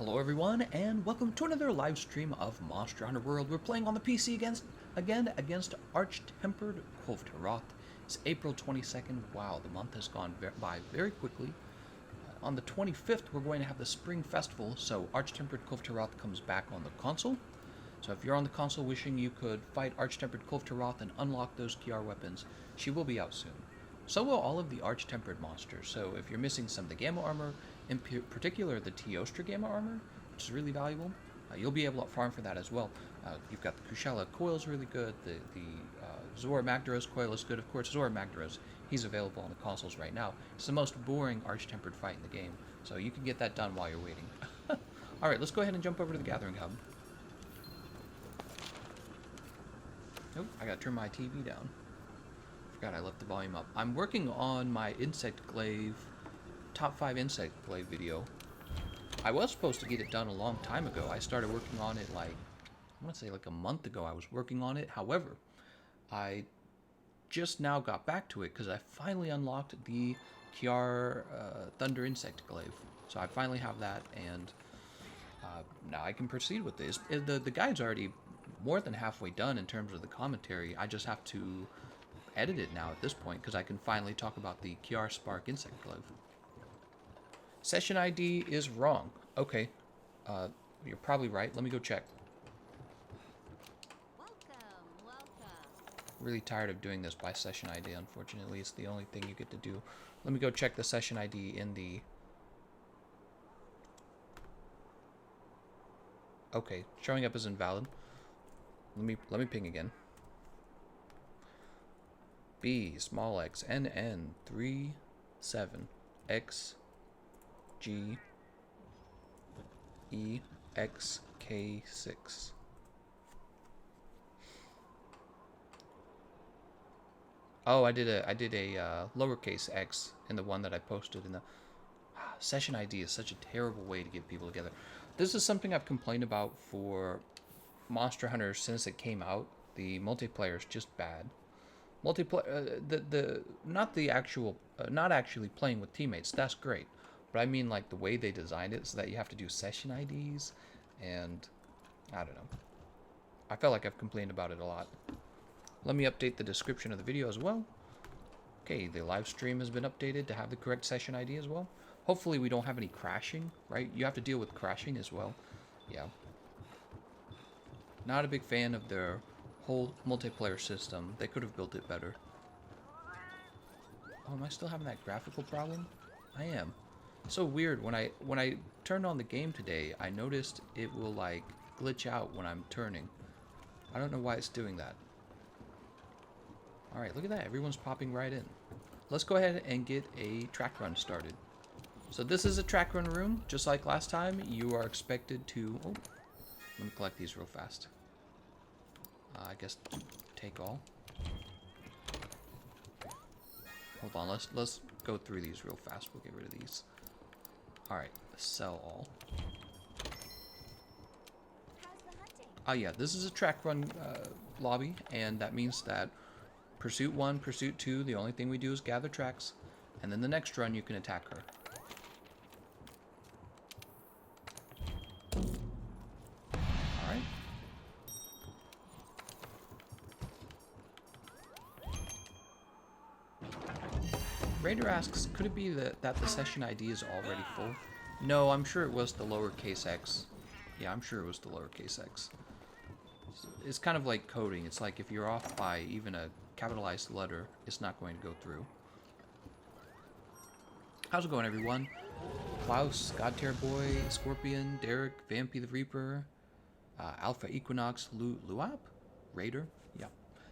Hello everyone, and welcome to another live stream of Monster Hunter World. We're playing on the PC against Arch-Tempered Kulve Taroth. It's April 22nd. Wow, the month has gone by very quickly. On the 25th, we're going to have the Spring Festival, so Arch-Tempered Kulve Taroth comes back on the console. So if you're on the console wishing you could fight Arch-Tempered Kulve Taroth and unlock those KJARR weapons, she will be out soon. So will all of the Arch-Tempered monsters, so if you're missing some of the Gamma armor, in particular the Teostra Gamma armor, which is really valuable, you'll be able to farm for that as well. You've got the Kushala coil is really good, the Zora Magdaros coil is good. Of course, Zora Magdaros, he's available on the consoles right now. It's the most boring Arch-Tempered fight in the game, so you can get that done while you're waiting. Alright, let's go ahead and jump over to the Gathering Hub. Nope, I gotta turn my TV down. Forgot I left the volume up. I'm working on my Insect Glaive, top 5 Insect Glaive video. I was supposed to get it done a long time ago. I started working on it like, I want to say like a month ago I was working on it. However, I just now got back to it because I finally unlocked the KJARR Thunder Insect Glaive. So I finally have that, and now I can proceed with this. The guide's already more than halfway done in terms of the commentary. I just have to edit it now at this point because I can finally talk about the KJARR Spark Insect Glaive. Session ID is wrong. Okay, you're probably right. Let me go check. Welcome. Really tired of doing this by session ID, unfortunately. It's the only thing you get to do. Let me go check the session ID in the... Okay, showing up as invalid. Let me ping again. B small x n n 3 7 x g e x k 6. Oh, I did a lowercase x in the one that I posted in the session ID is such a terrible way to get people together. This is something I've complained about for Monster Hunter since it came out. The multiplayer is just bad. Multiplayer, not actually playing with teammates. That's great, but I mean like the way they designed it so that you have to do session IDs, and I don't know. I felt like I've complained about it a lot. Let me update the description of the video as well. Okay, the live stream has been updated to have the correct session ID as well. Hopefully we don't have any crashing, right? You have to deal with crashing as well. Yeah. Not a big fan of their whole multiplayer system. They could have built it better. Oh, am I still having that graphical problem? I am. So weird. When I turned on the game today, I noticed it will like glitch out when I'm turning. I don't know why it's doing that. Alright, look at that. Everyone's popping right in. Let's go ahead and get a track run started. So this is a track run room. Just like last time, you are expected to... Oh, let me collect these real fast. I guess take all. Hold on, let's go through these real fast. We'll get rid of these. Alright, sell all. Oh yeah, this is a track run lobby, and that means that Pursuit 1, Pursuit 2, the only thing we do is gather tracks, and then the next run you can attack her. Alright. Raider asks, could it be that the session ID is already full? No, I'm sure it was the lowercase x. Yeah, I'm sure it was the lowercase x. It's kind of like coding. It's like if you're off by even a capitalized letter, it's not going to go through. How's it going, everyone? Klaus, Godtier Boy, Scorpion, Derek, Vampy the Reaper, Alpha Equinox, Luap, Raider. Yeah.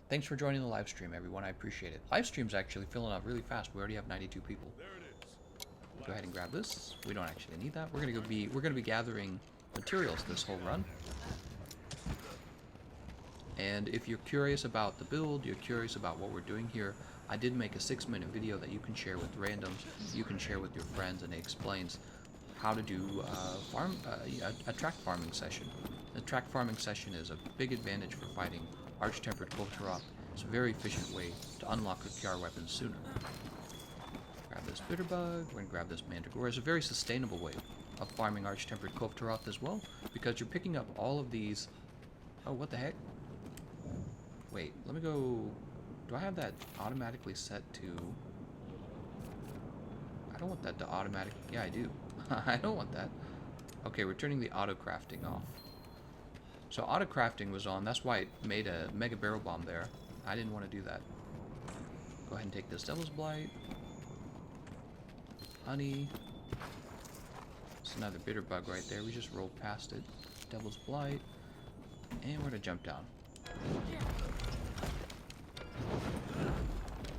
Thanks for joining the live stream, everyone. I appreciate it. Live stream's actually filling up really fast. We already have 92 people. Go ahead and grab this. We don't actually need that. We're gonna be gathering materials this whole run. And if you're curious about the build, you're curious about what we're doing here, I did make a 6-minute video that you can share with randoms, you can share with your friends, and it explains how to do a track farming session. The track farming session is a big advantage for fighting Arch-Tempered Kulve Taroth. It's a very efficient way to unlock a KJARR weapon sooner. Grab this Bitterbug, we're going to grab this Mandragora. It's a very sustainable way of farming Arch-Tempered Kulve Taroth as well, because you're picking up all of these... Oh, what the heck? Wait, let me go... Do I have that automatically set to... I don't want that to automatic... Yeah, I do. I don't want that. Okay, we're turning the auto-crafting off. So auto-crafting was on, that's why it made a mega barrel bomb there. I didn't want to do that. Go ahead and take this Devil's Blight. Honey. It's another bitter bug right there. We just rolled past it. Devil's Blight. And we're gonna jump down.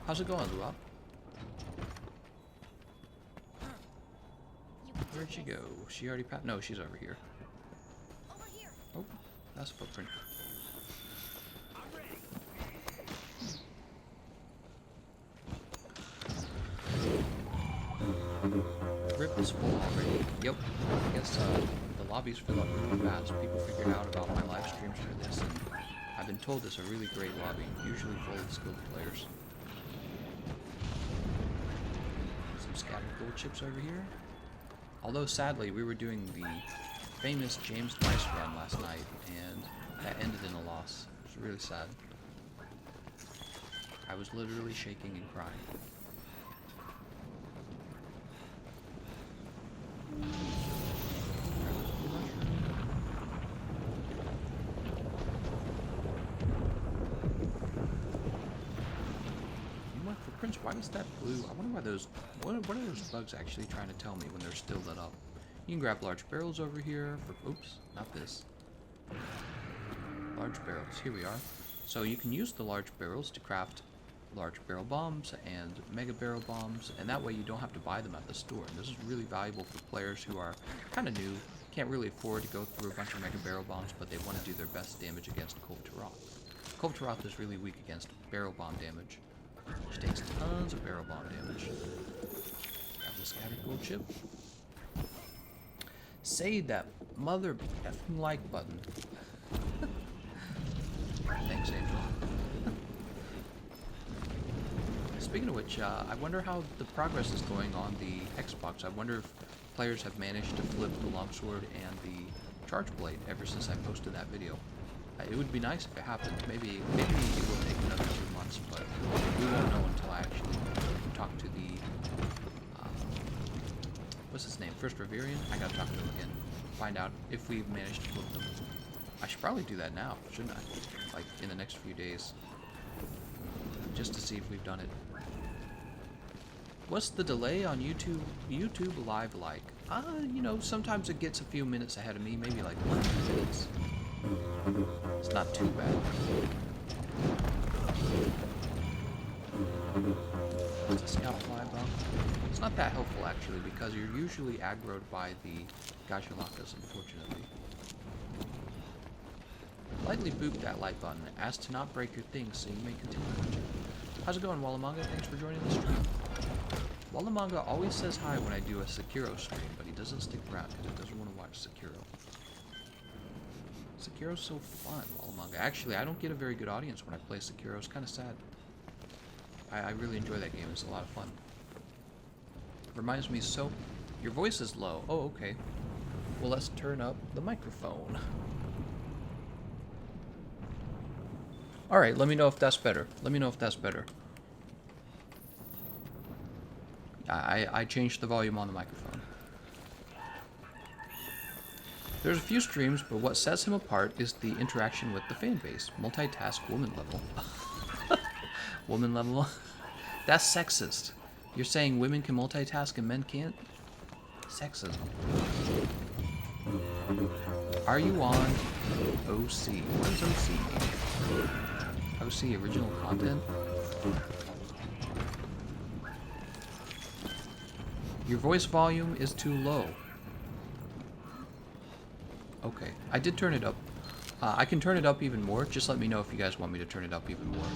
How's it going, Luop? Where'd she go? She already passed? No, she's over here. Oh, that's a footprint. Rip is full already. Yep. I guess the lobbies fill up really fast. People figured out about my live streams for this, and I've been told it's a really great lobby, usually full of skilled players. Some scattered gold chips over here. Although sadly, we were doing the famous James Dice run last night, and that ended in a loss. It was really sad. I was literally shaking and crying. Prince, why is that blue? I wonder why those... What are those bugs actually trying to tell me when they're still lit up? You can grab large barrels over here for... Oops, not this. Large barrels. Here we are. So you can use the large barrels to craft large barrel bombs and mega barrel bombs, and that way you don't have to buy them at the store. And this is really valuable for players who are kind of new, can't really afford to go through a bunch of mega barrel bombs, but they want to do their best damage against Kulve Taroth. Kulve Taroth is really weak against barrel bomb damage, which takes tons of barrel bomb damage. Grab the scattered gold chip. Say that mother effing like button. Thanks, Angel. Speaking of which, I wonder how the progress is going on the Xbox. I wonder if players have managed to flip the longsword and the charge blade ever since I posted that video. It would be nice if it happened. Maybe it will take another 2 months, but we won't know until I actually talk to the what's his name? First Reverian? I gotta talk to him again. Find out if we've managed to flip them. I should probably do that now, shouldn't I? Like in the next few days, just to see if we've done it. What's the delay on YouTube Live like? You know, sometimes it gets a few minutes ahead of me, maybe like 1 minutes. It's not too bad. It's a scout fly bomb. It's not that helpful actually, because you're usually aggroed by the Gajalakas, unfortunately. Lightly boop that like button as to not break your things so you may continue watching. How's it going, Wallamanga? Thanks for joining the stream. Wallamanga always says hi when I do a Sekiro stream, but he doesn't stick around because he doesn't want to watch Sekiro. Sekiro's so fun, Wallamanga. Actually, I don't get a very good audience when I play Sekiro. It's kind of sad. I really enjoy that game. It's a lot of fun. Reminds me so... Your voice is low. Oh, okay. Well, let's turn up the microphone. Alright, let me know if that's better. Let me know if that's better. I changed the volume on the microphone. There's a few streams, but what sets him apart is the interaction with the fan base. Multitask woman level. Woman level? That's sexist. You're saying women can multitask and men can't? Sexism. Are you on OC? What does OC mean? OC, original content? Your voice volume is too low. Okay, I did turn it up. I can turn it up even more. Just let me know if you guys want me to turn it up even more.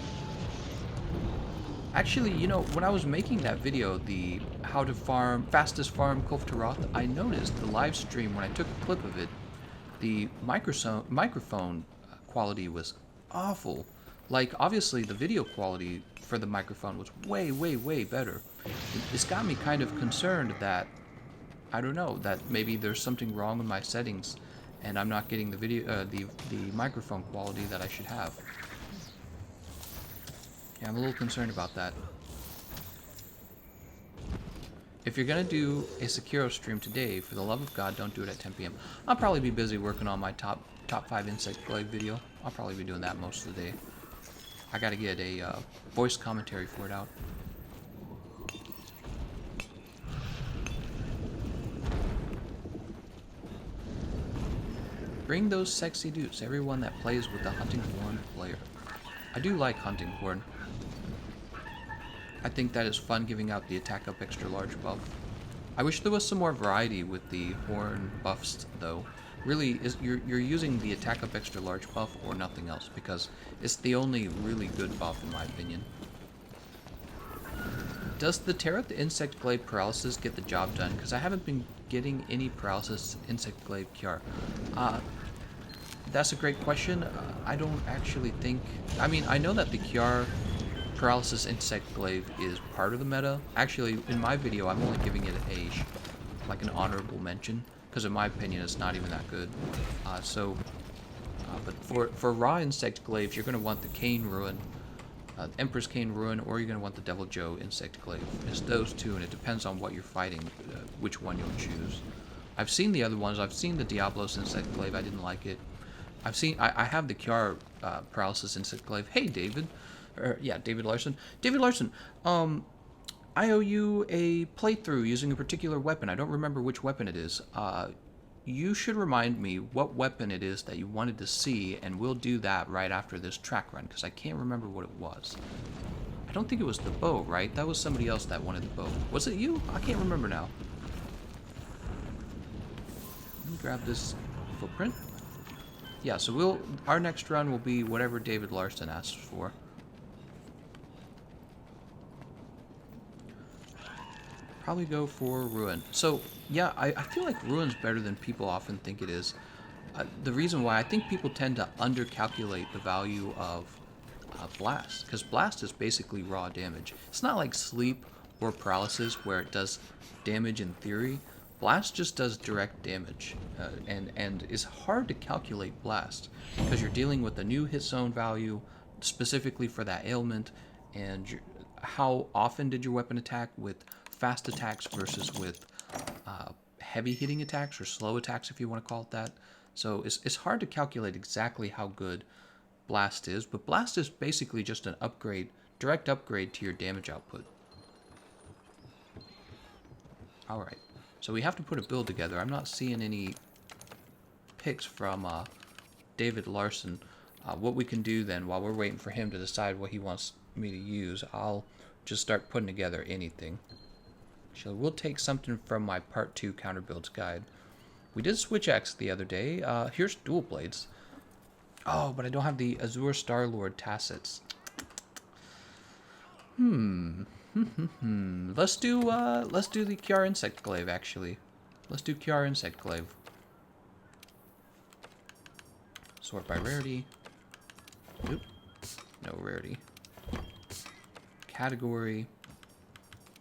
Actually, you know, when I was making that video, the how to farm, fastest farm Kulve Taroth, I noticed the live stream, when I took a clip of it, the microphone quality was awful. Like, obviously, the video quality for the microphone was way, way, way better. It's got me kind of concerned that I don't know, that maybe there's something wrong with my settings and I'm not getting the video, the microphone quality that I should have. Yeah, I'm a little concerned about that. If you're gonna do a Sekiro stream today, for the love of God, don't do it at 10 p.m. I'll probably be busy working on my top 5 insect glaive video. I'll probably be doing that most of the day. I gotta get a voice commentary for it out. Bring those sexy dudes, everyone that plays with the hunting horn player. I do like hunting horn. I think that is fun, giving out the attack up extra large buff. I wish there was some more variety with the horn buffs, though. Really, you're using the attack up extra large buff or nothing else, because it's the only really good buff in my opinion. Does the Taroth Insect Glaive Paralysis get the job done? Because I haven't been getting any Paralysis Insect Glaive KJARR. That's a great question. I don't actually think... I mean, I know that the KJARR Paralysis Insect Glaive is part of the meta. Actually, in my video, I'm only giving it like an honorable mention, because in my opinion, it's not even that good. But for raw Insect Glaives, you're going to want the Cane Ruin, Emperor's Cane Ruin, or you're going to want the Devil Joe Insect Glaive. It's those two, and it depends on what you're fighting, which one you'll choose. I've seen the other ones. I've seen the Diablos Insect Glaive. I didn't like it. I have the KJARR Paralysis Insect Glaive. Hey, David. Yeah, David Larson. David Larson, I owe you a playthrough using a particular weapon. I don't remember which weapon it is. You should remind me what weapon it is that you wanted to see, and we'll do that right after this track run, because I can't remember what it was. I don't think it was the bow, right? That was somebody else that wanted the bow. Was it you? I can't remember now. Let me grab this footprint. Yeah, so our next run will be whatever David Larson asks for. Probably go for Ruin. So, yeah, I feel like Ruin's better than people often think it is. The reason why, I think people tend to undercalculate the value of Blast, because Blast is basically raw damage. It's not like Sleep or Paralysis where it does damage in theory. Blast just does direct damage, and it's hard to calculate Blast, because you're dealing with a new hit zone value specifically for that ailment, and how often did your weapon attack with fast attacks versus with heavy hitting attacks, or slow attacks if you want to call it that. So it's hard to calculate exactly how good Blast is, but Blast is basically just an upgrade, direct upgrade to your damage output. Alright, so we have to put a build together. I'm not seeing any picks from David Larson. What we can do then, while we're waiting for him to decide what he wants me to use, I'll just start putting together anything. Actually, we'll take something from my Part 2 Counter Builds guide. We did Switch Axe the other day. Here's Dual Blades. Oh, but I don't have the Azure Star-Lord Tassets. Let's do the KJARR Insect Glaive, actually. Let's do KJARR Insect Glaive. Sort by rarity. Oop. No rarity. Category.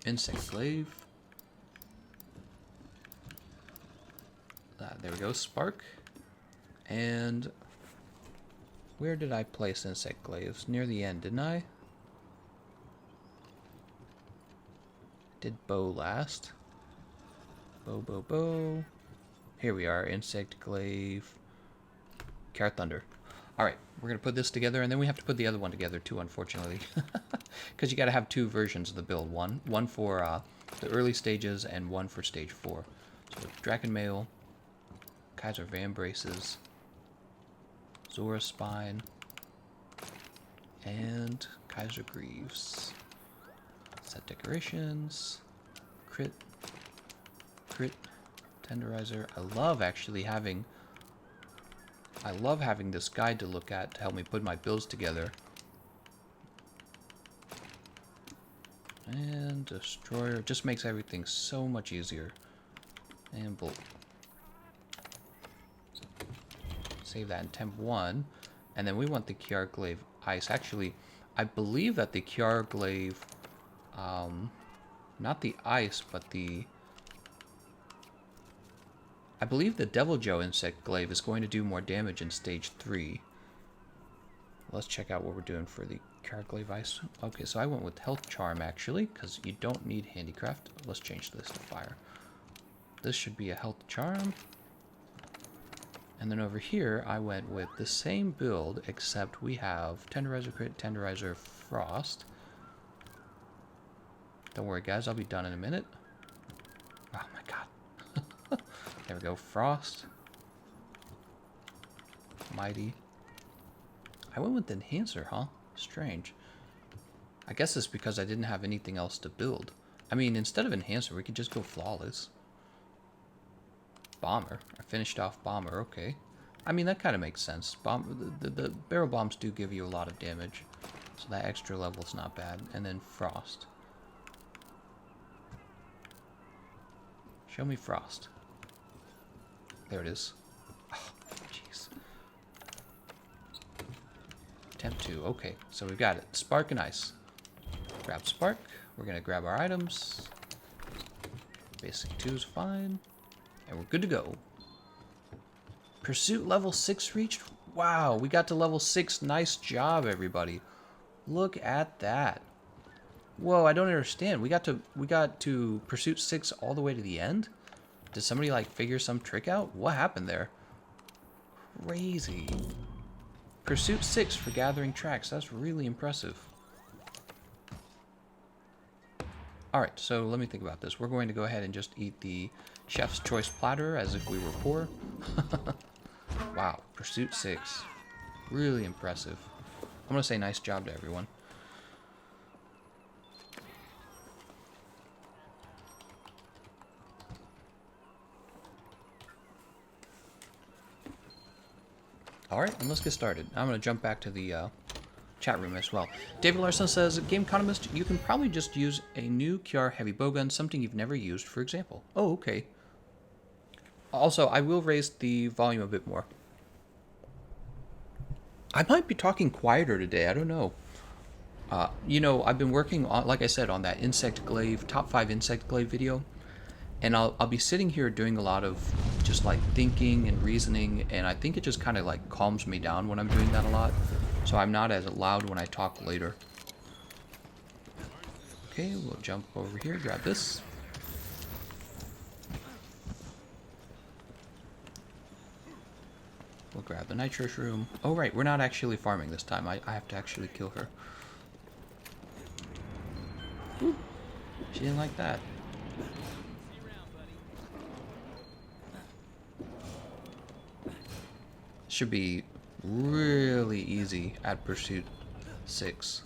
Insect Glaive. There we go, Spark. And where did I place Insect Glaives? Near the end, didn't I? Did bow last? Bow. Here we are, Insect Glaive. KJARR Thunder. Alright, we're going to put this together, and then we have to put the other one together too, unfortunately. Because you got to have two versions of the build. One for the early stages, and one for stage 4. So Draken Mail, Kaiser Van Braces, Zora Spine, and Kaiser Greaves. Set decorations, crit, tenderizer. I love having this guide to look at to help me put my builds together. And Destroyer just makes everything so much easier. And Bolt. Save that in temp 1. And then we want the KJARR Glaive Ice. Actually, I believe that the KJARR Glaive, not the Ice, but the I believe the Devil Joe insect glaive is going to do more damage in stage 3. Let's check out what we're doing for the KJARR glaive ice. Okay, so I went with health charm actually, because you don't need handicraft. Let's change this to fire. This should be a health charm. And then over here, I went with the same build, except we have Tenderizer Crit, Tenderizer Frost. Don't worry, guys, I'll be done in a minute. Oh my god. There we go, Frost. Mighty. I went with Enhancer, huh? Strange. I guess it's because I didn't have anything else to build. I mean, instead of Enhancer, we could just go Flawless. Bomber. I finished off Bomber, okay. I mean, that kind of makes sense. The barrel bombs do give you a lot of damage, so that extra level is not bad. And then Frost. Show me Frost. There it is. Oh, jeez. Temp 2, okay. So we've got it. Spark and Ice. Grab Spark. We're going to grab our items. Basic 2 is fine. And we're good to go. Pursuit level 6 reached? Wow, we got to level 6. Nice job, everybody. Look at that. Whoa, I don't understand. We got to Pursuit 6 all the way to the end? Did somebody like figure some trick out? What happened there? Crazy. Pursuit 6 for gathering tracks. That's really impressive. Alright, so let me think about this. We're going to go ahead and just eat the Chef's Choice platter as if we were poor. Wow, Pursuit 6. Really impressive. I'm going to say nice job to everyone. Alright, and let's get started. I'm going to jump back to the chat room as well. David Larson says, Gameconomist, you can probably just use a new KJARR heavy bowgun, something you've never used, for example. Oh, okay. Also, I will raise the volume a bit more. I might be talking quieter today, I don't know. You know, I've been working on, like I said, on that insect glaive, top 5 insect glaive video. And I'll be sitting here doing a lot of just like thinking and reasoning, and I think it just kind of like calms me down when I'm doing that a lot. So I'm not as loud when I talk later. Okay, we'll jump over here, grab this. We'll grab the nitro shroom. Oh right, we're not actually farming this time. I have to actually kill her. Ooh, she didn't like that. Should be really easy at Pursuit 6.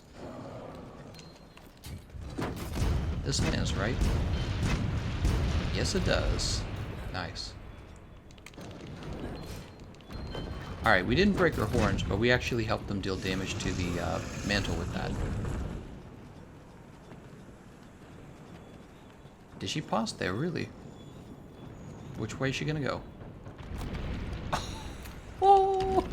This lands, right? Yes, it does. Nice. Alright, we didn't break her horns, but we actually helped them deal damage to the mantle with that. Did she pause there, really? Which way is she gonna go? Oh,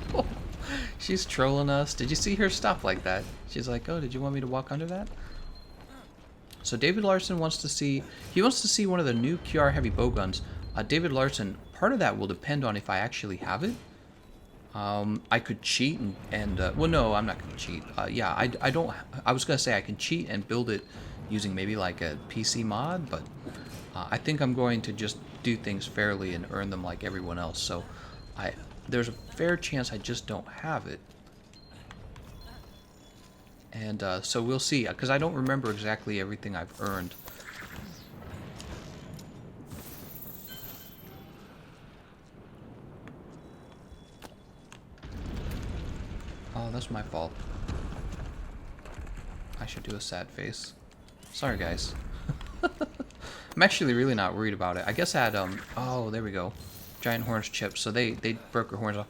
she's trolling us. Did you see her stop like that? She's like, oh, did you want me to walk under that? So David Larson wants to see, he wants to see one of the new KJARR heavy bowguns. David Larson, part of that will depend on if I actually have it. I could cheat and well, no, I'm not going to cheat. Yeah, I don't, I was going to say I can cheat and build it using maybe like a PC mod, but I think I'm going to just do things fairly and earn them like everyone else. So there's a fair chance I just don't have it. And so we'll see, because I don't remember exactly everything I've earned. Oh, that's my fault. I should do a sad face. Sorry, guys. I'm actually really not worried about it. I guess I had, oh, there we go. Giant horns chips, so they broke her horns off.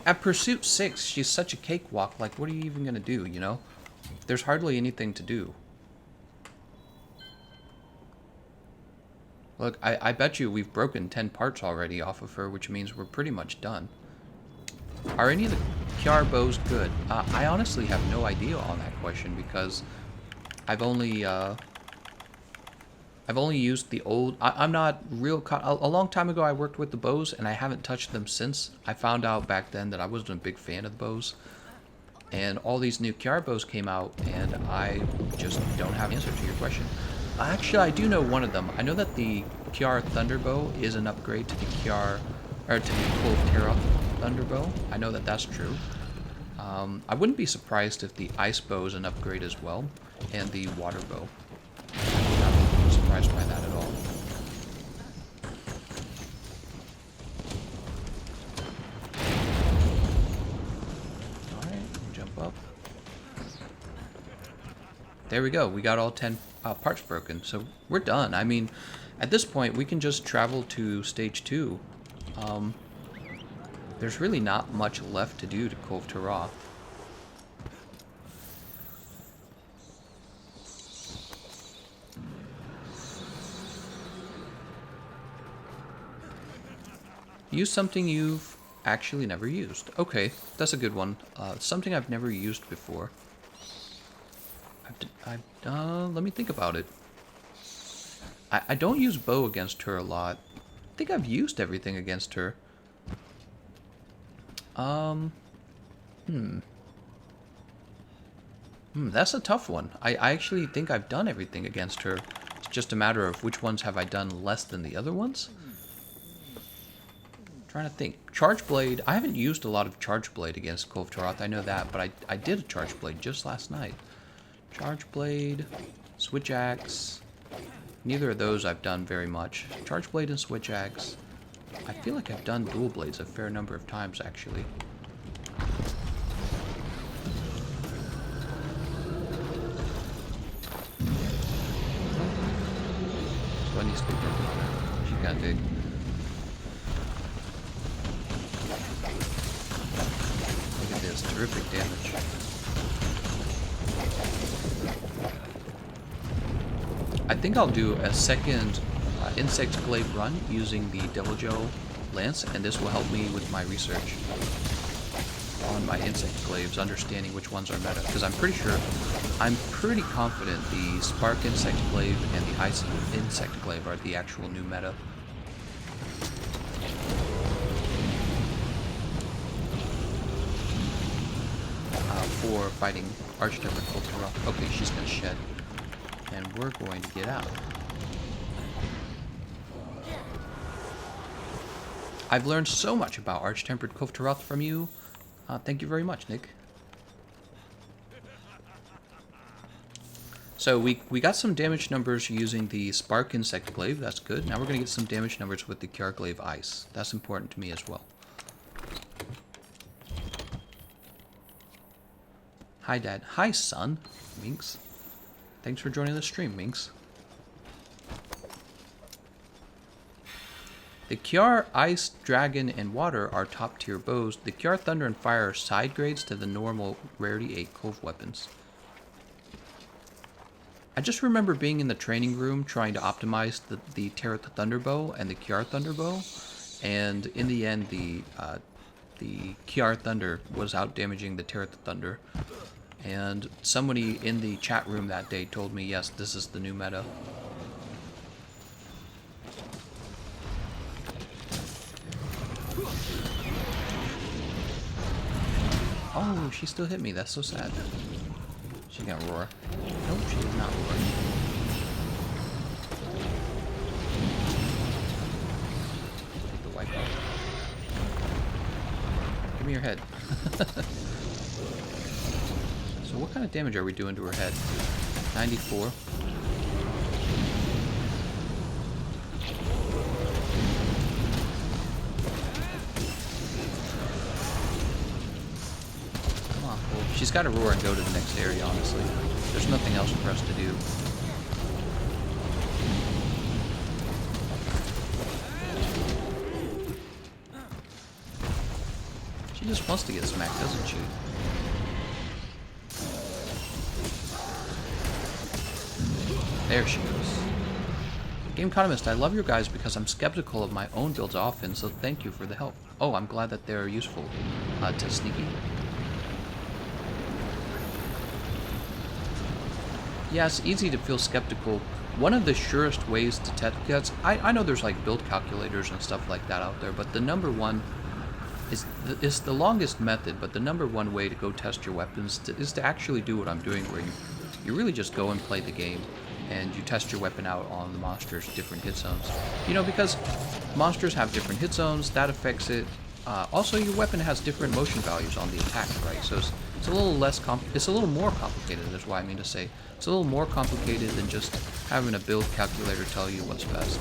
At Pursuit 6, she's such a cakewalk, like, what are you even gonna do, you know? There's hardly anything to do. Look, I bet you we've broken 10 parts already off of her, which means we're pretty much done. Are any of the KJARR bows good? I honestly have no idea on that question, because I've only I've only used the old. I'm not real. A long time ago, I worked with the bows, and I haven't touched them since. I found out back then that I wasn't a big fan of the bows, and all these new KJARR bows came out, and I just don't have an answer to your question. Actually, I do know one of them. I know that the KJARR Thunderbow is an upgrade to the KJARR, or to the Kulve Taroth Thunderbow. I know that that's true. I wouldn't be surprised if the Ice Bow is an upgrade as well, and the Water Bow. I wouldn't be surprised by that at all. Alright, jump up. There we go. We got all 10 parts broken, so we're done. I mean, at this point, we can just travel to stage 2. There's really not much left to do to Kulve Taroth. Use something you've actually never used. Okay, that's a good one. Something I've never used before. Let me think about it. I don't use bow against her a lot. I think I've used everything against her. That's a tough one. I actually think I've done everything against her. It's just a matter of which ones have I done less than the other ones. Trying to think. Charge Blade. I haven't used a lot of Charge Blade against Kulve Taroth. I know that, but I did a Charge Blade just last night. Charge Blade, Switch Axe. Neither of those I've done very much. Charge Blade and Switch Axe. I feel like I've done Dual Blades a fair number of times, actually. So I need to working on her. She got big. Look at this, terrific damage. I think I'll do a second insect glaive run using the Devil Joe lance, and this will help me with my research on my insect glaives, understanding which ones are meta, because I'm pretty confident the Spark Insect Glaive and the Ice Insect Glaive are the actual new meta. For fighting Archtempered Kulve Taroth. Okay, she's gonna shed. And we're going to get out. I've learned so much about Arch-Tempered Kulve Taroth from you. Thank you very much, Nick. So we got some damage numbers using the Spark Insect Glaive. That's good. Now we're going to get some damage numbers with the KJARR Glaive Ice. That's important to me as well. Hi, Dad. Hi, son. Minx. Thanks for joining the stream, Minx. The KJARR Ice, Dragon, and Water are top tier bows. The KJARR Thunder and Fire are side grades to the normal Rarity 8 Kulve weapons. I just remember being in the training room trying to optimize the Taroth Thunderbow and the KJARR Thunderbow, and in the end the KJARR Thunder was out damaging the Taroth Thunder. And somebody in the chat room that day told me, yes, this is the new meta. Oh, she still hit me. That's so sad. She's gonna roar. Nope, she did not roar. Take the wipe out. Give me your head. So what kind of damage are we doing to her head? 94. Come on, Cole. She's got to roar and go to the next area, honestly. There's nothing else for us to do. She just wants to get smacked, doesn't she? There she goes. Gameconomist, I love your guys because I'm skeptical of my own builds often, so thank you for the help. Oh, I'm glad that they're useful. To Sneaky. Yeah, it's easy to feel skeptical. One of the surest ways to test, because I know there's like build calculators and stuff like that out there, but the number one is the longest method, but the number one way to go test your weapons is to actually do what I'm doing, where you really just go and play the game, and you test your weapon out on the monster's different hit zones. You know, because monsters have different hit zones, that affects it. Also, your weapon has different motion values on the attack, right? So it's a little less it's a little more complicated. That's what I mean to say. It's a little more complicated than just having a build calculator tell you what's best.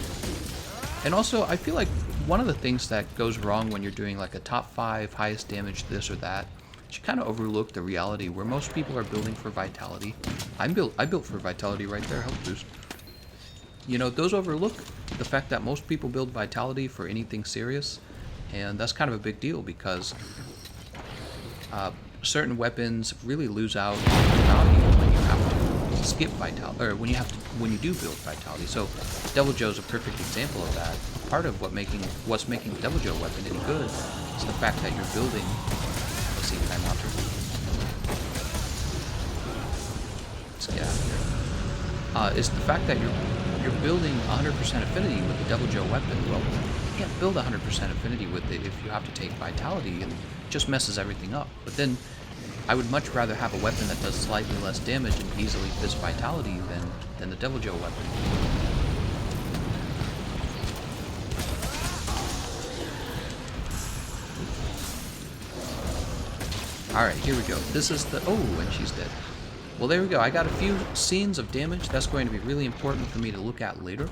And also, I feel like one of the things that goes wrong when you're doing like a top 5 highest damage this or that, you kind of overlook the reality where most people are building for vitality. I built for vitality right there, health boost. You know, those overlook the fact that most people build vitality for anything serious, and that's kind of a big deal because certain weapons really lose out on value when you have to skip vitality, or when you do build vitality. So Devil Joe's a perfect example of that. Part of what's making Devil Joe weapon any good is the fact that you're building. Let's see, can I mount her? Let's get out of here. It's the fact that you're building 100% affinity with the Devil Joe weapon. Well, you can't build 100% affinity with it if you have to take vitality, and it just messes everything up. But then I would much rather have a weapon that does slightly less damage and easily fits vitality than the Devil Joe weapon. Alright, here we go. This is the... Oh, and she's dead. Well, there we go. I got a few scenes of damage. That's going to be really important for me to look at later.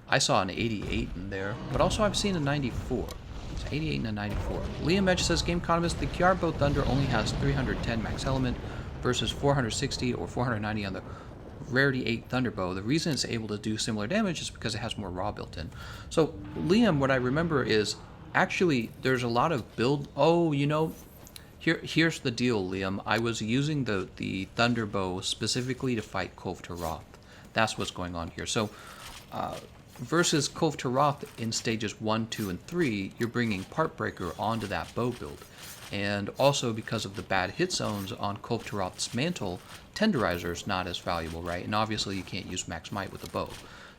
I saw an 88 in there, but also I've seen a 94. It's 88 and a 94. Liam Edge says, Gameconomist, the KJARR bow Thunder only has 310 max element versus 460 or 490 on the Rarity 8 Thunderbow. The reason it's able to do similar damage is because it has more raw built in. So, Liam, what I remember is, actually, there's a lot of build... Oh, you know... Here's the deal, Liam. I was using the Thunderbow specifically to fight Kulve Taroth. That's what's going on here. So, versus Kulve Taroth in stages 1, 2, and 3, you're bringing Part Breaker onto that bow build. And also because of the bad hit zones on Kulve Taroth's mantle, Tenderizer is not as valuable, right? And obviously you can't use Max Might with a bow.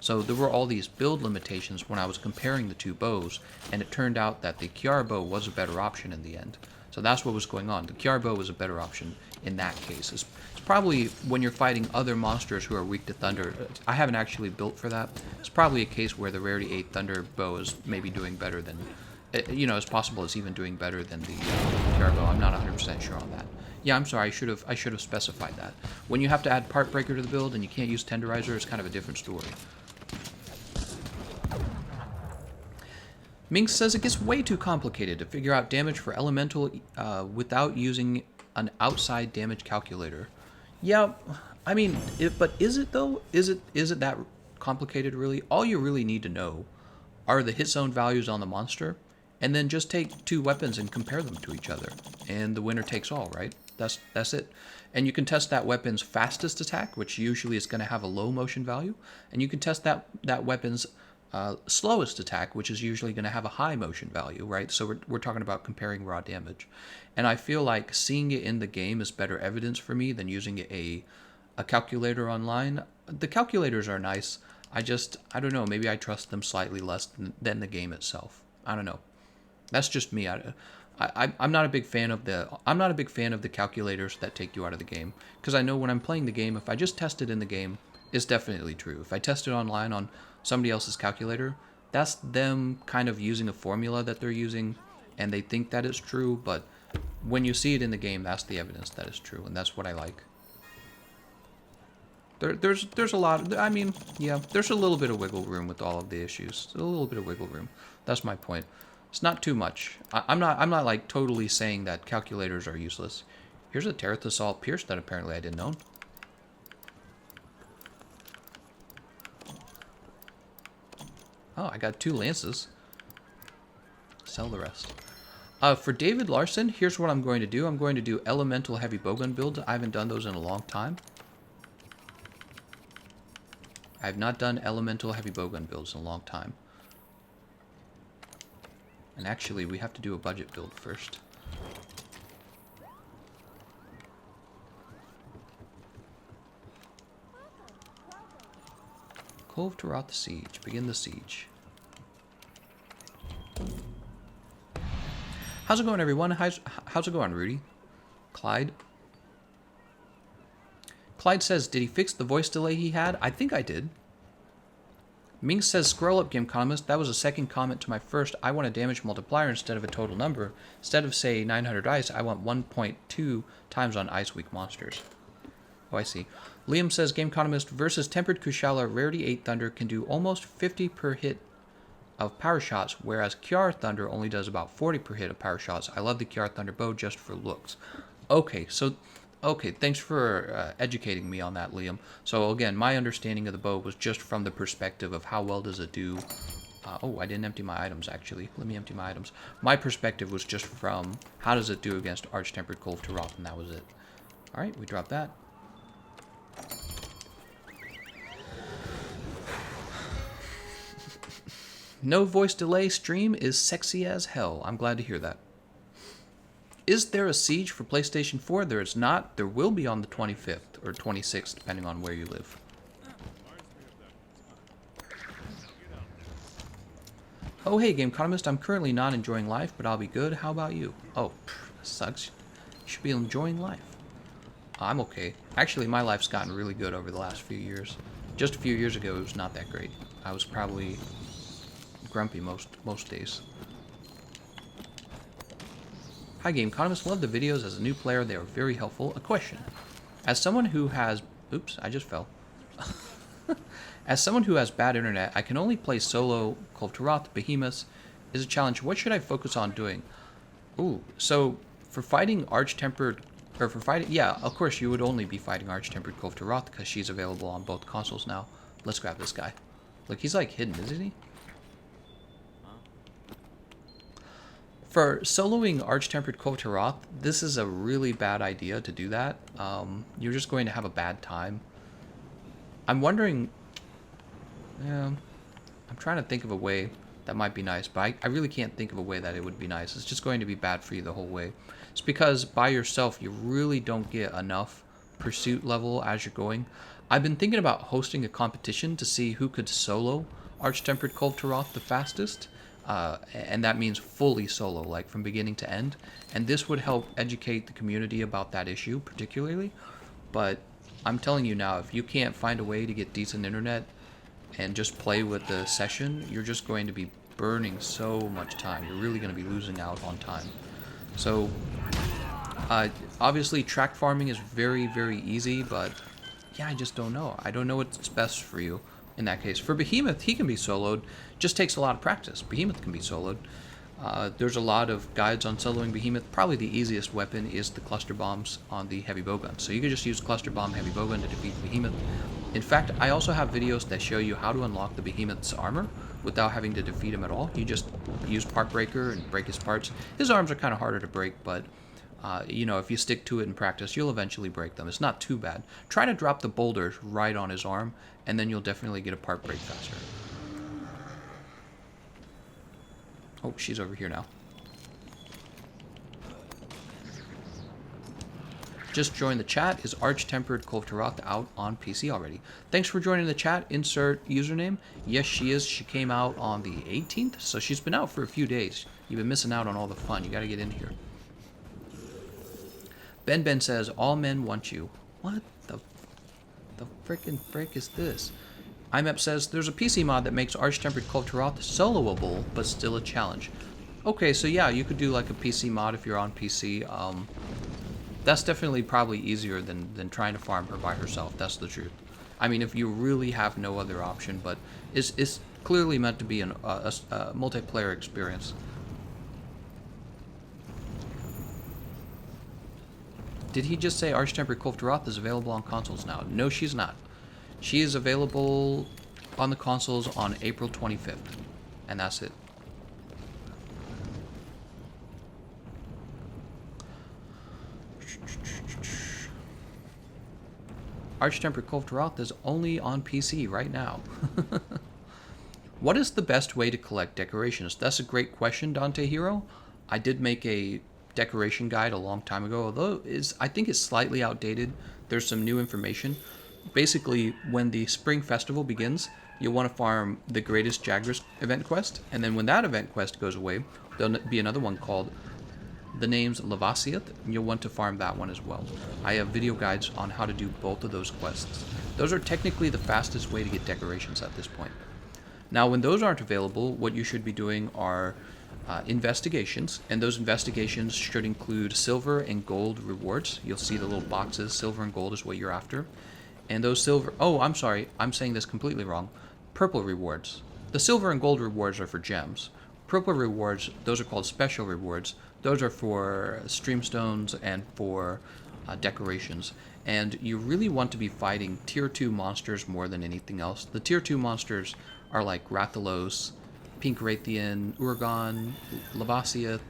So there were all these build limitations when I was comparing the two bows, and it turned out that the KJARR bow was a better option in the end. So that's what was going on. The KJARR bow was a better option in that case. It's probably when you're fighting other monsters who are weak to thunder. I haven't actually built for that. It's probably a case where the Rarity 8 Thunder bow is maybe doing better than, you know, it's possible it's even doing better than the KJARR bow. I'm not 100% sure on that. Yeah, I'm sorry. I should have specified that. When you have to add Part Breaker to the build and you can't use Tenderizer, it's kind of a different story. Minx says it gets way too complicated to figure out damage for elemental without using an outside damage calculator. Yeah, I mean, but is it though? Is it that complicated really? All you really need to know are the hit zone values on the monster, and then just take two weapons and compare them to each other, and the winner takes all, right? That's it. And you can test that weapon's fastest attack, which usually is going to have a low motion value, and you can test that weapon's slowest attack, which is usually going to have a high motion value, right? So we're talking about comparing raw damage. And I feel like seeing it in the game is better evidence for me than using a calculator online. The calculators are nice. I don't know, maybe I trust them slightly less than the game itself. I don't know. That's just me. I'm not a big fan of the calculators that take you out of the game, because I know when I'm playing the game, if I just test it in the game, it's definitely true. If I test it online on somebody else's calculator, that's them kind of using a formula that they're using, and they think that it's true, but when you see it in the game, that's the evidence that it's true, and that's what I like. There's a lot, I mean, yeah, there's a little bit of wiggle room with all of the issues. A little bit of wiggle room. That's my point. It's not too much. I'm not like totally saying that calculators are useless. Here's a Taroth Assault Pierce that apparently I didn't own. Oh, I got 2 lances. Sell the rest. For David Larson, here's what I'm going to do. I'm going to do Elemental Heavy Bowgun builds. I haven't done those in a long time. I have not done Elemental Heavy Bowgun builds in a long time. And actually, we have to do a budget build first. Kulve Taroth the siege. Begin the siege. How's it going, everyone? How's it going, Rudy? Clyde? Clyde says, did he fix the voice delay he had? I think I did. Ming says, scroll up, Gameconomist. That was a second comment to my first. I want a damage multiplier instead of a total number. Instead of, say, 900 ice, I want 1.2 times on ice weak monsters. Oh, I see. Liam says, Gameconomist versus Tempered Kushala Rarity 8 Thunder can do almost 50 per hit of power shots, whereas KJARR Thunder only does about 40 per hit of power shots. I love the KJARR Thunder bow just for looks. Okay, thanks for educating me on that, Liam. So again, my understanding of the bow was just from the perspective of how well does it do. Oh, I didn't empty my items, actually. Let me empty my items. My perspective was just from how does it do against Arch-Tempered Kulve Taroth, and that was it. Alright, we dropped that. No voice delay stream is sexy as hell. I'm glad to hear that. Is there a siege for PlayStation 4? There is not. There will be on the 25th or 26th, depending on where you live. Oh, hey, Gameconomist. I'm currently not enjoying life, but I'll be good. How about you? Oh, sucks. You should be enjoying life. I'm okay. Actually, my life's gotten really good over the last few years. Just a few years ago, it was not that great. I was probably grumpy most days. Hi, Gameconomist. Love the videos. As a new player, they are very helpful. A question. As someone who has... Oops, I just fell. As someone who has bad internet, I can only play solo. Kulve Taroth, Behemoths is a challenge. What should I focus on doing? Ooh, so for fighting Arch-Tempered... Or for fighting... Yeah, of course, you would only be fighting Arch-Tempered Kulve Taroth because she's available on both consoles now. Let's grab this guy. Look, he's like hidden, isn't he? For soloing Arch-Tempered Kulve Taroth, this is a really bad idea to do that. You're just going to have a bad time. I'm wondering... I'm trying to think of a way that might be nice, but I really can't think of a way that it would be nice. It's just going to be bad for you the whole way. It's because by yourself, you really don't get enough pursuit level as you're going. I've been thinking about hosting a competition to see who could solo Arch-Tempered Kulve Taroth the fastest. And that means fully solo, like from beginning to end. And this would help educate the community about that issue particularly. But I'm telling you now, if you can't find a way to get decent internet and just play with the session, you're just going to be burning so much time. You're really going to be losing out on time. So obviously track farming is very, very easy, but yeah, I just don't know. I don't know what's best for you. In that case, for Behemoth, he can be soloed. Just takes a lot of practice. Behemoth can be soloed. There's a lot of guides on soloing Behemoth. Probably the easiest weapon is the cluster bombs on the heavy bowgun. So you can just use cluster bomb heavy bowgun to defeat Behemoth. In fact, I also have videos that show you how to unlock the Behemoth's armor without having to defeat him at all. You just use part breaker and break his parts. His arms are kind of harder to break, but you know, if you stick to it in practice, you'll eventually break them. It's not too bad. Try to drop the boulders right on his arm, and then you'll definitely get a part break faster. Oh, she's over here now. Just joined the chat. Is Arch-Tempered Kulve Taroth out on PC already? Thanks for joining the chat. Insert username. Yes, she is. She came out on the 18th, so she's been out for a few days. You've been missing out on all the fun. You got to get in here. Ben says, all men want you. What the frickin' frick is this? IMEP says, there's a PC mod that makes Arch-Tempered Kulve Taroth soloable, but still a challenge. Okay, so yeah, you could do like a PC mod if you're on PC. That's definitely probably easier than trying to farm her by herself. That's the truth. I mean, if you really have no other option, but it's clearly meant to be a multiplayer experience. Did he just say Arch-Tempered Kulve Taroth is available on consoles now? No, she's not. She is available on the consoles on April 25th. And that's it. Arch-Tempered Kulve Taroth is only on PC right now. What is the best way to collect decorations? That's a great question, Dante Hero. I did make a decoration guide a long time ago, although I think it's slightly outdated. There's some new information. basically, when the Spring Festival begins, you'll want to farm the Greatest Jaggers event quest, and then when that event quest goes away, there'll be another one called The Name's Lavasiath, and you'll want to farm that one as well. I have video guides on how to do both of those quests. Those are technically the fastest way to get decorations at this point. Now, when those aren't available, what you should be doing are investigations, and those investigations should include silver and gold rewards. You'll see the little boxes. Silver and gold is what you're after. And those silver... Oh, I'm sorry. I'm saying this completely wrong. Purple rewards. The silver and gold rewards are for gems. Purple rewards, those are called special rewards. Those are for streamstones and for decorations. And you really want to be fighting tier 2 monsters more than anything else. The tier 2 monsters are like Rathalos, Pink Raytheon, Urgon, Lavasiath,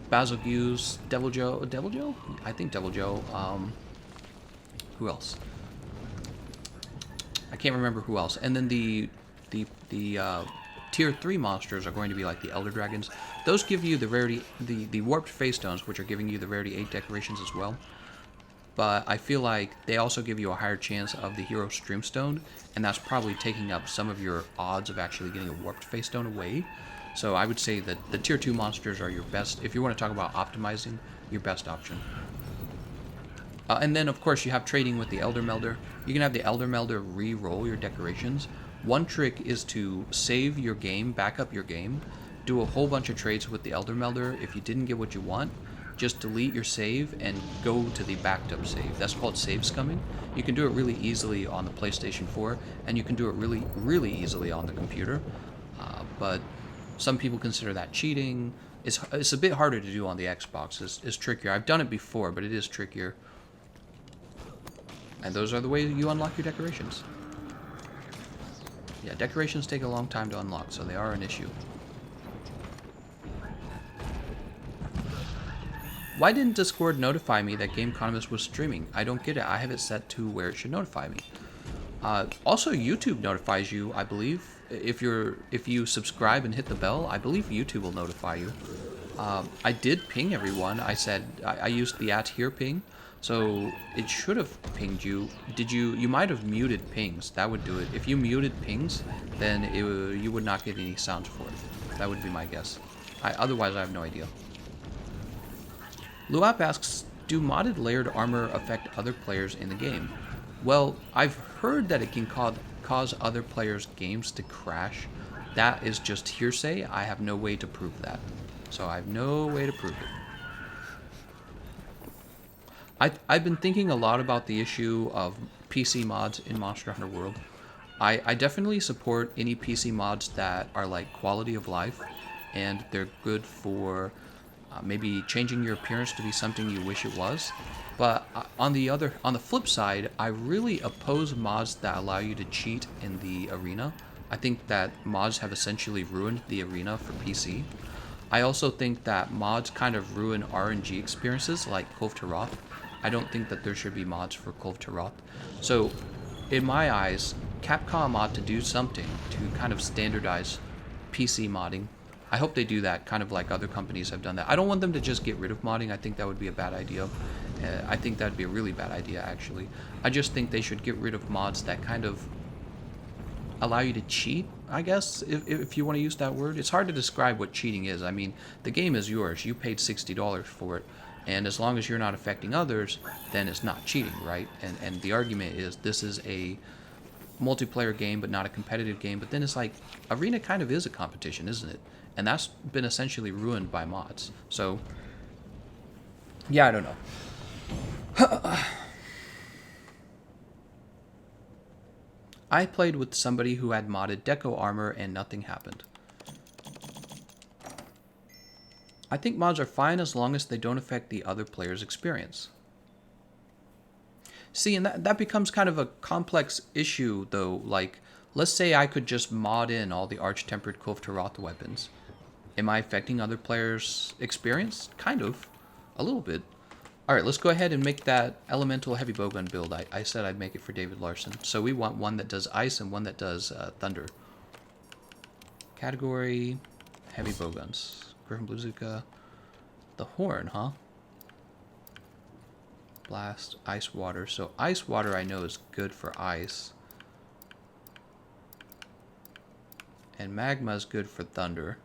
Basilgeuse, Devil Joe? I think Devil Joe. Who else? I can't remember who else. And then the tier 3 monsters are going to be like the Elder Dragons. Those give you the rarity, the warped face stones, which are giving you the rarity 8 decorations as well. But I feel like they also give you a higher chance of the hero streamstone, and that's probably taking up some of your odds of actually getting a warped face stone away. So I would say that the tier 2 monsters are your best, if you want to talk about optimizing, your best option. And then of course you have trading with the Elder Melder. You can have the Elder Melder re-roll your decorations. One trick is to save your game, back up your game, do a whole bunch of trades with the Elder Melder. If you didn't get what you want, just delete your save and go to the backed up save. That's called save scumming. You can do it really easily on the PlayStation 4, and you can do it really, really easily on the computer. But some people consider that cheating. It's a bit harder to do on the Xbox. It's trickier. I've done it before, but it is trickier. And those are the ways you unlock your decorations. Yeah, decorations take a long time to unlock, so they are an issue. Why didn't Discord notify me that Gameconomist was streaming? I don't get it. I have it set to where it should notify me. Also, YouTube notifies you, I believe. If you subscribe and hit the bell, I believe YouTube will notify you. I did ping everyone. I said I used the @here ping, so it should have pinged you. You might have muted pings. That would do it. If you muted pings, then you would not get any sounds for it. That would be my guess. Otherwise, I have no idea. Luap asks, do modded layered armor affect other players in the game? Well, I've heard that it can cause other players' games to crash. That is just hearsay. I have no way to prove that. So I have no way to prove it. I've been thinking a lot about the issue of PC mods in Monster Hunter World. I definitely support any PC mods that are like quality of life, and they're good for maybe changing your appearance to be something you wish it was. But on the flip side, I really oppose mods that allow you to cheat in the arena. I think that mods have essentially ruined the arena for PC. I also think that mods kind of ruin RNG experiences like Kulve Taroth. I don't think that there should be mods for Kulve Taroth. So, in my eyes, Capcom ought to do something to kind of standardize PC modding. I hope they do that, kind of like other companies have done that. I don't want them to just get rid of modding. I think that would be a bad idea. I think that would be a really bad idea, actually. I just think they should get rid of mods that kind of allow you to cheat, I guess, if you want to use that word. It's hard to describe what cheating is. I mean, the game is yours. You paid $60 for it. And as long as you're not affecting others, then it's not cheating, right? And the argument is this is a multiplayer game, but not a competitive game. But then it's like, Arena kind of is a competition, isn't it? And that's been essentially ruined by mods. So, yeah, I don't know. I played with somebody who had modded Deco armor and nothing happened. I think mods are fine as long as they don't affect the other player's experience. See, and that becomes kind of a complex issue, though. Like, let's say I could just mod in all the arch-tempered Kulve Taroth weapons. Am I affecting other players' experience? Kind of. A little bit. Alright, let's go ahead and make that elemental heavy bowgun build. I said I'd make it for David Larson. So we want one that does ice and one that does thunder. Category, heavy bowguns. Griffin Bazooka. The horn, huh? Blast, ice water. So ice water I know is good for ice. And magma is good for thunder.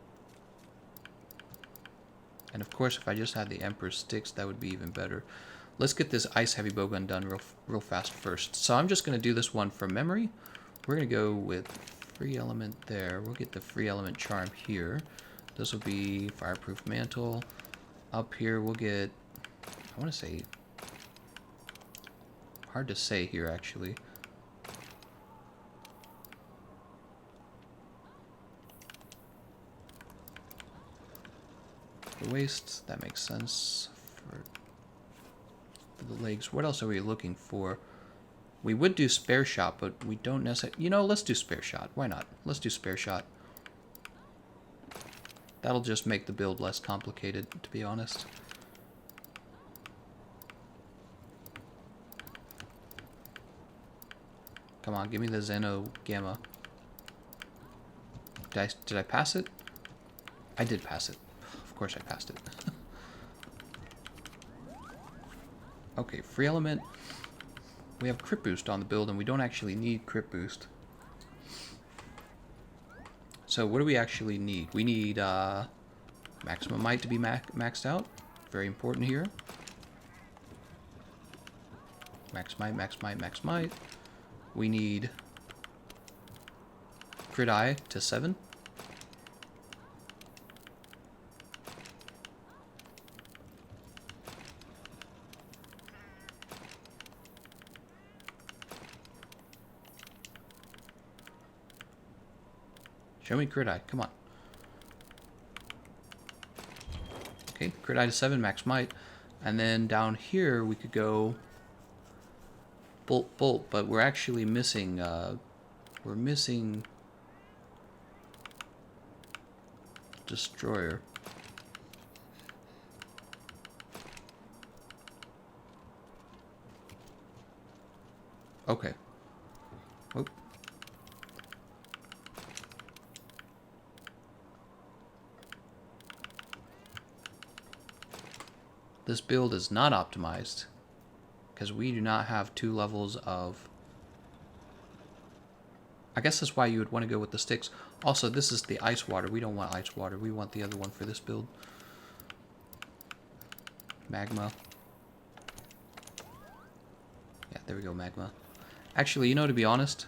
And of course, if I just had the Emperor's Sticks, that would be even better. Let's get this ice heavy bowgun done real fast first. So I'm just going to do this one from memory. We're going to go with free element there. We'll get the free element charm here. This will be fireproof mantle. Up here we'll get, I want to say, hard to say here actually. The waist, that makes sense. For the legs, what else are we looking for? We would do spare shot, but we don't necessarily... You know, let's do spare shot. Why not? Let's do spare shot. That'll just make the build less complicated, to be honest. Come on, give me the Xeno Gamma. Did I pass it? I did pass it. Of course I passed it. Okay, free element. We have crit boost on the build, and we don't actually need crit boost. So what do we actually need? We need maximum might to be maxed out. Very important here. Max might, max might, max might. We need crit eye to 7. Show me crit eye, come on. Okay, crit eye to 7, max might. And then down here we could go bolt, bolt, but we're actually missing, we're missing destroyer. Okay. Whoop. This build is not optimized because we do not have 2 levels of... I guess that's why you would want to go with the sticks. Also, this is the ice water. We don't want ice water. We want the other one for this build. Magma. Yeah, there we go, magma. Actually, you know, to be honest,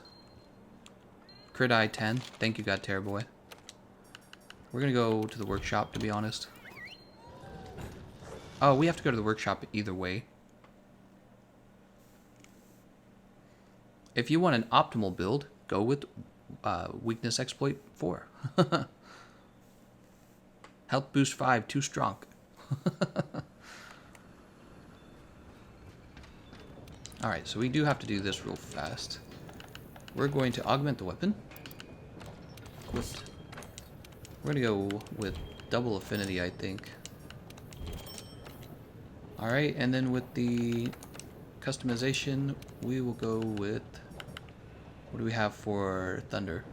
crit eye 10. Thank you, God Terror Boy. We're going to go to the workshop, to be honest. Oh, we have to go to the workshop either way. If you want an optimal build, go with weakness exploit 4. Health boost 5, too strong. Alright, so we do have to do this real fast. We're going to augment the weapon. Equipped. We're going to go with double affinity, I think. Alright, and then with the customization, we will go with... What do we have for thunder?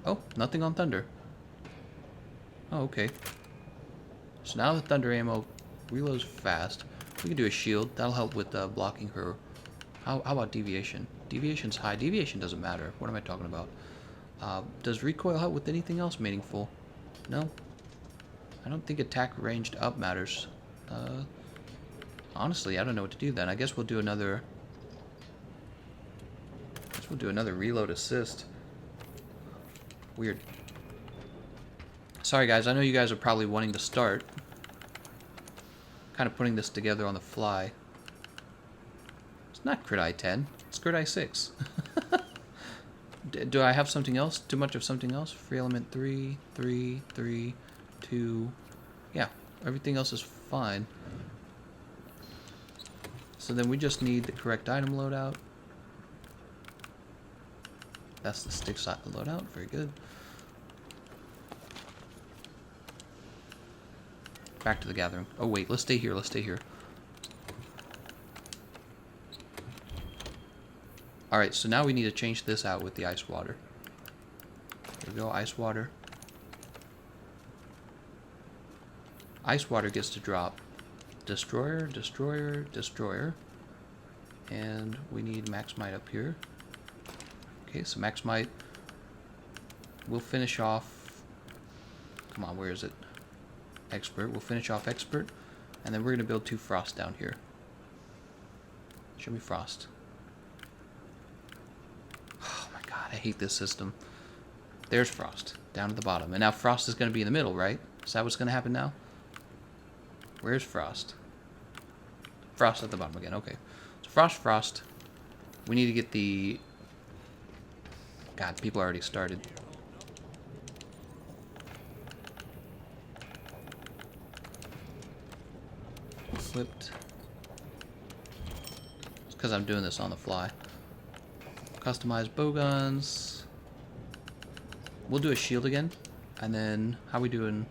Oh, nothing on thunder. Oh, okay. So now the thunder ammo reloads fast. We can do a shield. That'll help with blocking her. How about deviation? Deviation's high. Deviation doesn't matter. What am I talking about? Does recoil help with anything else meaningful? No. I don't think attack ranged up matters. Honestly, I don't know what to do then. I guess we'll do another... reload assist. Weird. Sorry guys, I know you guys are probably wanting to start. Kind of putting this together on the fly. It's not crit eye 10, it's crit eye 6. Do I have something else? Too much of something else? Free element 3, 3, 3, 2. Yeah, everything else is fine. So then we just need the correct item loadout. That's the stick slot loadout. Very good. Back to the gathering. Oh wait, let's stay here. Let's stay here. Alright, so now we need to change this out with the ice water. There we go, ice water. Ice water gets to drop Destroyer, Destroyer, Destroyer. And we need max might up here. Okay, so max might. We'll finish off. Come on, where is it? Expert. We'll finish off expert. And then we're going to build 2 frost down here. Show me frost. Oh my god, I hate this system. There's frost down at the bottom. And now frost is going to be in the middle, right? Is that what's going to happen now? Where's frost? Frost at the bottom again. Okay. So frost. We need to get the... God, people already started. Equipped. It's because I'm doing this on the fly. Customize bowguns. We'll do a shield again. And then, how we doing?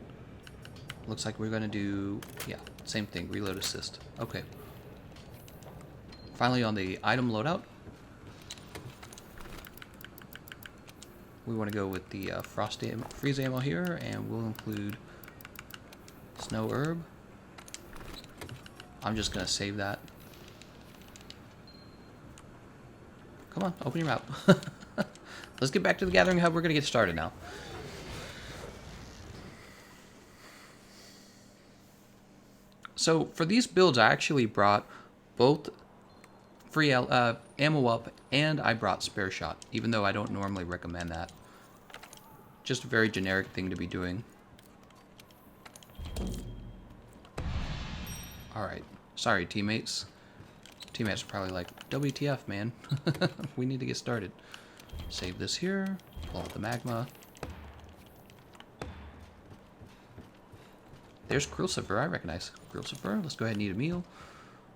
Looks like we're going to do, yeah, same thing. Reload assist. Okay. Finally on the item loadout. We want to go with the freeze ammo here. And we'll include snow herb. I'm just going to save that. Come on, open your mouth. Let's get back to the gathering hub. We're going to get started now. So for these builds, I actually brought both free ammo up and I brought spare shot, even though I don't normally recommend that. Just a very generic thing to be doing. Alright. Sorry, teammates. Teammates are probably like, WTF, man. We need to get started. Save this here. Pull out the magma. There's Krulsifer, I recognize. Krulsifer, let's go ahead and eat a meal.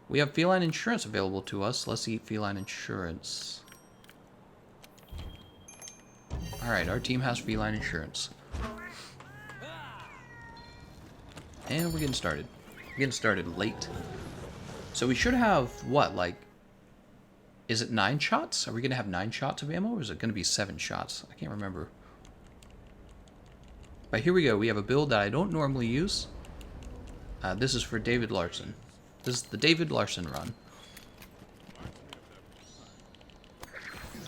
We have feline insurance available to us. Let's eat feline insurance. Alright, our team has feline insurance. And we're getting started. We're getting started late. So we should have, what, like... Is it 9 shots? Are we going to have 9 shots of ammo? Or is it going to be 7 shots? I can't remember. But here we go. We have a build that I don't normally use. This is for David Larson. This is the David Larson run.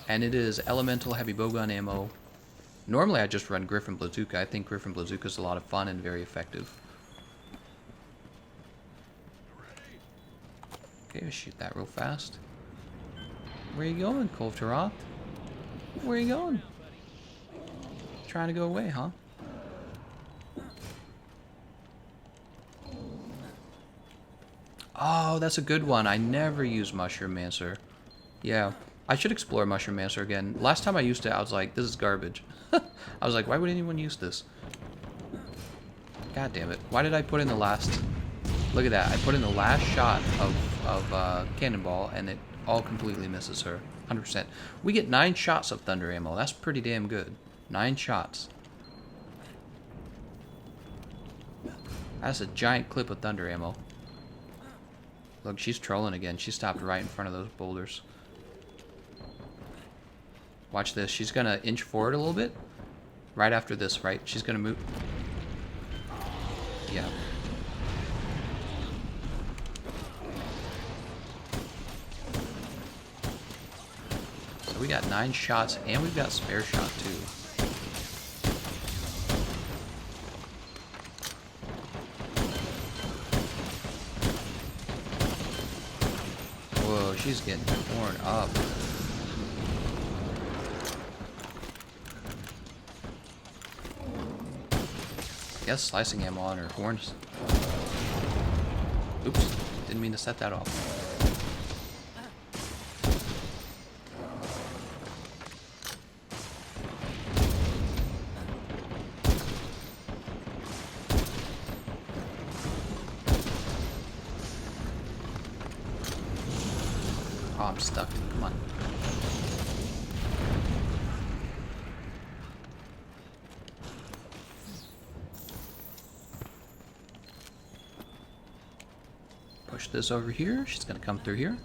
And it is elemental heavy bowgun ammo. Normally I just run Griffin Bazooka. I think Griffin Bazooka is a lot of fun and very effective. Okay, I'll shoot that real fast. Where you going, Kulve Taroth? Where you going? Trying to go away, huh? Oh, that's a good one. I never use Mushroom Mancer. Yeah, I should explore Mushroom Mancer again. Last time I used it, I was like, this is garbage. I was like, why would anyone use this? God damn it. Why did I put in the last... Look at that. I put in the last shot of Cannonball, and it all completely misses her. 100%. We get 9 shots of Thunder ammo. That's pretty damn good. 9 shots. That's a giant clip of Thunder ammo. Look, she's trolling again. She stopped right in front of those boulders. Watch this. She's going to inch forward a little bit. Right after this, right? She's going to move. Yeah. So we got 9 shots, and we've got spare shot, too. Whoa, she's getting torn up. I guess slicing ammo on her horns. Oops, didn't mean to set that off. Oh, I'm stuck. Come on. Push this over here. She's gonna come through here.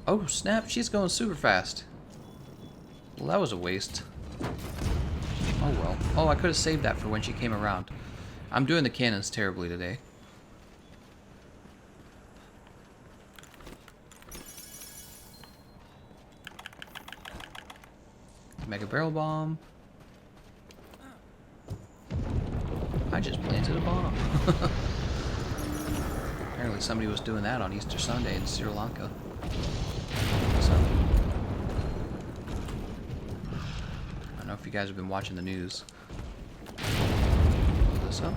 Oh, snap. She's going super fast. Well, that was a waste. Oh, well. Oh, I could have saved that for when she came around. I'm doing the cannons terribly today. Mega barrel bomb. I just planted a bomb. Apparently somebody was doing that on Easter Sunday in Sri Lanka. So, I don't know if you guys have been watching the news. Pull this up.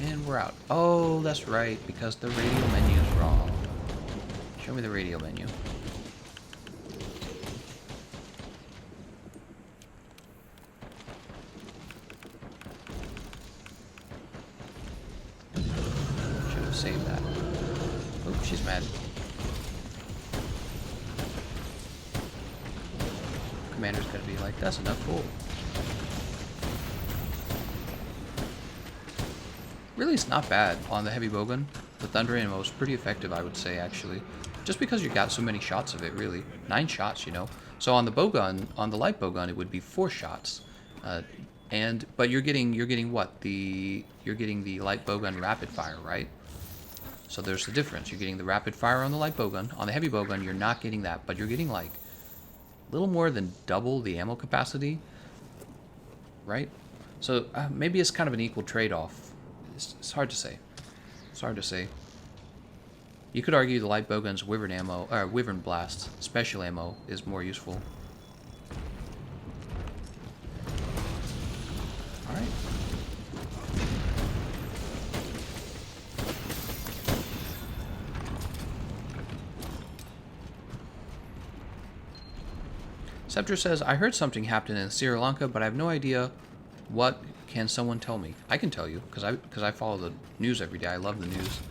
And we're out. Oh, that's right, because the radio menu is wrong. Show me the radio menu. Should have saved that. Oh, she's mad. Commander's gonna be like, that's enough gold. Really, it's not bad on the heavy bowgun. The thunder ammo is pretty effective, I would say, actually. Just because you got so many shots of it, really. 9 shots, you know. So on the bowgun, on the light bowgun, it would be 4 shots. But you're getting what? You're getting the light bowgun rapid fire, right? So there's the difference. You're getting the rapid fire on the light bowgun. On the heavy bowgun, you're not getting that, but you're getting like a little more than double the ammo capacity, right? So maybe it's kind of an equal trade-off. It's hard to say. It's hard to say. You could argue the light bowgun's wyvern ammo, or wyvern blast special ammo is more useful. All right. Scepter says, I heard something happened in Sri Lanka, but I have no idea what. Can someone tell me? I can tell you, because I follow the news every day. I love the news.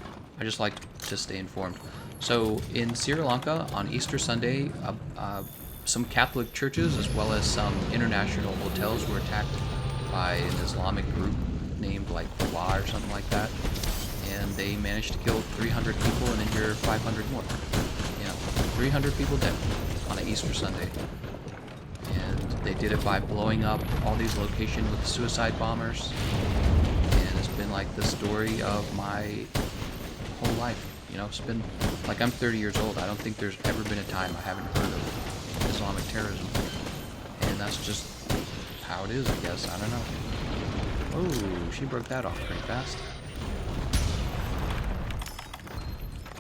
I just like to stay informed. So in Sri Lanka, on Easter Sunday, some Catholic churches as well as some international hotels were attacked by an Islamic group named like Kulve or something like that. And they managed to kill 300 people and injure 500 more. Yeah, 300 people dead on an Easter Sunday. They did it by blowing up all these locations with suicide bombers. And it's been like the story of my whole life. You know, it's been like I'm 30 years old. I don't think there's ever been a time I haven't heard of Islamic terrorism. And that's just how it is, I guess. I don't know. Oh, she broke that off pretty fast.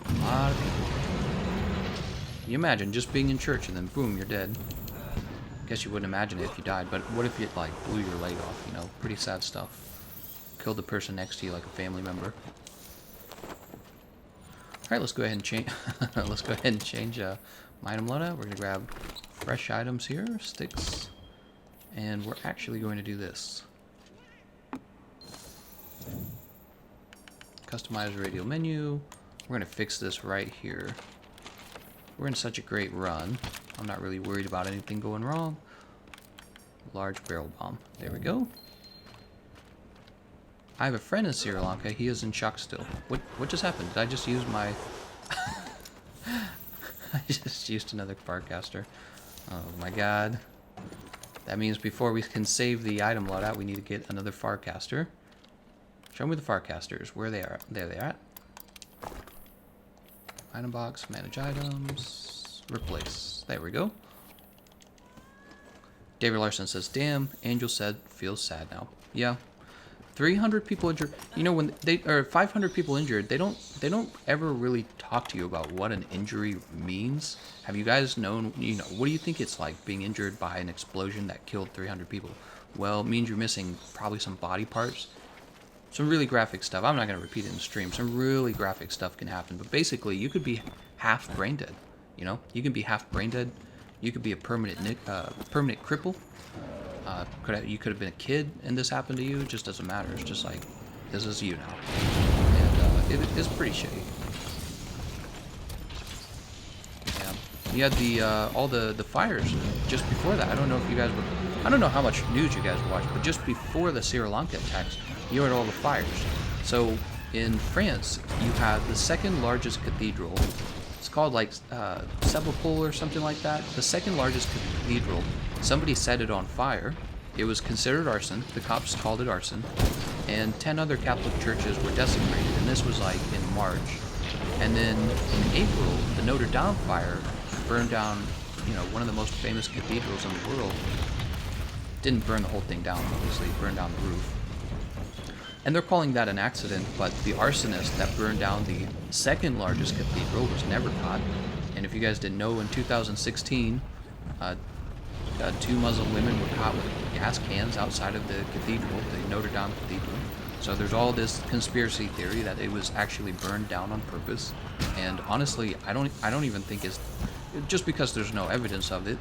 A lot of people. You imagine just being in church and then boom, you're dead. Guess you wouldn't imagine it if you died, but what if you like blew your leg off? You know, pretty sad stuff. Killed the person next to you like a family member. All right, let's go ahead and change. Let's go ahead and change my item loadout. We're gonna grab fresh items here, sticks, and we're actually going to do this. Customize radio menu. We're gonna fix this right here. We're in such a great run. I'm not really worried about anything going wrong. Large barrel bomb. There we go. I have a friend in Sri Lanka. He is in shock still. What just happened? Did I just use my... I just used another Farcaster. Oh my god. That means before we can save the item loadout, we need to get another Farcaster. Show me the Farcasters. Where they are. There they are. Item box, manage items, replace. There we go. David Larson says, damn, Angel said, feels sad now. Yeah. 300 people injured. You know, when they, or 500 people injured, they don't ever really talk to you about what an injury means. Have you guys known, you know, what do you think it's like being injured by an explosion that killed 300 people? Well, it means you're missing probably some body parts. Some really graphic stuff. I'm not going to repeat it in the stream. Some really graphic stuff can happen. But basically, you could be half brain dead. You know? You can be half brain dead. You could be a permanent cripple. You could have been a kid and this happened to you. It just doesn't matter. It's just like, this is you now. And it is pretty shitty. Yeah. You had the all the fires just before that. I don't know if you guys were... I don't know how much news you guys watched, but just before the Sri Lanka attacks, you had all the fires. So in France, you have the second largest cathedral. It's called like Sepulchre or something like that. The second largest cathedral. Somebody set it on fire. It was considered arson. The cops called it arson. And 10 other Catholic churches were desecrated. And this was like in March. And then in April, the Notre Dame fire burned down you know, one of the most famous cathedrals in the world. Didn't burn the whole thing down, obviously, it burned down the roof. And they're calling that an accident, but the arsonist that burned down the second largest cathedral was never caught. And if you guys didn't know, in 2016, 2 Muslim women were caught with gas cans outside of the cathedral, the Notre Dame Cathedral. So there's all this conspiracy theory that it was actually burned down on purpose. And honestly, I don't even think it's just because there's no evidence of it.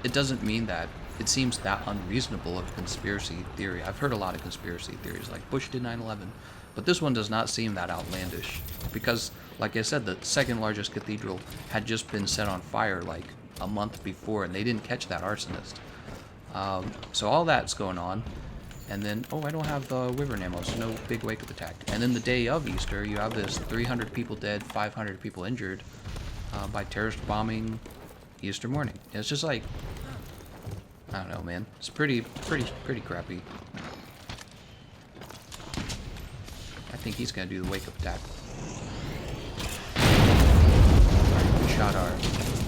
It doesn't mean that it seems that unreasonable of a conspiracy theory. I've heard a lot of conspiracy theories, like Bush did 9/11, but this one does not seem that outlandish because, like I said, the second largest cathedral had just been set on fire like a month before, and they didn't catch that arsonist. So all that's going on, and then, oh, I don't have wyvern ammo, so no big wake-up attack. And then the day of Easter, you have this 300 people dead, 500 people injured by terrorist bombing Easter morning. And it's just like, I don't know, man. It's pretty crappy. I think he's gonna do the wake-up attack. Alright, we shot our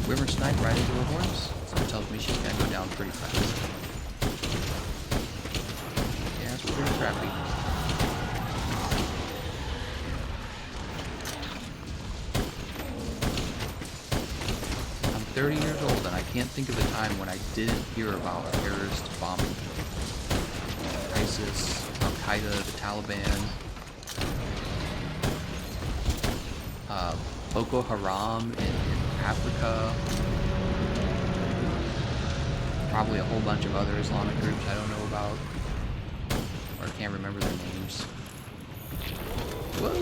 wyvern snipe right into her horns. So it tells me she's gonna go down pretty fast. Yeah, it's pretty crappy. I'm 30 years old and I can't think of a time when I didn't hear about terrorist bombing. ISIS, Al-Qaeda, the Taliban, Boko Haram in Africa, probably a whole bunch of other Islamic groups I don't know about, or can't remember their names. Whoa!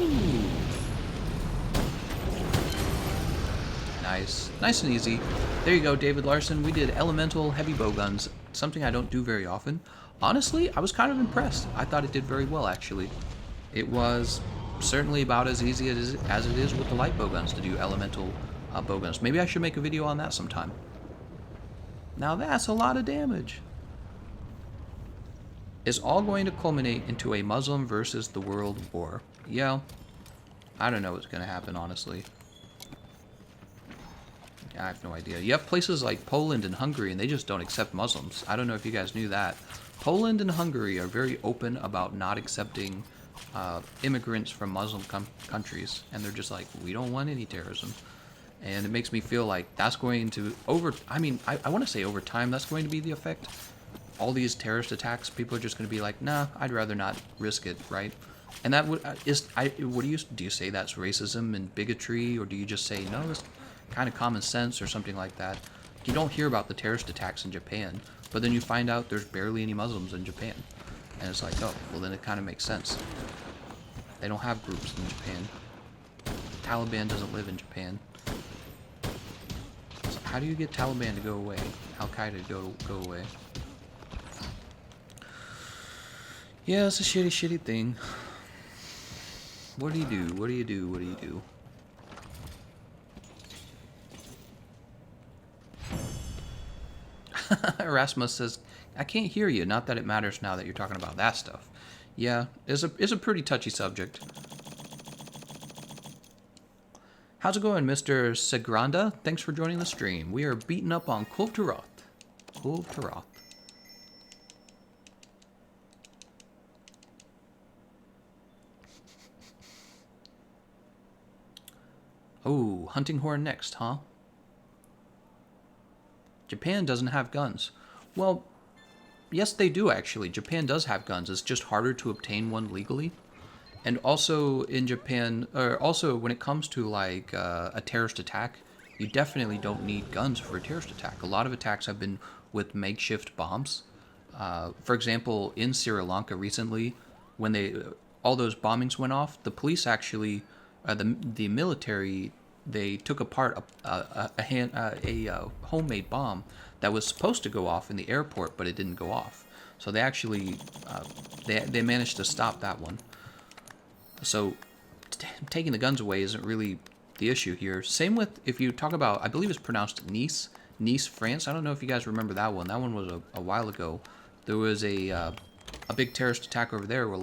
Nice. Nice and easy. There you go, David Larson. We did elemental heavy bowguns, something I don't do very often. Honestly, I was kind of impressed. I thought it did very well, actually. It was certainly about as easy as it is with the light bowguns to do elemental bowguns. Maybe I should make a video on that sometime. Now that's a lot of damage. Is all going to culminate into a Muslim versus the world war? Yeah. I don't know what's going to happen, honestly. I have no idea. You have places like Poland and Hungary, and they just don't accept Muslims. I don't know if you guys knew that. Poland and Hungary are very open about not accepting immigrants from Muslim countries, and they're just like, we don't want any terrorism. And it makes me feel like that's going to I want to say over time that's going to be the effect. All these terrorist attacks, people are just going to be like, nah, I'd rather not risk it, right? And that do you say that's racism and bigotry, or do you just say no, it's kind of common sense or something like that? You don't hear about the terrorist attacks in Japan, but then you find out there's barely any Muslims in Japan. And it's like, oh, well then it kind of makes sense. They don't have groups in Japan. Taliban doesn't live in Japan. So how do you get Taliban to go away? Al-Qaeda to go away? Yeah, it's a shitty thing. What do you do? What do you do? What do you do? Erasmus says, I can't hear you. Not that it matters now that you're talking about that stuff. Yeah, it's a pretty touchy subject. How's it going, Mr. Segranda? Thanks for joining the stream. We are beating up on Kulve Taroth. Kulve Taroth. Oh, hunting horn next, huh? Japan doesn't have guns. Well, yes, they do, actually. Japan does have guns. It's just harder to obtain one legally. And also in Japan, or also when it comes to like a terrorist attack, you definitely don't need guns for a terrorist attack. A lot of attacks have been with makeshift bombs. For example, in Sri Lanka recently, when all those bombings went off, the police actually, the military, they took apart a homemade bomb that was supposed to go off in the airport, but it didn't go off. So they actually they managed to stop that one. So taking the guns away isn't really the issue here. Same with, if you talk about, I believe it's pronounced Nice, France. I don't know if you guys remember that one. That one was a while ago. There was a big terrorist attack over there where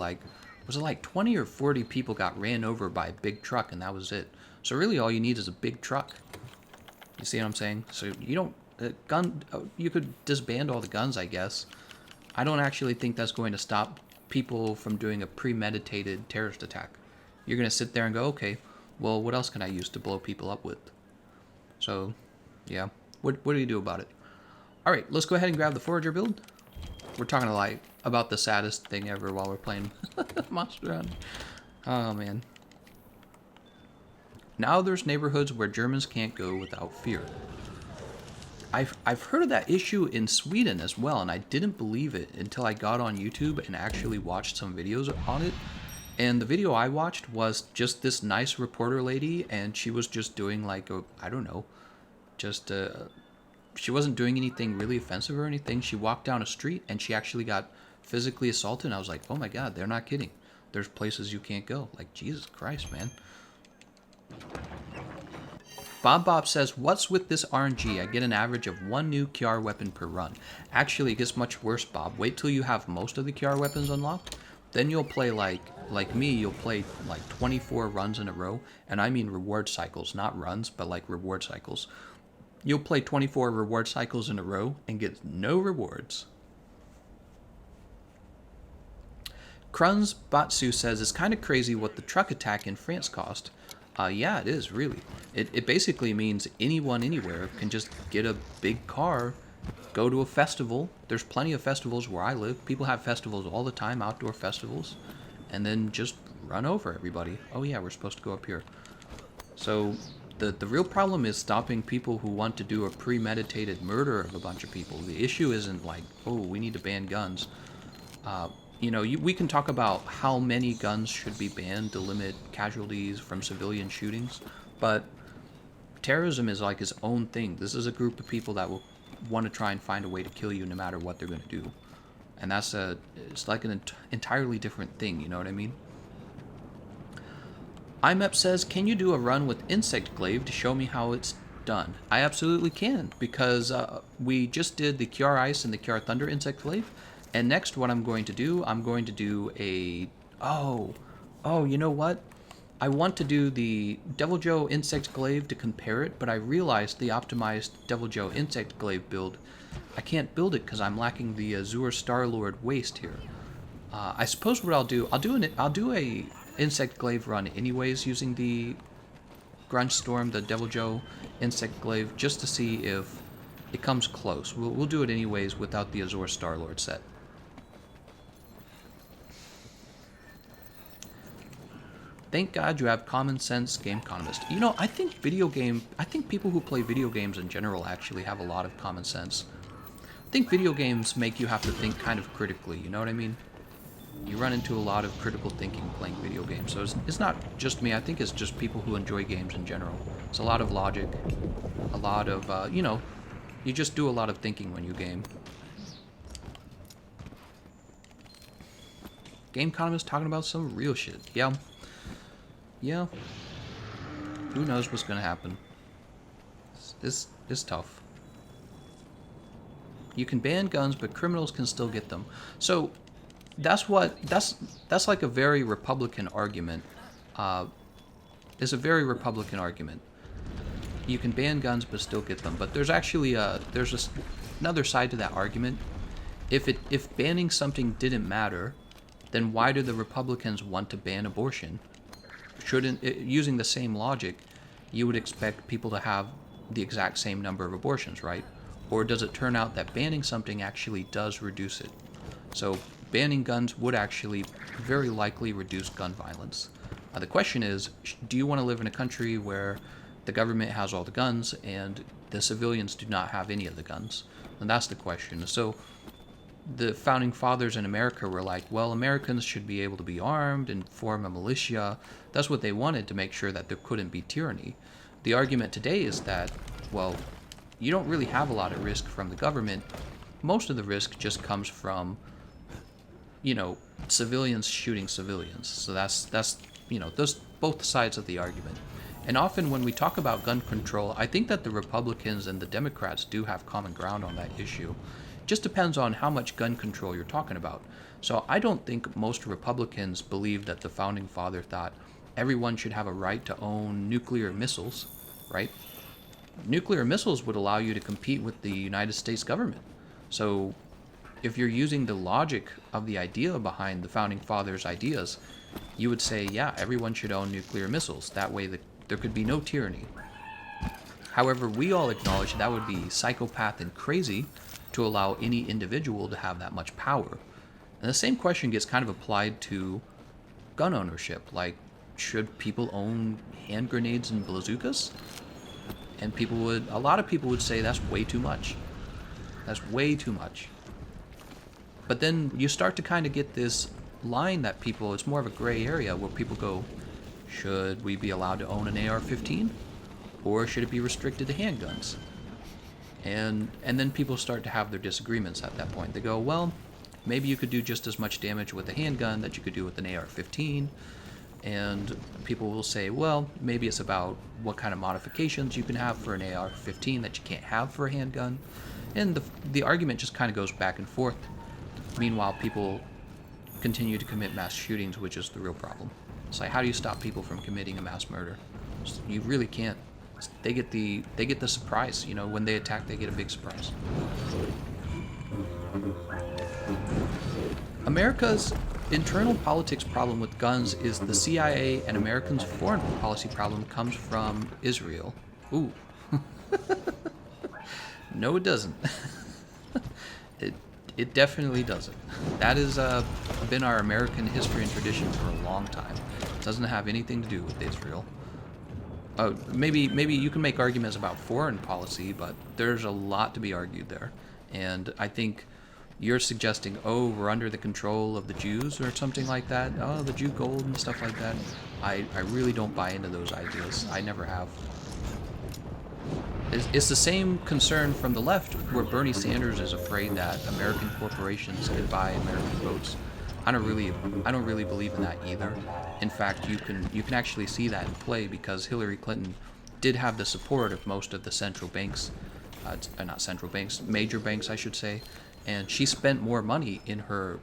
was it like 20 or 40 people got ran over by a big truck, and that was it. So really all you need is a big truck. You see what I'm saying? So you don't You could disband all the guns, I guess. I don't actually think that's going to stop people from doing a premeditated terrorist attack. You're going to sit there and go, okay, well, what else can I use to blow people up with? So, yeah. What do you do about it? All right, let's go ahead and grab the forager build. We're talking like about the saddest thing ever while we're playing Monster Hunter. Oh, man. Now there's neighborhoods where Germans can't go without fear. I've heard of that issue in Sweden as well, and I didn't believe it until I got on YouTube and actually watched some videos on it. And the video I watched was just this nice reporter lady, and she was just doing like I don't know, just she wasn't doing anything really offensive or anything. She walked down a street and she actually got physically assaulted, and I was like, oh my god, they're not kidding. There's places you can't go. Like, Jesus Christ, man. Bob says, what's with this RNG? I get an average of 1 new KJARR weapon per run. Actually, it gets much worse, Bob. Wait till you have most of the KJARR weapons unlocked. Then you'll play like me, you'll play like 24 runs in a row. And I mean reward cycles, not runs, but like reward cycles. You'll play 24 reward cycles in a row and get no rewards. Krunz Batsu says, it's kind of crazy what the truck attack in France cost. Yeah, it is, really. It basically means anyone anywhere can just get a big car, go to a festival. There's plenty of festivals where I live. People have festivals all the time, outdoor festivals, and then just run over everybody. Oh yeah, we're supposed to go up here. So the real problem is stopping people who want to do a premeditated murder of a bunch of people. The issue isn't like, oh, we need to ban guns. You know, we can talk about how many guns should be banned to limit casualties from civilian shootings, but terrorism is like its own thing. This is a group of people that will want to try and find a way to kill you no matter what they're going to do. And it's like an entirely different thing, you know what I mean? IMEP says, can you do a run with Insect Glaive to show me how it's done? I absolutely can, because we just did the KJARR Ice and the KJARR Thunder Insect Glaive. And next, what I'm going to do a... Oh, you know what? I want to do the Devil Joe Insect Glaive to compare it, but I realized the optimized Devil Joe Insect Glaive build, I can't build it because I'm lacking the Azure Starlord waist here. I suppose what I'll do a Insect Glaive run anyways using the Grunge Storm, the Devil Joe Insect Glaive, just to see if it comes close. We'll do it anyways without the Azure Starlord set. Thank God you have common sense, Gameconomist. You know, I think people who play video games in general actually have a lot of common sense. I think video games make you have to think kind of critically, you know what I mean? You run into a lot of critical thinking playing video games, so it's not just me, I think it's just people who enjoy games in general. It's a lot of logic, a lot of, you know, you just do a lot of thinking when you game. Gameconomist talking about some real shit, yeah. Yeah, who knows what's gonna happen. It's tough. You can ban guns, but criminals can still get them. So that's like a very Republican argument. It's a very Republican argument. You can ban guns, but still get them. But there's actually another side to that argument. If banning something didn't matter, then why do the Republicans want to ban abortion? Using the same logic, you would expect people to have the exact same number of abortions, right? Or does it turn out that banning something actually does reduce it? So banning guns would actually very likely reduce gun violence. The question is, do you want to live in a country where the government has all the guns and the civilians do not have any of the guns? And that's the question. So the founding fathers in America were like, well, Americans should be able to be armed and form a militia. That's what they wanted, to make sure that there couldn't be tyranny. The argument today is that, well, you don't really have a lot of risk from the government. Most of the risk just comes from, you know, civilians shooting civilians. So that's you know, those both sides of the argument. And often when we talk about gun control, I think that the Republicans and the Democrats do have common ground on that issue. Just depends on how much gun control you're talking about. So I don't think most Republicans believe that the founding father thought everyone should have a right to own nuclear missiles, right? nuclear missiles would allow you to compete with the United States government. So if you're using the logic of the idea behind the founding fathers' ideas, you would say, yeah, everyone should own nuclear missiles. That way there could be no tyranny. However, we all acknowledge that would be psychopath and crazy to allow any individual to have that much power. And the same question gets kind of applied to gun ownership. Like, should people own hand grenades and bazookas? And a lot of people would say that's way too much. That's way too much. But then you start to kind of get this line that it's more of a gray area where people go, should we be allowed to own an AR-15? Or should it be restricted to handguns? And then people start to have their disagreements at that point. They go, well, maybe you could do just as much damage with a handgun that you could do with an AR-15. And people will say, well, maybe it's about what kind of modifications you can have for an AR-15 that you can't have for a handgun. And the argument just kind of goes back and forth. Meanwhile, people continue to commit mass shootings, which is the real problem. It's like, how do you stop people from committing a mass murder? You really can't. They get the surprise. You know, when they attack, they get a big surprise. America's internal politics problem with guns is the CIA, and Americans' foreign policy problem comes from Israel. Ooh. No, it doesn't. It definitely doesn't. That has been our American history and tradition for a long time. It doesn't have anything to do with Israel. Maybe you can make arguments about foreign policy, but there's a lot to be argued there. And I think you're suggesting, we're under the control of the Jews or something like that. Oh, the Jew gold and stuff like that. I really don't buy into those ideas. I never have. It's the same concern from the left, where Bernie Sanders is afraid that American corporations can buy American votes. I don't really believe in that either. In fact, you can actually see that in play, because Hillary Clinton did have the support of most of the central banks, not central banks, major banks, I should say, and she spent more money in her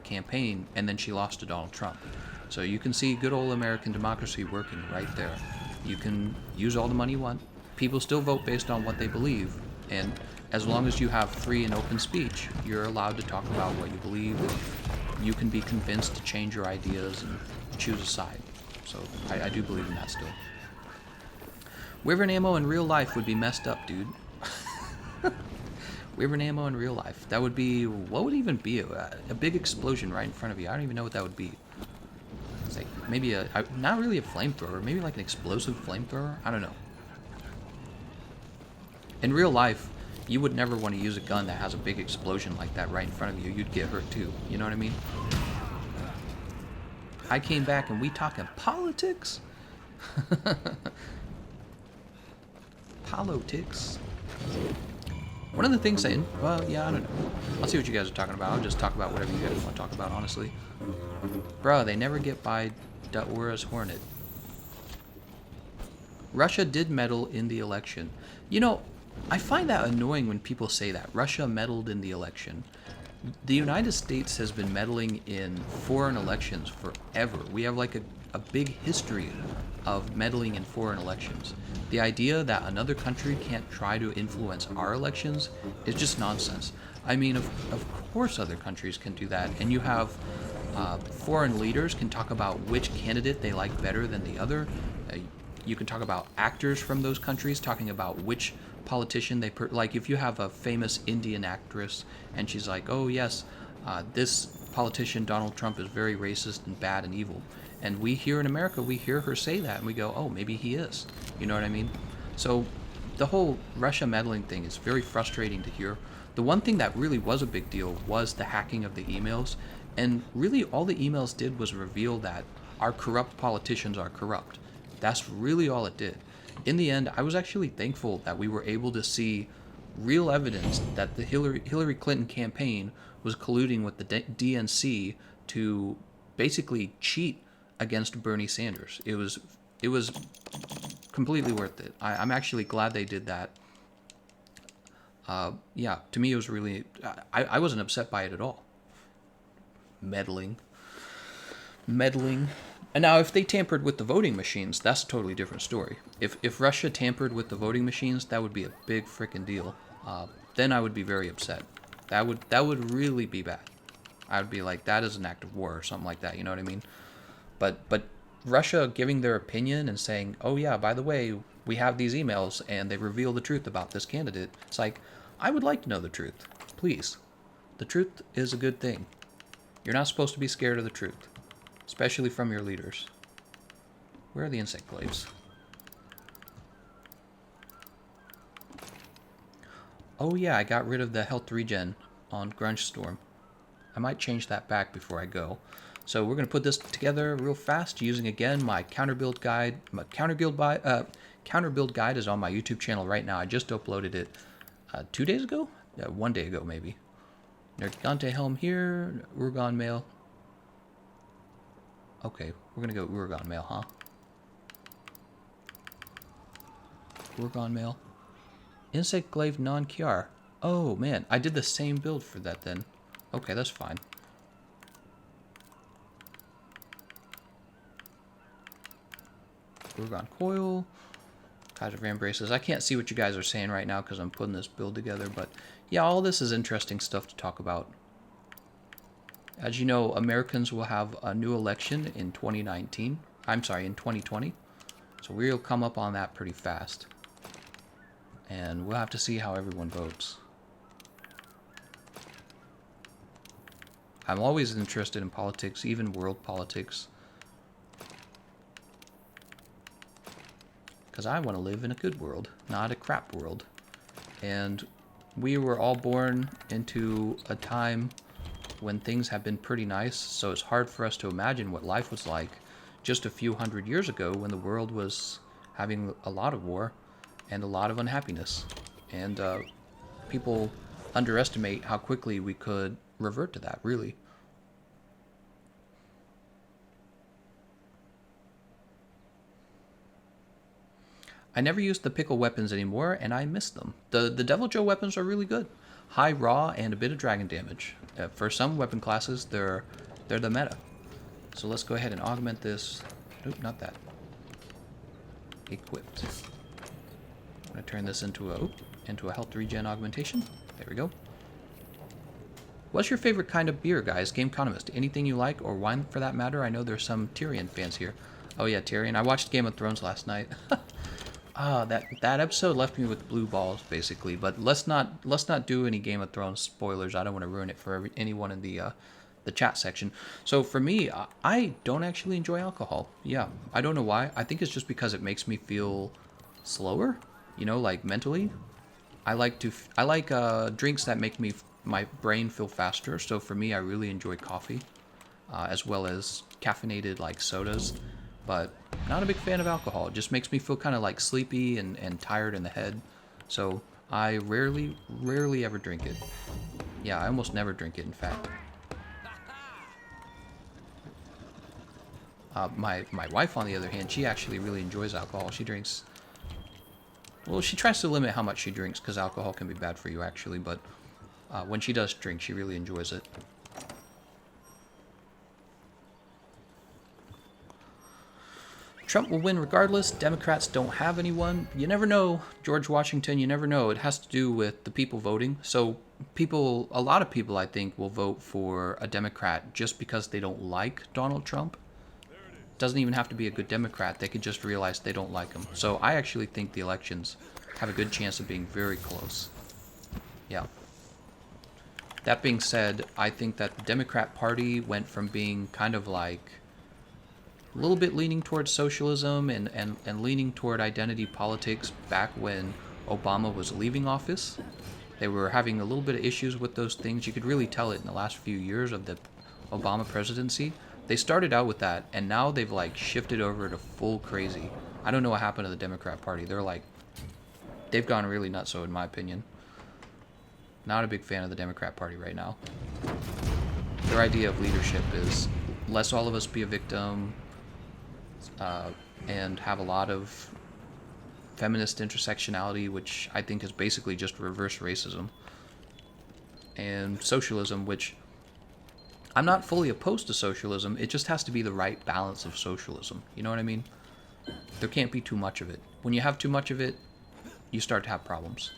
campaign, and then she lost to Donald Trump. So you can see good old American democracy working right there. You can use all the money you want. People still vote based on what they believe, and as long as you have free and open speech, you're allowed to talk about what you believe. You can be convinced to change your ideas and choose a side. So I do believe in that still. Wyvern ammo in real life would be messed up, dude. Wyvern ammo in real life. That would be, what would even be a big explosion right in front of you? I don't even know what that would be. It's like maybe not really a flamethrower, maybe like an explosive flamethrower? I don't know. In real life, you would never want to use a gun that has a big explosion like that right in front of you. You'd get hurt too. You know what I mean? I came back and we talking politics? Politics. One of the things I don't know. I'll see what you guys are talking about. I'll just talk about whatever you guys want to talk about, honestly. Bro, they never get by Daura's Hornet. Russia did meddle in the election. You know, I find that annoying when people say that. Russia meddled in the election. The United States has been meddling in foreign elections forever. We have like a big history of meddling in foreign elections. The idea that another country can't try to influence our elections is just nonsense. I mean, of course other countries can do that, and you have foreign leaders can talk about which candidate they like better than the other. You can talk about actors from those countries talking about which politician like if you have a famous Indian actress and she's like, oh yes, this politician Donald Trump is very racist and bad and evil, and we here in America, we hear her say that and we go, oh, maybe he is. You know what I mean? So the whole Russia meddling thing is very frustrating to hear. The one thing that really was a big deal was the hacking of the emails, and really all the emails did was reveal that our corrupt politicians are corrupt. That's really all it did. In the end, I was actually thankful that we were able to see real evidence that the Hillary Clinton campaign was colluding with the DNC to basically cheat against Bernie Sanders. It was completely worth it. I'm actually glad they did that. To me it was really, I wasn't upset by it at all. Meddling. And now, if they tampered with the voting machines, that's a totally different story. If Russia tampered with the voting machines, that would be a big frickin' deal. Then I would be very upset. That would really be bad. I would be like, that is an act of war or something like that. You know what I mean? But Russia giving their opinion and saying, oh yeah, by the way, we have these emails and they reveal the truth about this candidate. It's like, I would like to know the truth, please. The truth is a good thing. You're not supposed to be scared of the truth, especially from your leaders. Where are the insect glaives? Oh yeah, I got rid of the health regen on Grunge Storm. I might change that back before I go. So we're going to put this together real fast using, again, my counter build guide. My counter build guide is on my YouTube channel right now. I just uploaded it 2 days ago? 1 day ago, maybe. Nergigante helm here. Urgon mail. Okay, we're going to go Urgon mail, huh? Urgon mail. Insect glaive non-KJARR. Oh, man. I did the same build for that then. Okay, that's fine. Urgon coil. Kaiser Van braces. I can't see what you guys are saying right now because I'm putting this build together, but yeah, all this is interesting stuff to talk about. As you know, Americans will have a new election in 2019. I'm sorry, in 2020. So we'll come up on that pretty fast. And we'll have to see how everyone votes. I'm always interested in politics, even world politics. Because I want to live in a good world, not a crap world. And we were all born into a time when things have been pretty nice, so it's hard for us to imagine what life was like just a few hundred years ago when the world was having a lot of war and a lot of unhappiness. And people underestimate how quickly we could revert to that, really. I never use the pickle weapons anymore, and I miss them. The Devil Joe weapons are really good. High raw and a bit of dragon damage. For some weapon classes, they're the meta. So let's go ahead and augment this. Nope, not that. Equipped. I'm gonna turn this into a health regen augmentation. There we go. What's your favorite kind of beer, guys? Gameconomist. Anything you like, or wine for that matter? I know there's some Tyrion fans here. Oh yeah, Tyrion. I watched Game of Thrones last night. That episode left me with blue balls, basically. But let's not do any Game of Thrones spoilers. I don't want to ruin it for anyone in the chat section. So for me, I don't actually enjoy alcohol. Yeah, I don't know why. I think it's just because it makes me feel slower. You know, like mentally. I like drinks that make my brain feel faster. So for me, I really enjoy coffee, as well as caffeinated like sodas. But not a big fan of alcohol. It just makes me feel kind of like sleepy and tired in the head. So I rarely ever drink it. Yeah, I almost never drink it, in fact. My wife, on the other hand, she actually really enjoys alcohol. She drinks... Well, she tries to limit how much she drinks because alcohol can be bad for you, actually. But when she does drink, she really enjoys it. Trump will win regardless. Democrats don't have anyone. You never know, George Washington, you never know. It has to do with the people voting. So a lot of people, I think, will vote for a Democrat just because they don't like Donald Trump. Doesn't even have to be a good Democrat. They could just realize they don't like him. So I actually think the elections have a good chance of being very close. Yeah. That being said, I think that the Democrat Party went from being kind of like a little bit leaning towards socialism and leaning toward identity politics back when Obama was leaving office. They were having a little bit of issues with those things. You could really tell it in the last few years of the Obama presidency. They started out with that, and now they've like shifted over to full crazy. I don't know what happened to the Democrat Party. They've gone really nutso, in my opinion. Not a big fan of the Democrat Party right now. Their idea of leadership is let's all of us be a victim, and have a lot of feminist intersectionality, which I think is basically just reverse racism, and socialism, which I'm not fully opposed to socialism. It just has to be the right balance of socialism. You know what I mean? There can't be too much of it. When you have too much of it, you start to have problems.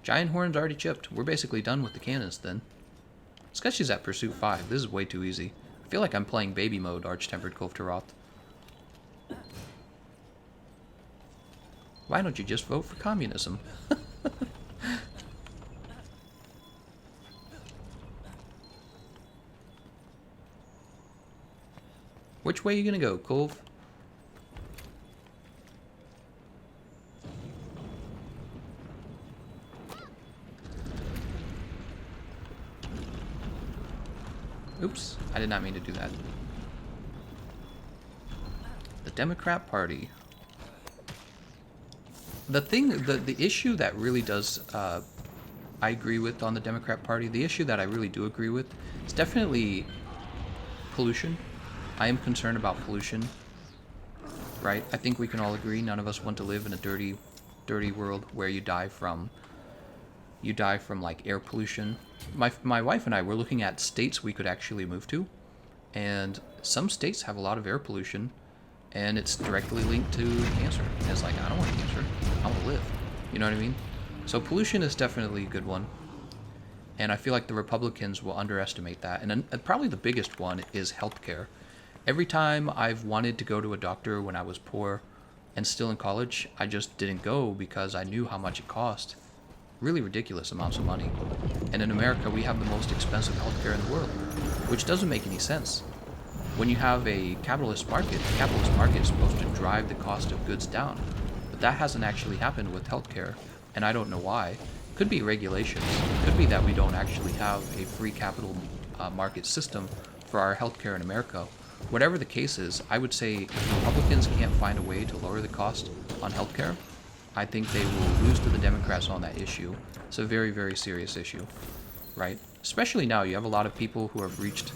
Giant horns already chipped. We're basically done with the cannons then. Sketchy's at Pursuit 5. This is way too easy. I feel like I'm playing baby mode, Arch-Tempered Kulve Taroth. Why don't you just vote for communism? Which way are you gonna go, Kulve? Oops, I did not mean to do that. The Democrat Party. The issue that really does, I agree with on the Democrat Party, the issue that I really do agree with is definitely pollution. I am concerned about pollution, right? I think we can all agree none of us want to live in a dirty world where you die from like air pollution. My wife and I were looking at states we could actually move to, and some states have a lot of air pollution, and it's directly linked to cancer. And it's like, I don't want cancer, I want to live. You know what I mean? So pollution is definitely a good one, and I feel like the Republicans will underestimate that. And then probably the biggest one is healthcare. Every time I've wanted to go to a doctor when I was poor and still in college, I just didn't go because I knew how much it cost. Really ridiculous amounts of money. And in America, we have the most expensive healthcare in the world, which doesn't make any sense. When you have a capitalist market, the capitalist market is supposed to drive the cost of goods down. But that hasn't actually happened with healthcare, and I don't know why. Could be regulations. Could be that we don't actually have a free capital market system for our healthcare in America. Whatever the case is, I would say if Republicans can't find a way to lower the cost on healthcare, I think they will lose to the Democrats on that issue. It's a very, very serious issue, right? Especially now, you have a lot of people who have reached,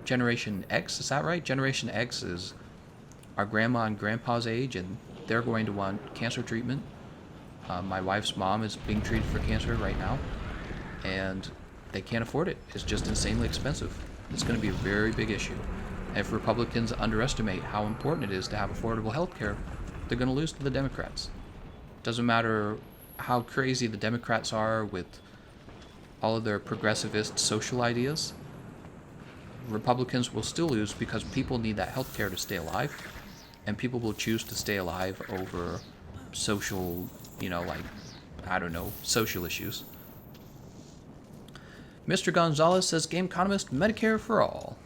Generation X, is that right? Generation X is our grandma and grandpa's age, and they're going to want cancer treatment. My wife's mom is being treated for cancer right now, and they can't afford it. It's just insanely expensive. It's going to be a very big issue. And if Republicans underestimate how important it is to have affordable health care, they're going to lose to the Democrats. Doesn't matter how crazy the Democrats are with all of their progressivist social ideas, Republicans will still lose because people need that health care to stay alive, and people will choose to stay alive over social, social issues. Mr. Gonzalez says, Gameconomist, Medicare for all.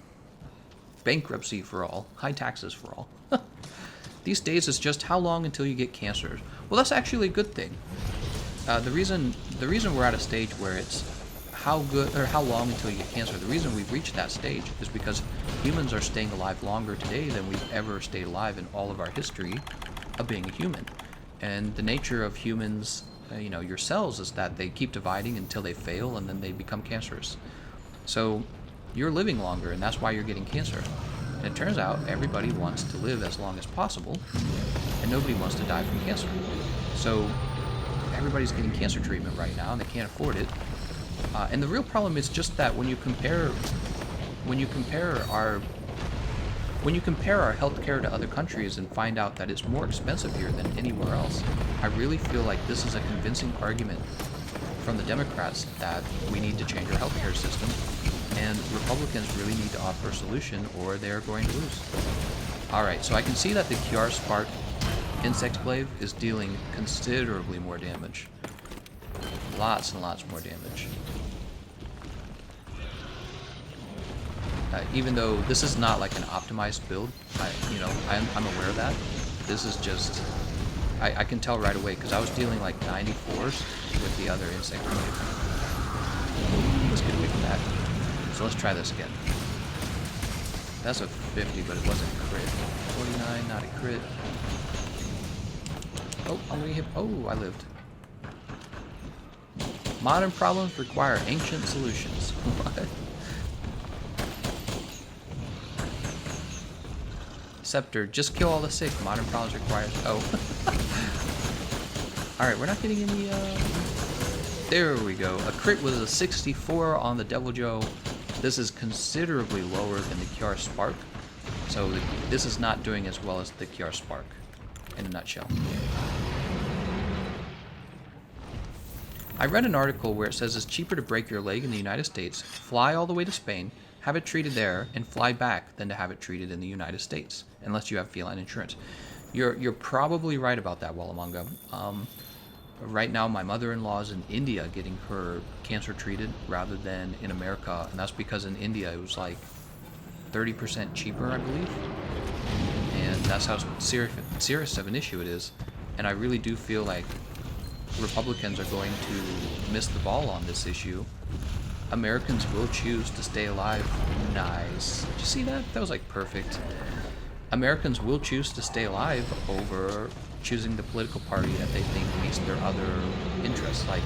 Bankruptcy for all. High taxes for all. These days it's just how long until you get cancer. Well, that's actually a good thing. The reason we're at a stage where it's how long until you get cancer, the reason we've reached that stage is because humans are staying alive longer today than we've ever stayed alive in all of our history of being a human. And the nature of humans, your cells, is that they keep dividing until they fail and then they become cancerous. So you're living longer, and that's why you're getting cancer. And it turns out everybody wants to live as long as possible, and nobody wants to die from cancer. So everybody's getting cancer treatment right now, and they can't afford it. And the real problem is just that when you compare our healthcare to other countries and find out that it's more expensive here than anywhere else, I really feel like this is a convincing argument from the Democrats that we need to change our healthcare system, and Republicans really need to offer a solution or they're going to lose. Alright, so I can see that the KJARR Spark Insect Glaive is dealing considerably more damage. Lots and lots more damage. Even though this is not like an optimized build, I'm aware of that. This is just, I can tell right away because I was dealing like 94s with the other insect glaive. Let's get away from that. So let's try this again. That's a 50, but it wasn't a crit. 49, not a crit. Oh, I'm gonna hit. Oh, I lived. Modern problems require ancient solutions. What? Scepter, just kill all the sick. Modern problems require. Oh. Alright, we're not getting any, There we go. A crit with a 64 on the Devil Joe. This is considerably lower than the KJARR Spark. So this is not doing as well as the KJARR Spark, in a nutshell. I read an article where it says it's cheaper to break your leg in the United States, fly all the way to Spain, have it treated there, and fly back than to have it treated in the United States, unless you have feline insurance. You're probably right about that, Wallamonga. Right now, my mother-in-law is in India getting her cancer treated rather than in America, and that's because in India it was like 30% cheaper, I believe. And that's how serious of an issue it is. And I really do feel like Republicans are going to miss the ball on this issue. Americans will choose to stay alive. Nice. Did you see that? That was like perfect. Americans will choose to stay alive over choosing the political party that they think meets their other interests. Like,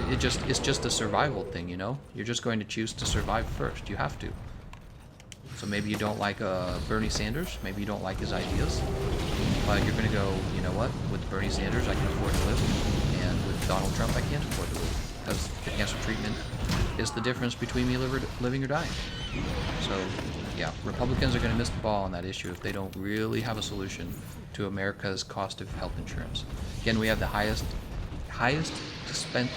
it's just a survival thing, you know? You're just going to choose to survive first. You have to. So maybe you don't like Bernie Sanders, maybe you don't like his ideas, but you're going to go, you know what, with Bernie Sanders I can afford to live, and with Donald Trump I can't afford to live, because the cancer treatment is the difference between me living or dying. So, yeah, Republicans are going to miss the ball on that issue if they don't really have a solution to America's cost of health insurance. Again, we have the highest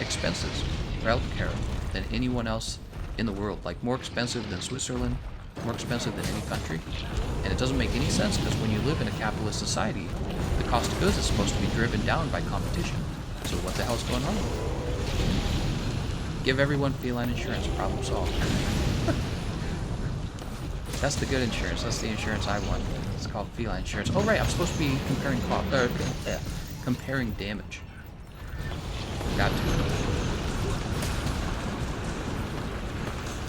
expenses for healthcare than anyone else in the world, like more expensive than Switzerland, more expensive than any country. And it doesn't make any sense because when you live in a capitalist society, the cost of goods is supposed to be driven down by competition. So what the hell's going on? Give everyone feline insurance, problem solved. That's the good insurance. That's the insurance I want. It's called feline insurance. Oh right, I'm supposed to be comparing damage. Got to.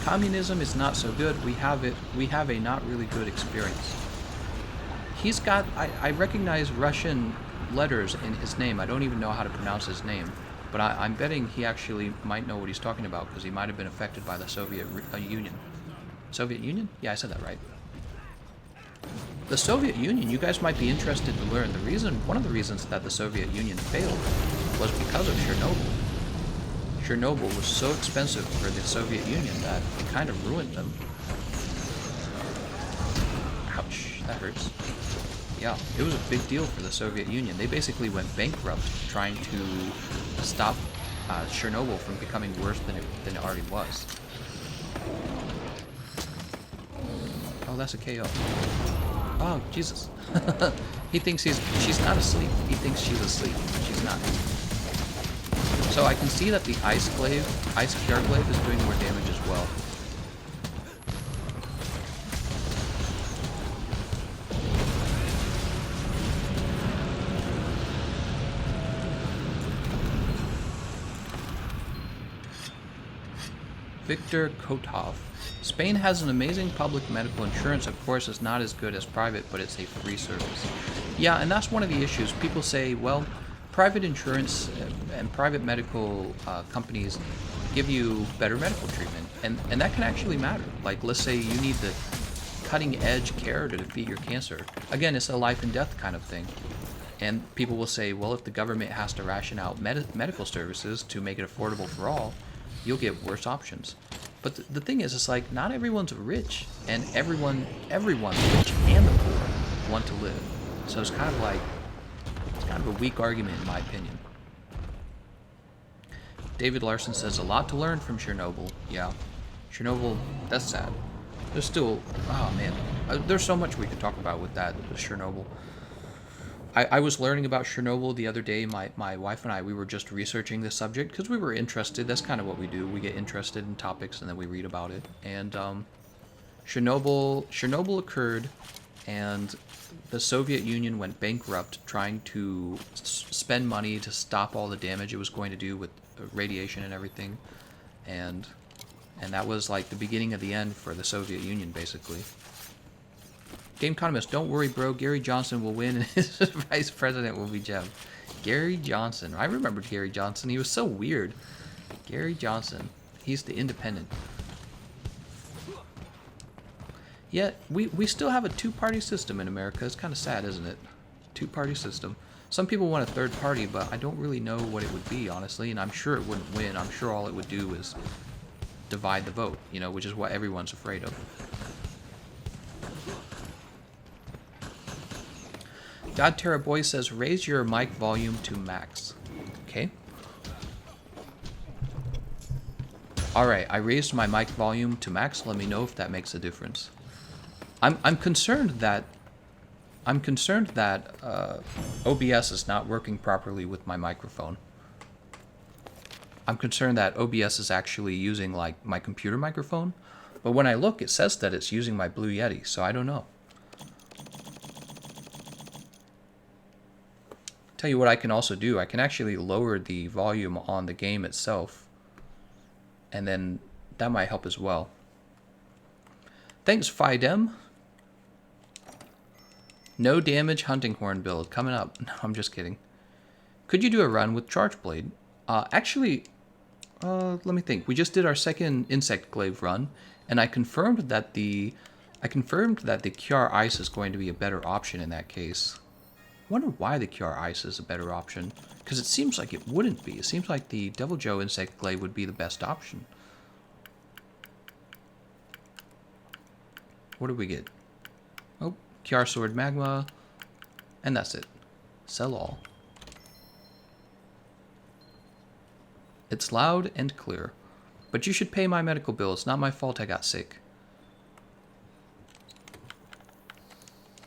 Communism is not so good. We have a not really good experience. He's got, I recognize Russian letters in his name. I don't even know how to pronounce his name, but I'm betting he actually might know what he's talking about because he might have been affected by the Soviet Union. Soviet Union? Yeah, I said that right. The Soviet Union, you guys might be interested to learn. One of the reasons that the Soviet Union failed was because of Chernobyl. Chernobyl was so expensive for the Soviet Union that it kind of ruined them. Ouch, that hurts. Yeah, it was a big deal for the Soviet Union. They basically went bankrupt trying to stop Chernobyl from becoming worse than it already was. Oh, that's a KO. Oh, Jesus. He thinks she's not asleep. He thinks she's asleep, but she's not. So I can see that the Ice KJARR Glaive is doing more damage as well. Victor Kotov. Spain has an amazing public medical insurance. Of course, it's not as good as private, but it's a free service. Yeah, and that's one of the issues. People say, well, private insurance and private medical companies give you better medical treatment, and that can actually matter. Like, let's say you need the cutting-edge care to defeat your cancer. Again, it's a life and death kind of thing. And people will say, well, if the government has to ration out medical services to make it affordable for all, you'll get worse options. But the thing is, it's like, not everyone's rich, and everyone, rich and the poor, want to live. So it's kind of like, it's kind of a weak argument in my opinion. David Larson says, a lot to learn from Chernobyl. Yeah, Chernobyl, that's sad. There's still, oh man, there's so much we could talk about with Chernobyl. I was learning about Chernobyl the other day. My wife and I, we were just researching the subject because we were interested. That's kind of what we do. We get interested in topics and then we read about it. And Chernobyl occurred, and the Soviet Union went bankrupt trying to spend money to stop all the damage it was going to do with radiation and everything. And that was like the beginning of the end for the Soviet Union, basically. Gameconomist, don't worry, bro. Gary Johnson will win, and his vice president will be Jeb. Gary Johnson. I remember Gary Johnson. He was so weird. Gary Johnson. He's the independent. Yeah, we still have a two-party system in America. It's kind of sad, isn't it? Two-party system. Some people want a third party, but I don't really know what it would be, honestly, and I'm sure it wouldn't win. I'm sure all it would do is divide the vote, you know, which is what everyone's afraid of. God Terra Boy says, raise your mic volume to max. Okay. Alright, I raised my mic volume to max. Let me know if that makes a difference. I'm concerned that OBS is not working properly with my microphone. I'm concerned that OBS is actually using like my computer microphone, but when I look, it says that it's using my Blue Yeti, so I don't know. Tell you what I can also do. I can actually lower the volume on the game itself, and then that might help as well. Thanks, Fidem. No damage hunting horn build coming up. No, I'm just kidding. Could you do a run with Charge Blade? Actually, let me think. We just did our second Insect Glaive run, and I confirmed that the KJARR Ice is going to be a better option in that case. I wonder why the KJARR Ice is a better option, because it seems like it wouldn't be. It seems like the Devil Joe Insect Glaive would be the best option. What did we get? Oh, KJARR Sword Magma, and that's it. Sell all. It's loud and clear, but you should pay my medical bill. It's not my fault I got sick.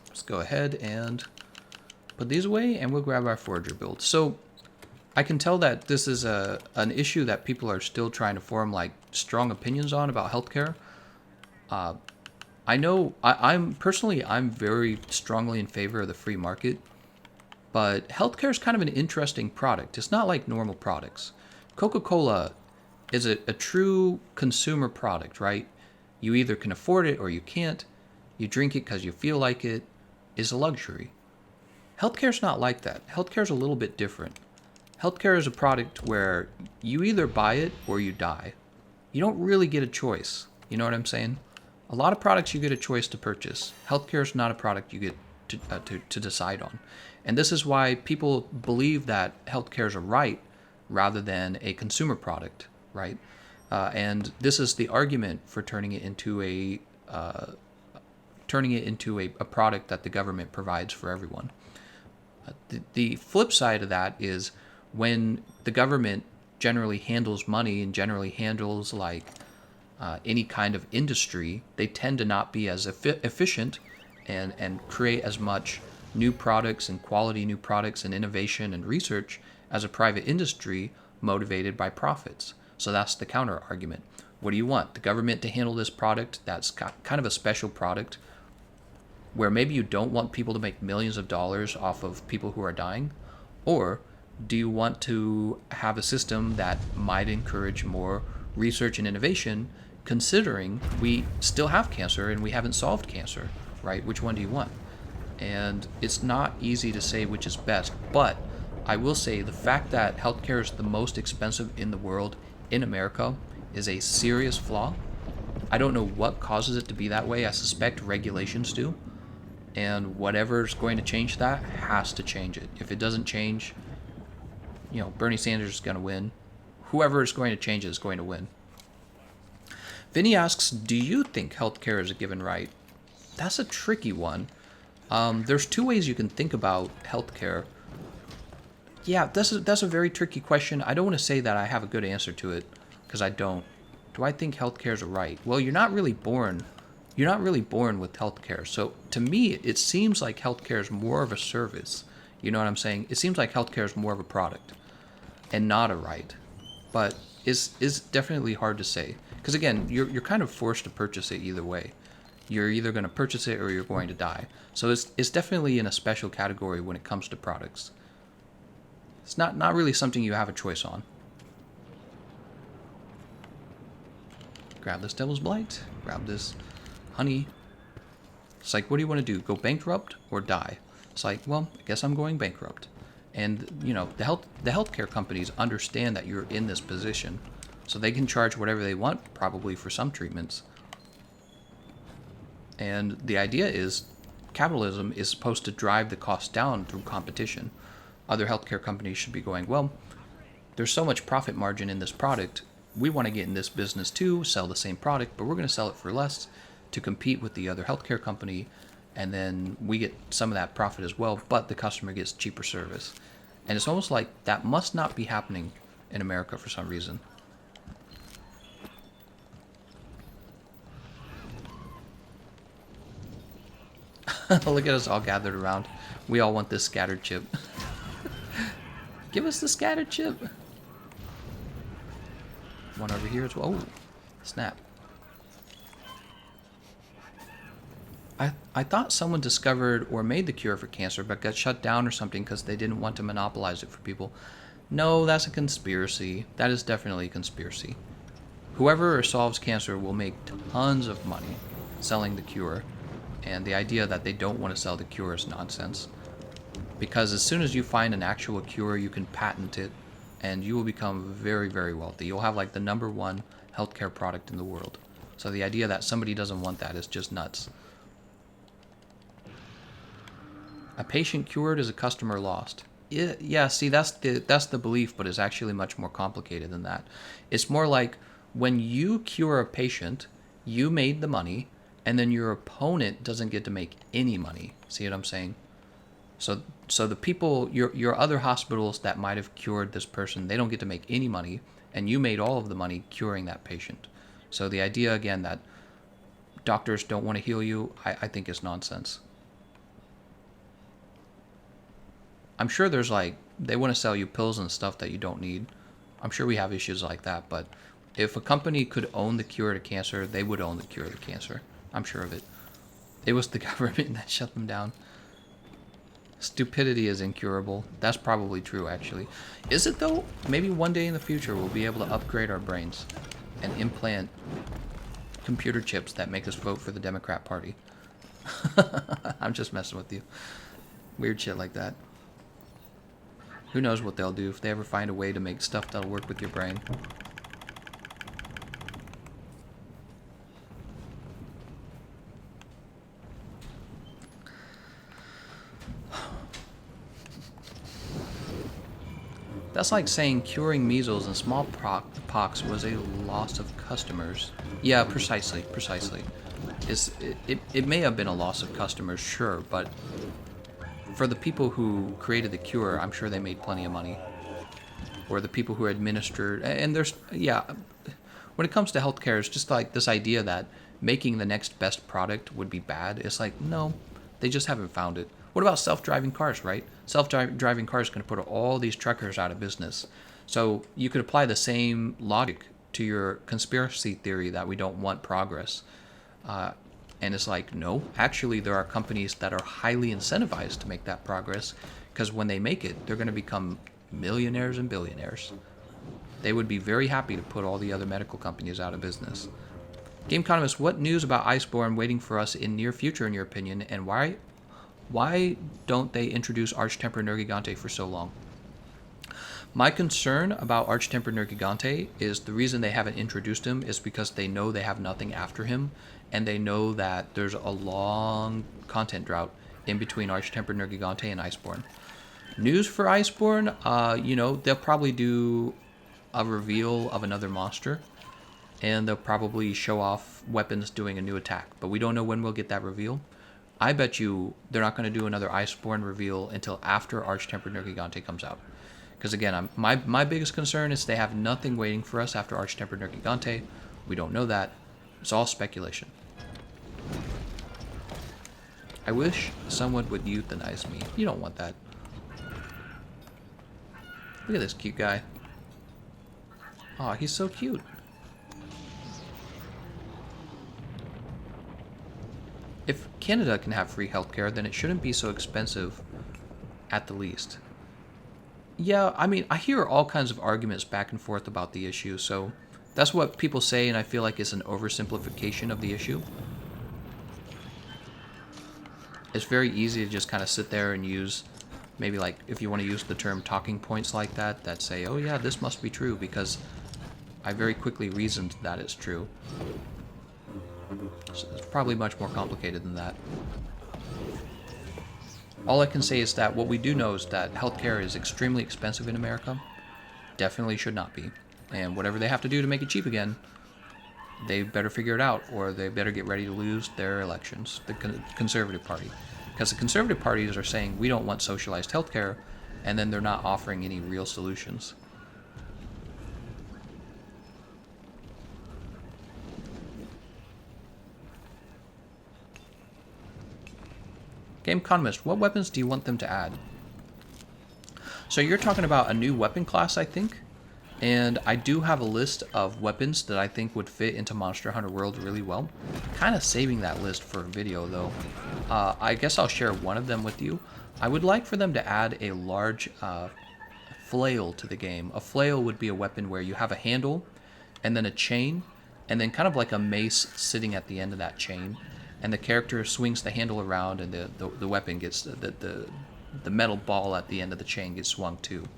Let's go ahead and put these away, and we'll grab our Forager build. So I can tell that this is an issue that people are still trying to form like strong opinions on about healthcare. I know I'm very strongly in favor of the free market, but healthcare is kind of an interesting product. It's not like normal products. Coca-Cola is a true consumer product, right? You either can afford it or you can't. You drink it because you feel like it. It's a luxury. Healthcare's not like that. Healthcare's a little bit different. Healthcare is a product where you either buy it or you die. You don't really get a choice. You know what I'm saying? A lot of products you get a choice to purchase. Healthcare is not a product you get to decide on. And this is why people believe that healthcare is a right rather than a consumer product, right? And this is the argument for turning it into a product that the government provides for everyone. The flip side of that is when the government generally handles money and generally handles like any kind of industry, they tend to not be as efficient and create as much new products and quality new products and innovation and research as a private industry motivated by profits. So that's the counter argument. What do you want? The government to handle this product that's kind of a special product where maybe you don't want people to make millions of dollars off of people who are dying? Or do you want to have a system that might encourage more research and innovation, considering we still have cancer and we haven't solved cancer, right? Which one do you want? And it's not easy to say which is best, but I will say the fact that healthcare is the most expensive in the world in America is a serious flaw. I don't know what causes it to be that way. I suspect regulations do. And whatever's going to change that has to change it. If it doesn't change, you know, Bernie Sanders is going to win. Whoever is going to change it is going to win. Vinny asks, do you think healthcare is a given right? That's a tricky one. There's two ways you can think about healthcare. Yeah, that's a very tricky question. I don't want to say that I have a good answer to it, because I don't. Do I think healthcare is a right? Well, you're not really born with healthcare. So to me, it seems like healthcare is more of a service. You know what I'm saying? It seems like healthcare is more of a product and not a right. But it's definitely hard to say. Because again, you're kind of forced to purchase it either way. You're either going to purchase it or you're going to die. So it's definitely in a special category when it comes to products. It's not really something you have a choice on. Grab this Devil's Blight. Grab this honey. It's like, what do you want to do? Go bankrupt or die? It's like, well, I guess I'm going bankrupt. And, you know, the healthcare companies understand that you're in this position. So they can charge whatever they want, probably for some treatments. And the idea is capitalism is supposed to drive the cost down through competition. other healthcare companies should be going, well, there's so much profit margin in this product. We want to get in this business too, sell the same product, but we're going to sell it for less to compete with the other healthcare company, and then we get some of that profit as well, but the customer gets cheaper service. And it's almost like that must not be happening in America for some reason. Look at us all gathered around. We all want this scattered chip. Give us the scattered chip. One over here as well. Oh, snap. I thought someone discovered or made the cure for cancer but got shut down or something because they didn't want to monopolize it for people. No, that's a conspiracy. That is definitely a conspiracy. Whoever solves cancer will make tons of money selling the cure. And the idea that they don't want to sell the cure is nonsense. Because as soon as you find an actual cure, you can patent it, and you will become very, very wealthy. You'll have like the #1 healthcare product in the world. So the idea that somebody doesn't want that is just nuts. A patient cured is a customer lost. Yeah, see, that's the belief, but it's actually much more complicated than that. It's more like when you cure a patient, you made the money, and then your opponent doesn't get to make any money. See what I'm saying? So the people, your other hospitals that might have cured this person, they don't get to make any money, and you made all of the money curing that patient. So the idea, again, that doctors don't want to heal you, I think is nonsense. I'm sure there's like, they want to sell you pills and stuff that you don't need. I'm sure we have issues like that, but if a company could own the cure to cancer, they would own the cure to cancer. I'm sure of it. It was the government that shut them down. Stupidity is incurable. That's probably true, actually. Is it, though? Maybe one day in the future we'll be able to upgrade our brains and implant computer chips that make us vote for the Democrat Party. I'm just messing with you. Weird shit like that. Who knows what they'll do if they ever find a way to make stuff that'll work with your brain. That's like saying curing measles and smallpox was a loss of customers. Yeah, precisely. It may have been a loss of customers, sure, but for the people who created the cure, I'm sure they made plenty of money. Or the people who administered, and there's, yeah, when it comes to healthcare, it's just like this idea that making the next best product would be bad. It's like, no, they just haven't found it. What about self-driving cars, right? Self-driving cars are going to put all these truckers out of business. So you could apply the same logic to your conspiracy theory that we don't want progress. And it's like, no, actually there are companies that are highly incentivized to make that progress, because when they make it, they're going to become millionaires and billionaires. They would be very happy to put all the other medical companies out of business. Gameconomist, what news about Iceborne waiting for us in near future, in your opinion, and why don't they introduce Arch-Tempered Nergigante for so long? My concern about Arch-Tempered Nergigante is the reason they haven't introduced him is because they know they have nothing after him, and they know that there's a long content drought in between Arch-Tempered Nergigante and Iceborne. News for Iceborne, they'll probably do a reveal of another monster, and they'll probably show off weapons doing a new attack, but we don't know when we'll get that reveal. I bet you they're not going to do another Iceborne reveal until after Arch-Tempered Nergigante comes out. Because again, my biggest concern is they have nothing waiting for us after Arch-Tempered Nergigante. We don't know that. It's all speculation. I wish someone would euthanize me. You don't want that. Look at this cute guy. Aw, he's so cute. If Canada can have free healthcare, then it shouldn't be so expensive at the least. Yeah, I mean, I hear all kinds of arguments back and forth about the issue, so that's what people say, and I feel like it's an oversimplification of the issue. It's very easy to just kind of sit there and use, maybe like, if you want to use the term talking points like that, that say, oh yeah, this must be true, because I very quickly reasoned that it's true. So it's probably much more complicated than that. All I can say is that what we do know is that healthcare is extremely expensive in America. Definitely should not be. And whatever they have to do to make it cheap again, they better figure it out, or they better get ready to lose their elections, the Conservative Party. Because the Conservative parties are saying we don't want socialized healthcare, and then they're not offering any real solutions. Gameconomist, what weapons do you want them to add? So you're talking about a new weapon class, I think? And I do have a list of weapons that I think would fit into Monster Hunter World really well. Kind of saving that list for a video, though. I guess I'll share one of them with you. I would like for them to add a large flail to the game. A flail would be a weapon where you have a handle, and then a chain, and then kind of like a mace sitting at the end of that chain. And the character swings the handle around, and the weapon gets, the metal ball at the end of the chain gets swung too.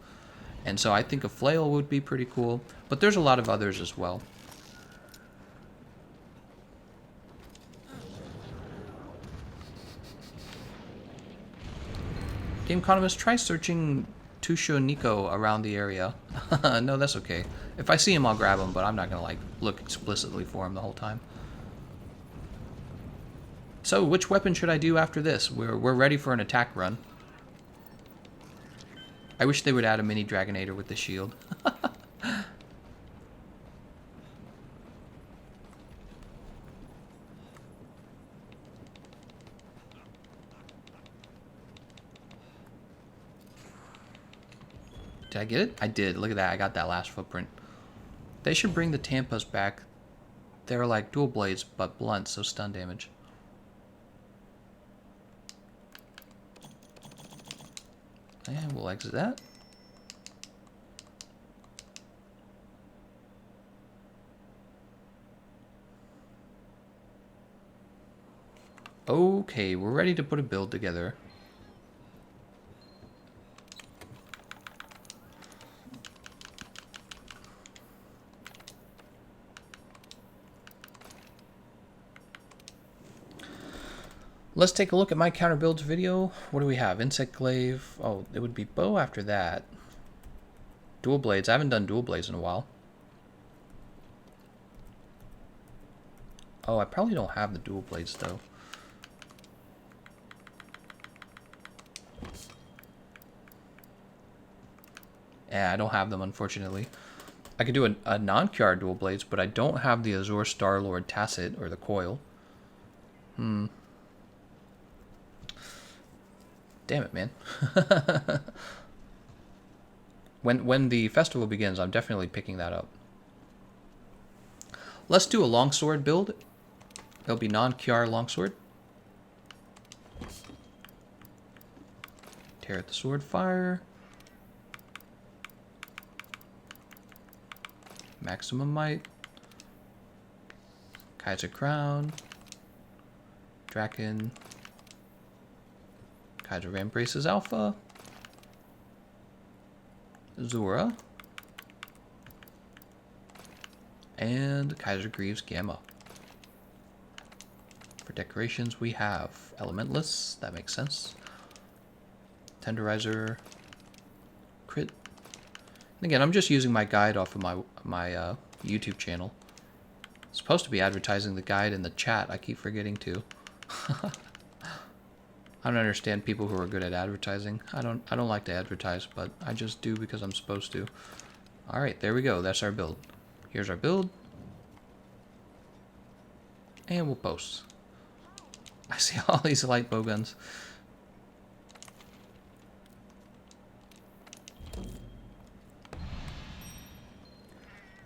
And so I think a flail would be pretty cool, but there's a lot of others as well. Gameconomist, try searching Tusho Nico around the area. No, that's okay. If I see him, I'll grab him, but I'm not gonna like look explicitly for him the whole time. So, which weapon should I do after this? We're ready for an attack run. I wish they would add a mini Dragonator with the shield. Did I get it? I did. Look at that. I got that last footprint. They should bring the Tampas back. They're like dual blades, but blunt, so stun damage. And we'll exit that. Okay, we're ready to put a build together. Let's take a look at my counter builds video. What do we have? Insect glaive. Oh, it would be bow after that. Dual blades. I haven't done dual blades in a while. Oh, I probably don't have the dual blades though. Yeah, I don't have them, unfortunately. I could do a non-KJARR dual blades, but I don't have the Azure Starlord Tacit or the coil. Damn it, man. When the festival begins, I'm definitely picking that up. Let's do a longsword build. It'll be non-KJARR longsword. Tear at the sword fire. Maximum might. Kaiser crown. Draken. Kaiser embraces alpha. Zora. And Kaiser Greaves Gamma. For decorations we have Elementless, that makes sense. Tenderizer. Crit. And again, I'm just using my guide off of my YouTube channel. It's supposed to be advertising the guide in the chat, I keep forgetting to. I don't understand people who are good at advertising. I don't like to advertise, but I just do because I'm supposed to. Alright, there we go. That's our build. Here's our build. And we'll post. I see all these light bowguns.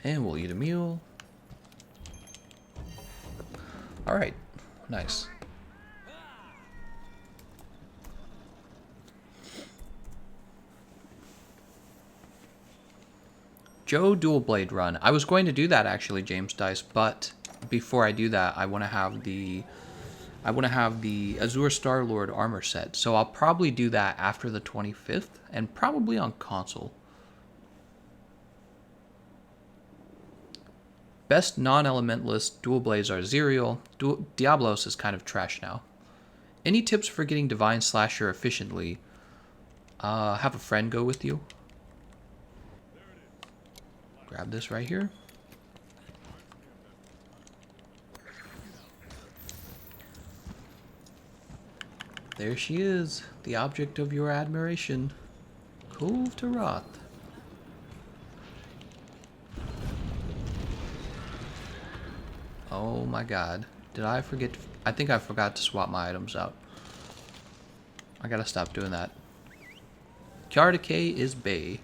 And we'll eat a meal. Alright, nice. Joe dual blade run. I was going to do that actually, James Dice, but before I do that, I want to have the Azure Starlord armor set. So I'll probably do that after the 25th and probably on console. Best non-elementalist dual blades are Zerial. Diablos is kind of trash now. Any tips for getting Divine Slasher efficiently? Have a friend go with you. Grab this right here. There she is, the object of your admiration. Kulve Taroth. Oh my god. Did I forget? I think I forgot to swap my items out. I gotta stop doing that. KJARR Decay is Bay.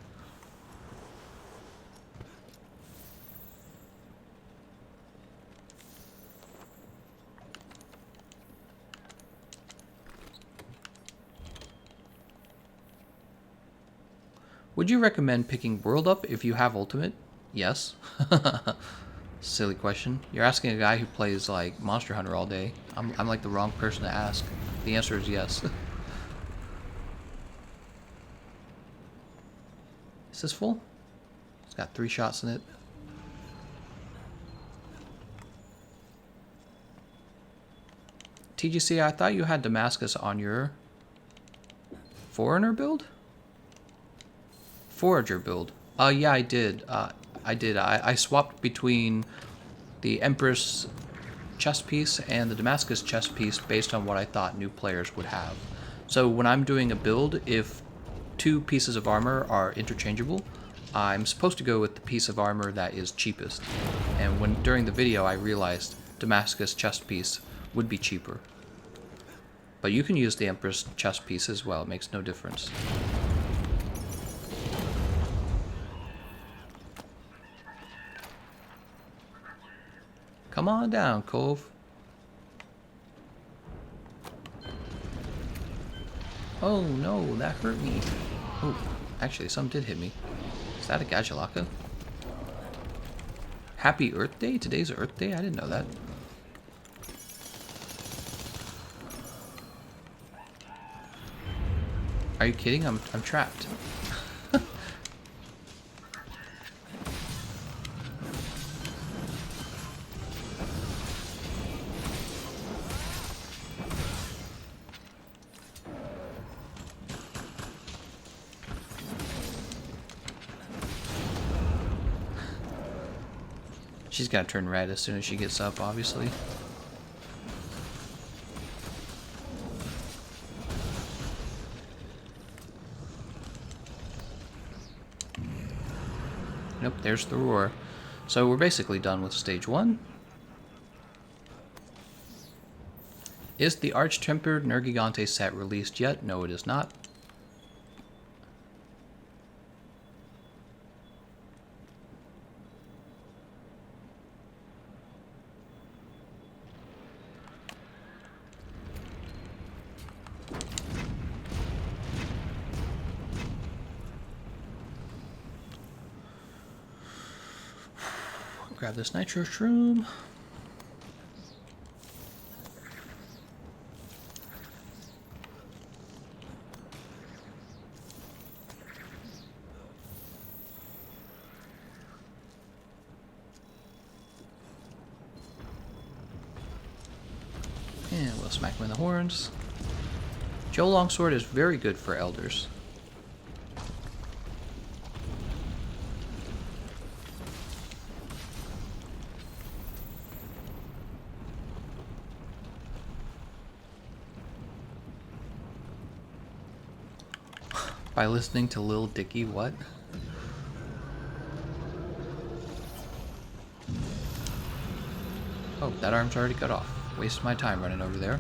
Would you recommend picking World Up if you have Ultimate? Yes. Silly question. You're asking a guy who plays like Monster Hunter all day. I'm like the wrong person to ask. The answer is yes. Is this full? It's got 3 shots in it. TGC, I thought you had Damascus on your Foreigner build? Forager build. Yeah, I did. I swapped between the Empress chest piece and the Damascus chest piece based on what I thought new players would have. So when I'm doing a build, if 2 pieces of armor are interchangeable, I'm supposed to go with the piece of armor that is cheapest. And when during the video I realized Damascus chest piece would be cheaper. But you can use the Empress chest piece as well, it makes no difference. Come on down, Cove. Oh no, that hurt me. Oh, actually, some did hit me. Is that a Gajalaka? Happy Earth Day? Today's Earth Day? I didn't know that. Are you kidding? I'm trapped. She's gonna turn red as soon as she gets up, obviously. Nope, there's the roar. So we're basically done with stage 1. Is the Arch-Tempered Nergigante set released yet? No, it is not. Grab this nitro shroom. And we'll smack him in the horns. Joe Longsword is very good for elders. By listening to Lil Dicky, what? Oh, that arm's already cut off. Wasted my time running over there.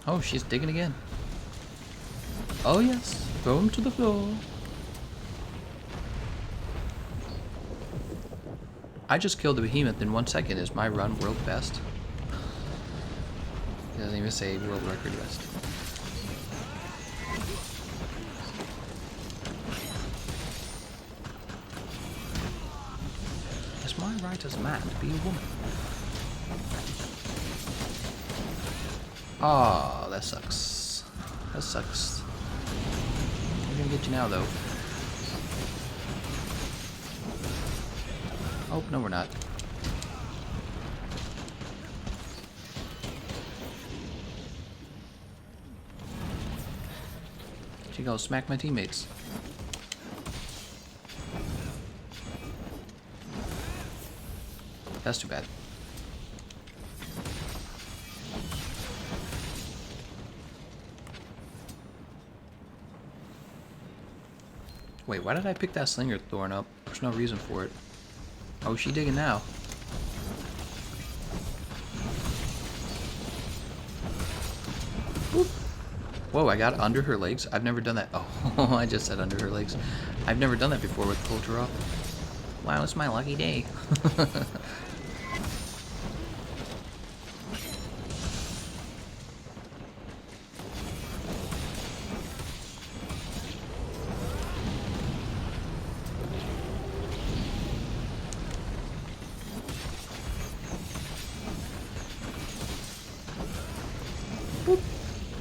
Oh, she's digging again. Oh yes, throw him to the floor. I just killed the behemoth in 1 second. Is my run world best? It doesn't even say world record best. right as a man to be a woman? Ah, that sucks. That sucks. We're gonna get you now, though. Oh, no, we're not. She goes smack my teammates. That's too bad. Wait, why did I pick that slinger thorn up? There's no reason for it. Oh, she digging now. Whoop. Whoa, I got under her legs? I've never done that. Oh, I just said under her legs. I've never done that before with Kulve Taroth. Wow, it's my lucky day.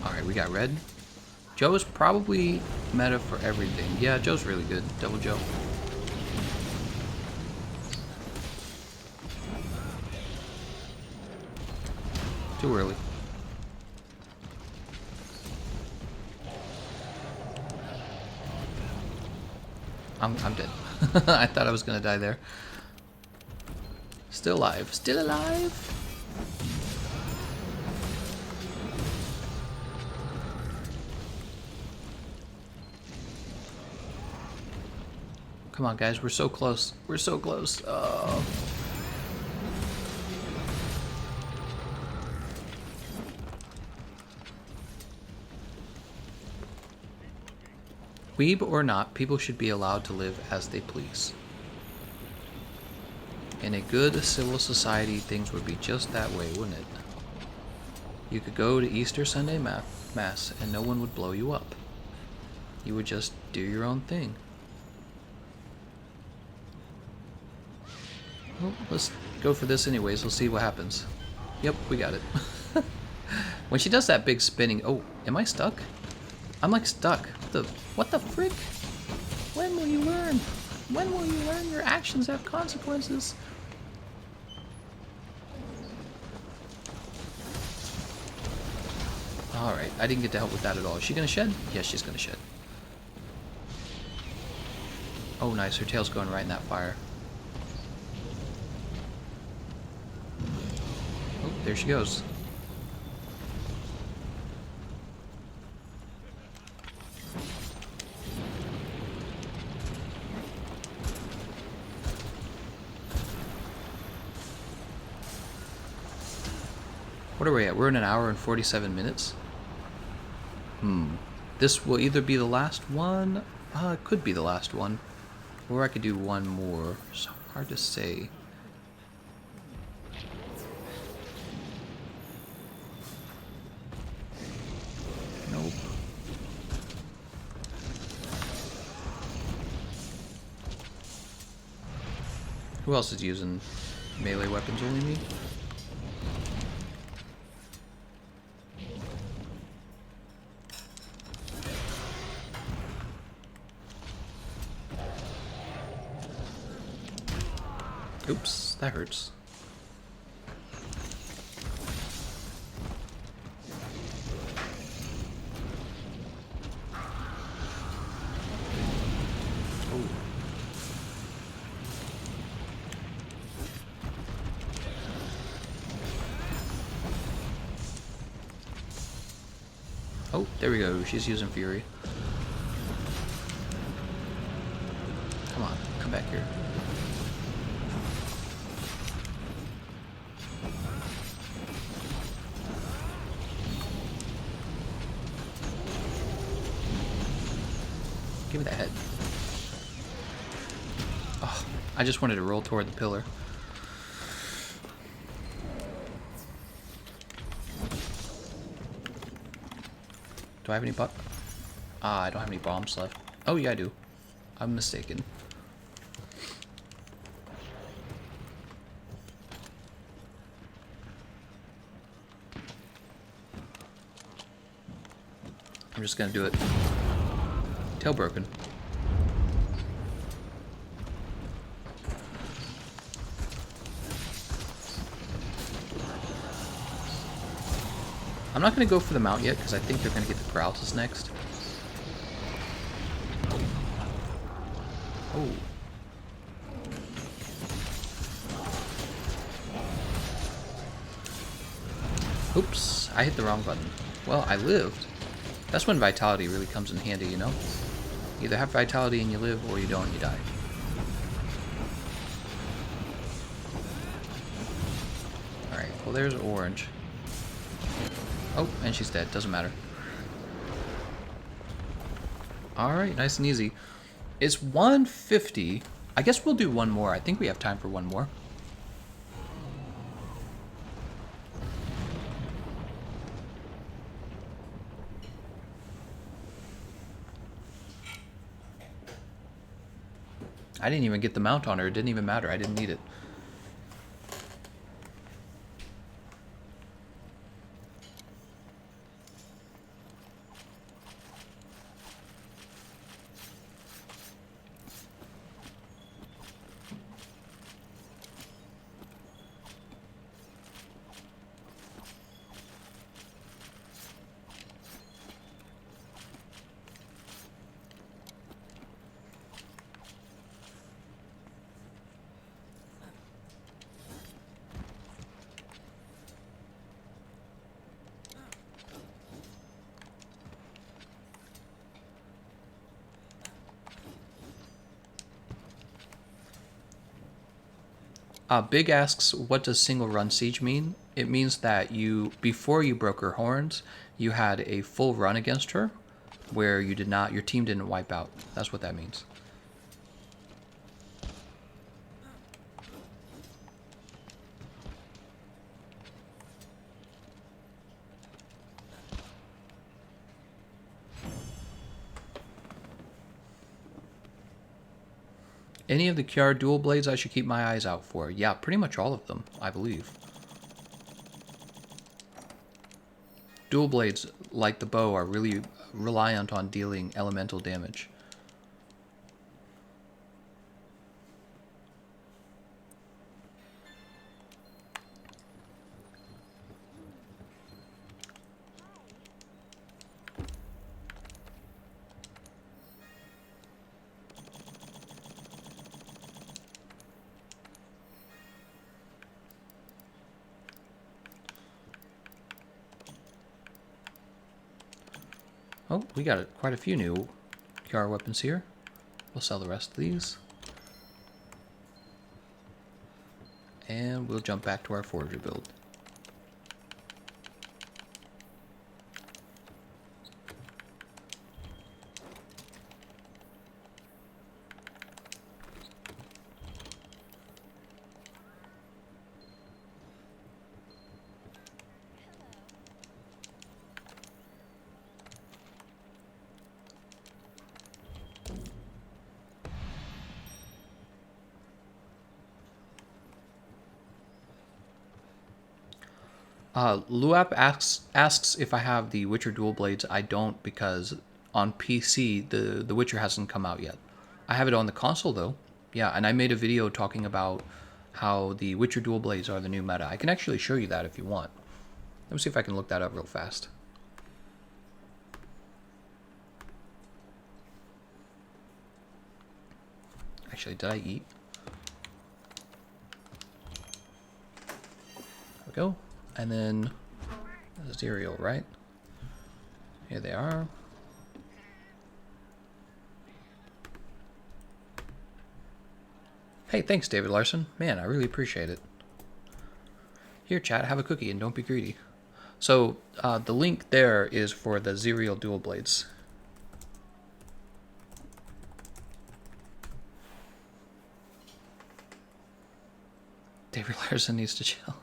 Alright, we got red. Joe is probably meta for everything. Yeah, Joe's really good. Double Joe. Too early. I'm dead. I thought I was gonna die there. Still alive. Still alive. Come on, guys. We're so close. We're so close. Oh. Weeb or not, people should be allowed to live as they please. In a good civil society, things would be just that way, wouldn't it? You could go to Easter Sunday Mass and no one would blow you up. You would just do your own thing. Well, let's go for this anyways. We'll see what happens. Yep, we got it. When she does that big spinning... Oh, am I stuck? I'm like stuck. What the frick? When will you learn? When will you learn your actions have consequences? Alright, I didn't get to help with that at all. Is she gonna shed? Yes, she's gonna shed. Oh, nice. Her tail's going right in that fire. Oh, there she goes. What are we at? We're in an hour and 47 minutes. This will either be the last one. It could be the last one. Or I could do one more. It's hard to say. Nope. Who else is using melee weapons? Only me? Oops, that hurts. Oh, there we go. She's using Fury. Come on, come back here. Give me that head. Oh, I just wanted to roll toward the pillar. Do I have any I don't have any bombs left. Oh, yeah, I do. I'm mistaken. just gonna do it. Tail broken. I'm not gonna go for the mount yet because I think they're gonna get the paralysis next. Oh. Oops, I hit the wrong button. Well, I lived. That's when vitality really comes in handy, you know? You either have vitality and you live, or you don't and you die. Alright, well there's orange. Oh, and she's dead. Doesn't matter. Alright, nice and easy. It's 150. I guess we'll do one more. I think we have time for one more. I didn't even get the mount on her. It didn't even matter. I didn't need it. Big asks, what does single run siege mean? It means that before you broke her horns, you had a full run against her, where your team didn't wipe out. That's what that means. Any of the KJARR dual blades I should keep my eyes out for? Yeah, pretty much all of them, I believe. Dual blades, like the bow, are really reliant on dealing elemental damage. Oh, we got quite a few new KJARR weapons here. We'll sell the rest of these. And we'll jump back to our Forger build. Luap asks if I have the Witcher dual blades. I don't, because on PC the Witcher hasn't come out yet. I have it on the console though. Yeah, and I made a video talking about how the Witcher dual blades are the new meta. I can actually show you that if you want. Let me see if I can look that up real fast. Actually, did I eat? There we go. And then cereal, right? Here they are. Hey, thanks, David Larson. Man, I really appreciate it. Here, chat, have a cookie and don't be greedy. So, the link there is for the Zerial dual blades. David Larson needs to chill.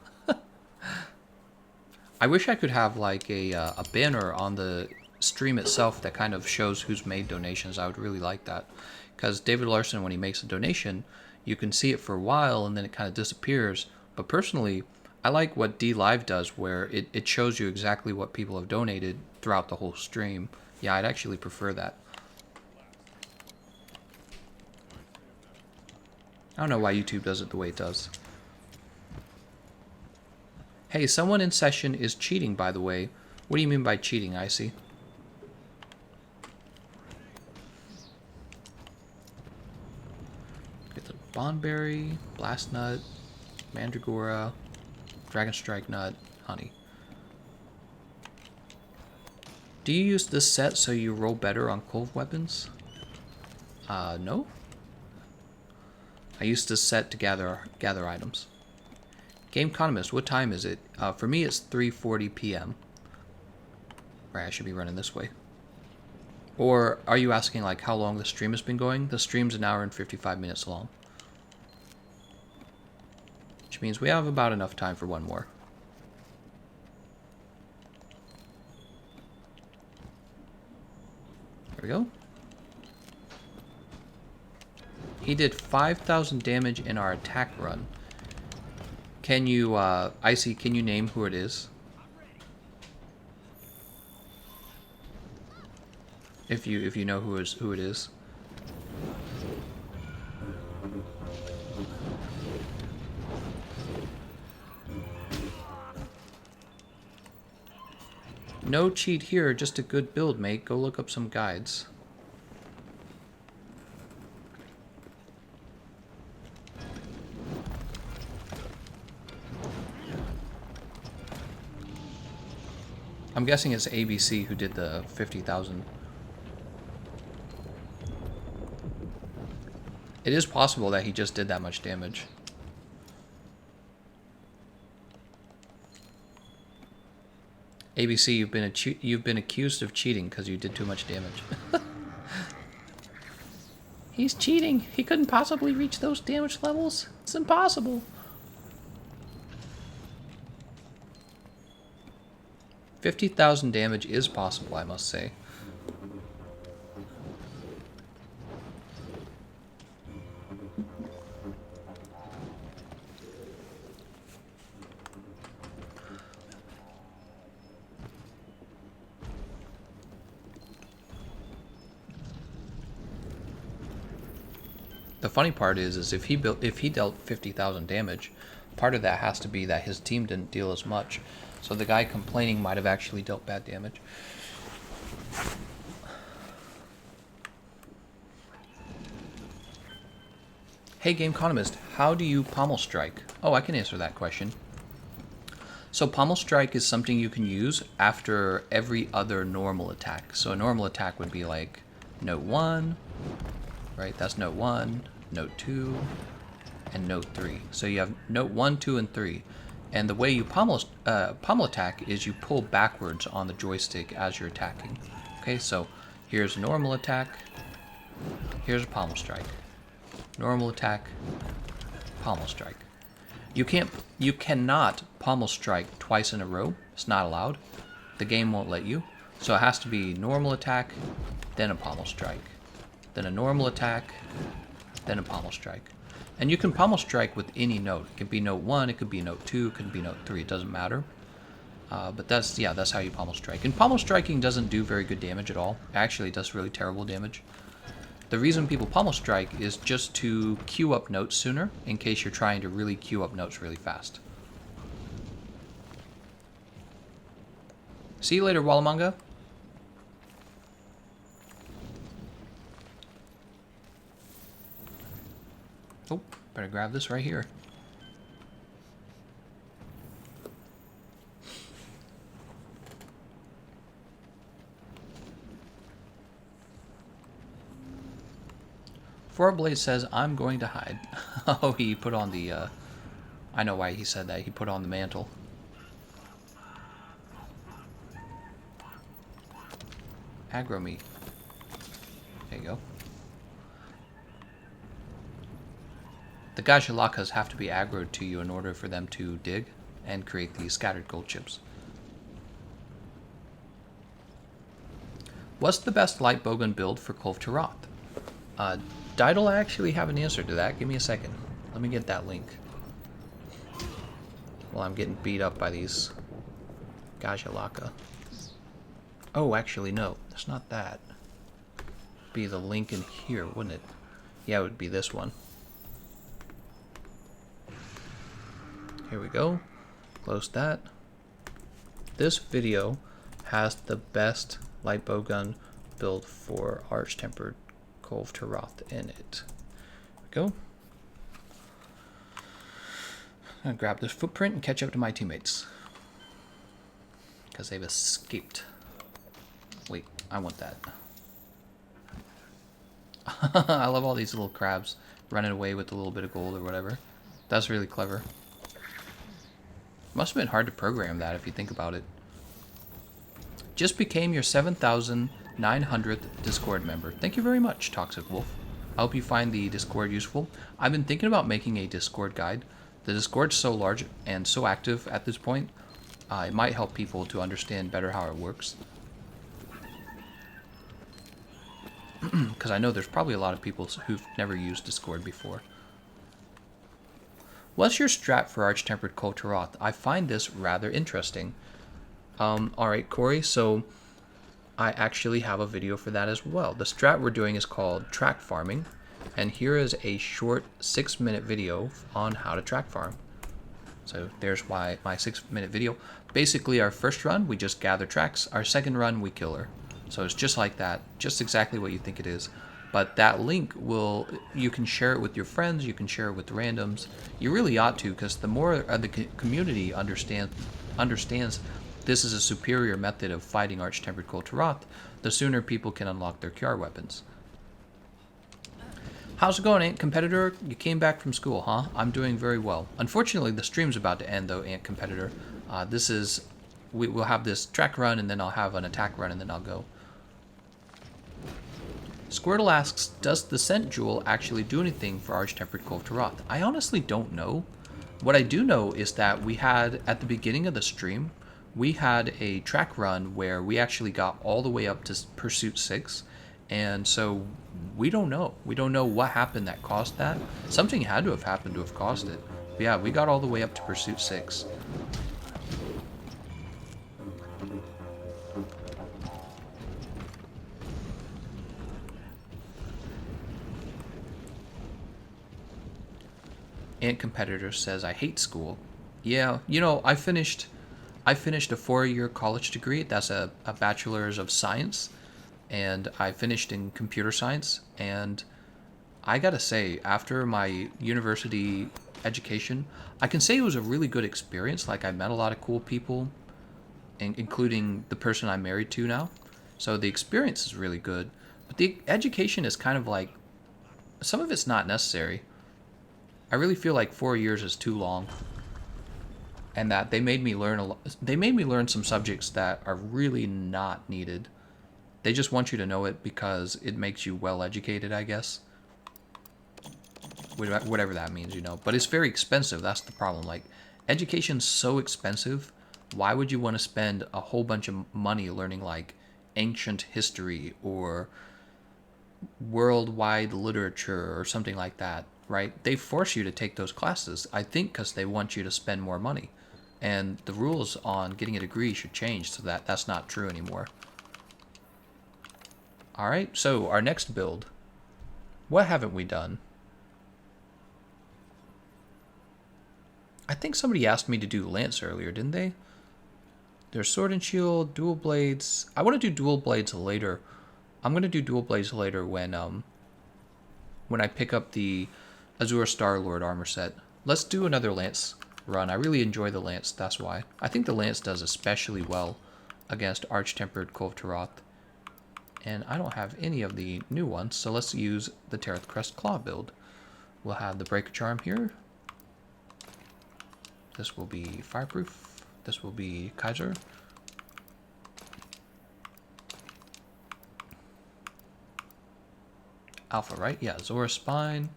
I wish I could have like a banner on the stream itself that kind of shows who's made donations. I would really like that. Because David Larson, when he makes a donation, you can see it for a while and then it kind of disappears. But personally, I like what D Live does, where it shows you exactly what people have donated throughout the whole stream. Yeah, I'd actually prefer that. I don't know why YouTube does it the way it does. Hey, someone in session is cheating, by the way. What do you mean by cheating, Icy? Get the Bondberry, Blast Nut, Mandragora, Dragon Strike Nut, Honey. Do you use this set so you roll better on Kulve weapons? No. I use this set to gather items. Gameconomist, what time is it? For me, it's 3:40 p.m. Right, I should be running this way. Or are you asking like how long the stream has been going? The stream's 1 hour and 55 minutes long. Which means we have about enough time for one more. There we go. He did 5,000 damage in our attack run. Can you, Icy, can you name who it is? If you know who it is. No cheat here, just a good build, mate. Go look up some guides. I'm guessing it's ABC who did the 50,000. It is possible that he just did that much damage. ABC, you've been accused of cheating because you did too much damage. He's cheating. He couldn't possibly reach those damage levels. It's impossible. 50,000 damage is possible, I must say. The funny part is if he dealt 50,000 damage, part of that has to be that his team didn't deal as much. So the guy complaining might have actually dealt bad damage. Hey Gameconomist, how do you pommel strike? Oh, I can answer that question. So pommel strike is something you can use after every other normal attack. So a normal attack would be like note 1, right? That's note 1, note 2, and note 3. So you have note 1, 2, and 3. And the way you pommel attack is you pull backwards on the joystick as you're attacking. Okay, so here's a normal attack. Here's a pommel strike. Normal attack, pommel strike. You cannot pommel strike twice in a row. It's not allowed. The game won't let you. So it has to be normal attack, then a pommel strike. Then a normal attack, then a pommel strike. And you can pommel strike with any note. It could be note 1, it could be note 2, it could be note 3, it doesn't matter. But that's how you pommel strike. And pommel striking doesn't do very good damage at all. It actually does really terrible damage. The reason people pommel strike is just to queue up notes sooner, in case you're trying to really queue up notes really fast. See you later, Wallamanga. Oh, better grab this right here. Fourblade says, I'm going to hide. Oh, he put on the, I know why he said that. He put on the mantle. Aggro me. There you go. The Gajalakas have to be aggroed to you in order for them to dig and create these scattered gold chips. What's the best light bowgun build for Kulve Taroth? Didal, I actually have an answer to that. Give me a second. Let me get that link. While I'm getting beat up by these Gajalaka. Oh, actually, no. It's not that. Be the link in here, wouldn't it? Yeah, it would be this one. Here we go. Close that. This video has the best light bowgun build for Arch-Tempered Kulve Taroth in it. There we go. I'm gonna grab this footprint and catch up to my teammates. Because they've escaped. Wait, I want that. I love all these little crabs running away with a little bit of gold or whatever. That's really clever. Must have been hard to program that if you think about it. Just became your 7,900th Discord member. Thank you very much, Toxic Wolf. I hope you find the Discord useful. I've been thinking about making a Discord guide. The Discord's so large and so active at this point, it might help people to understand better how it works. Because I know there's probably a lot of people who've never used Discord before. What's your strat for Arch-Tempered Kulve Taroth? I find this rather interesting. Alright, Corey, so I actually have a video for that as well. The strat we're doing is called track farming, and here is a short 6-minute video on how to track farm. So there's my 6-minute video. Basically, our first run, we just gather tracks. Our second run, we kill her. So it's just like that, just exactly what you think it is. But that link you can share it with your friends, you can share it with randoms. You really ought to, because the more the community understands this is a superior method of fighting Arch-Tempered Kulve Taroth, the sooner people can unlock their KJARR weapons. How's it going, Ant Competitor? You came back from school, huh? I'm doing very well. Unfortunately, the stream's about to end, though, Ant Competitor. We'll have this track run, and then I'll have an attack run, and then I'll go. Squirtle asks, does the Scent Jewel actually do anything for Arch-Tempered Kulve Taroth? I honestly don't know. What I do know is that we had, at the beginning of the stream, we had a track run where we actually got all the way up to Pursuit 6, and so we don't know. We don't know what happened that caused that. Something had to have happened to have caused it. But yeah, we got all the way up to Pursuit 6. Ant Competitor says, I hate school. Yeah, you know, I finished a 4-year college degree. That's a bachelor's of science. And I finished in computer science. And I gotta say, after my university education, I can say it was a really good experience. Like, I met a lot of cool people, including the person I'm married to now. So the experience is really good. But the education is kind of like, some of it's not necessary. I really feel like 4 years is too long, and that they made me learn some subjects that are really not needed. They just want you to know it because it makes you well educated, I guess. Whatever that means, you know. But it's very expensive. That's the problem. Like, education's so expensive. Why would you want to spend a whole bunch of money learning like ancient history or worldwide literature or something like that? Right? They force you to take those classes, I think, because they want you to spend more money. And the rules on getting a degree should change so that that's not true anymore. Alright, so our next build. What haven't we done? I think somebody asked me to do Lance earlier, didn't they? There's Sword and Shield, Dual Blades. I want to do Dual Blades later. I'm going to do Dual Blades later when I pick up the Azure Star-Lord armor set. Let's do another Lance run. I really enjoy the Lance, that's why. I think the Lance does especially well against Arch-Tempered Kulve Taroth. And I don't have any of the new ones, so let's use the Tareth Crest Claw build. We'll have the Break Charm here. This will be Fireproof. This will be KJARR. Alpha, right? Yeah, Zora Spine.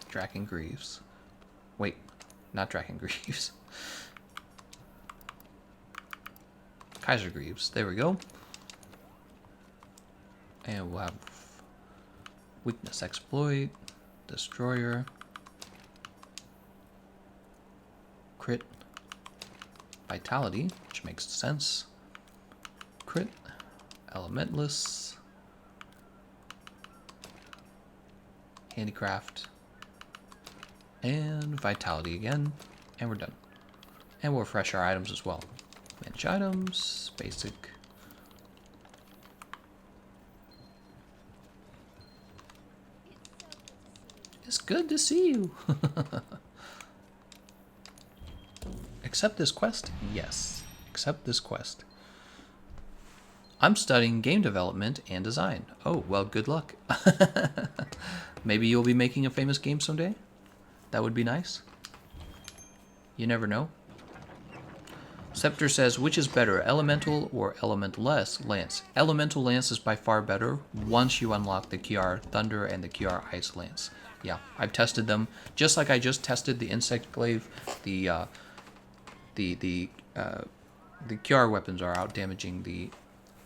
Draken Greaves. Wait, not Draken Greaves. KJARR Greaves. There we go. And we'll have Weakness Exploit, Destroyer. crit, vitality, which makes sense. Crit, elementless, handicraft, and vitality again, and we're done. And we'll refresh our items as well. Manage items, basic. It's good to see you. Accept this quest? Yes. Accept this quest. I'm studying game development and design. Oh, well, good luck. Maybe you'll be making a famous game someday? That would be nice. You never know. Scepter says, which is better, elemental or elementless lance? Elemental lance is by far better once you unlock the KJARR thunder and the KJARR ice lance. Yeah, I've tested them just like I just tested the insect glaive. The KJARR weapons are out damaging the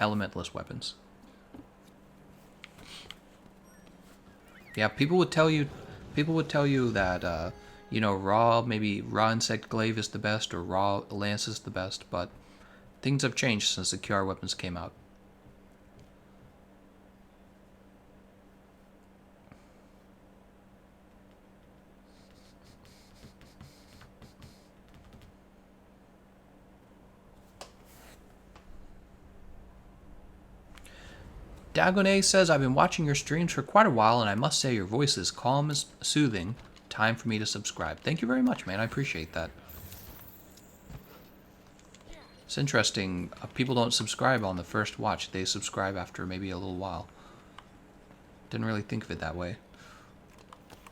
elementless weapons. Yeah, people would tell you that you know, maybe raw insect glaive is the best or raw lance is the best, but things have changed since the KJARR weapons came out. Dagone says, I've been watching your streams for quite a while, and I must say your voice is calm and soothing. Time for me to subscribe. Thank you very much, man. I appreciate that. It's interesting. People don't subscribe on the first watch. They subscribe after maybe a little while. Didn't really think of it that way.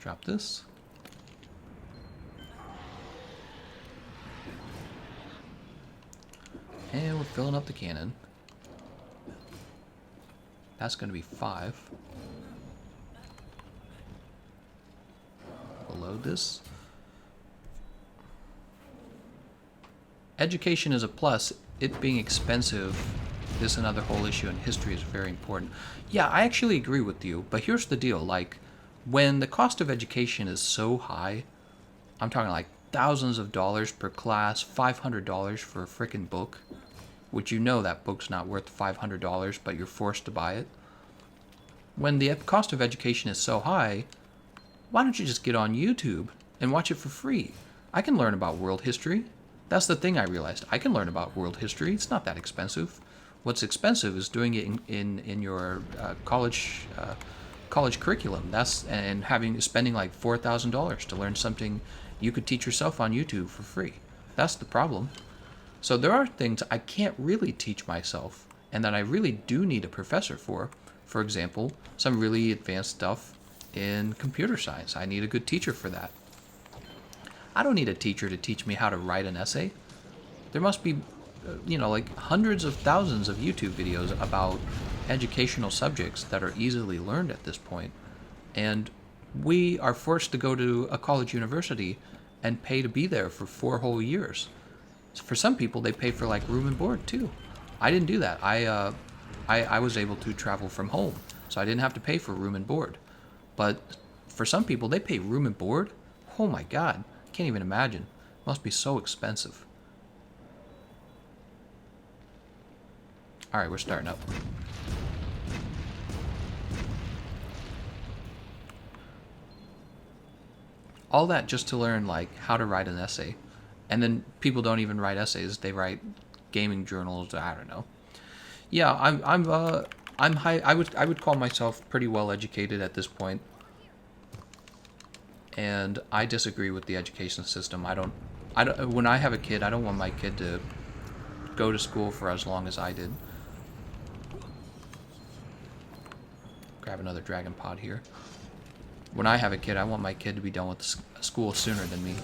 Drop this. And we're filling up the cannon. That's going to be 5. We'll load this. Education is a plus. It being expensive is another whole issue, and history is very important. Yeah, I actually agree with you, but here's the deal. Like, when the cost of education is so high, I'm talking like thousands of dollars per class, $500 for a frickin' book, which you know that book's not worth $500, but you're forced to buy it. When the cost of education is so high, why don't you just get on YouTube and watch it for free? I can learn about world history. That's the thing I realized. I can learn about world history. It's not that expensive. What's expensive is doing it in your college curriculum. Spending like $4,000 to learn something you could teach yourself on YouTube for free. That's the problem. So there are things I can't really teach myself and that I really do need a professor for. For example, some really advanced stuff in computer science. I need a good teacher for that. I don't need a teacher to teach me how to write an essay. There must be, like hundreds of thousands of YouTube videos about educational subjects that are easily learned at this point. And we are forced to go to a college university and pay to be there for 4 whole years. For some people, they pay for like room and board too. I didn't do that. I was able to travel from home, so I didn't have to pay for room and board. But for some people, they pay room and board. Oh my God, I can't even imagine. It must be so expensive. All right, we're starting up. All that just to learn like how to write an essay. And then people don't even write essays; they write gaming journals. I don't know. Yeah, I'm high. I would call myself pretty well educated at this point. And I disagree with the education system. I don't. When I have a kid, I don't want my kid to go to school for as long as I did. Grab another dragon pod here. When I have a kid, I want my kid to be done with school sooner than me.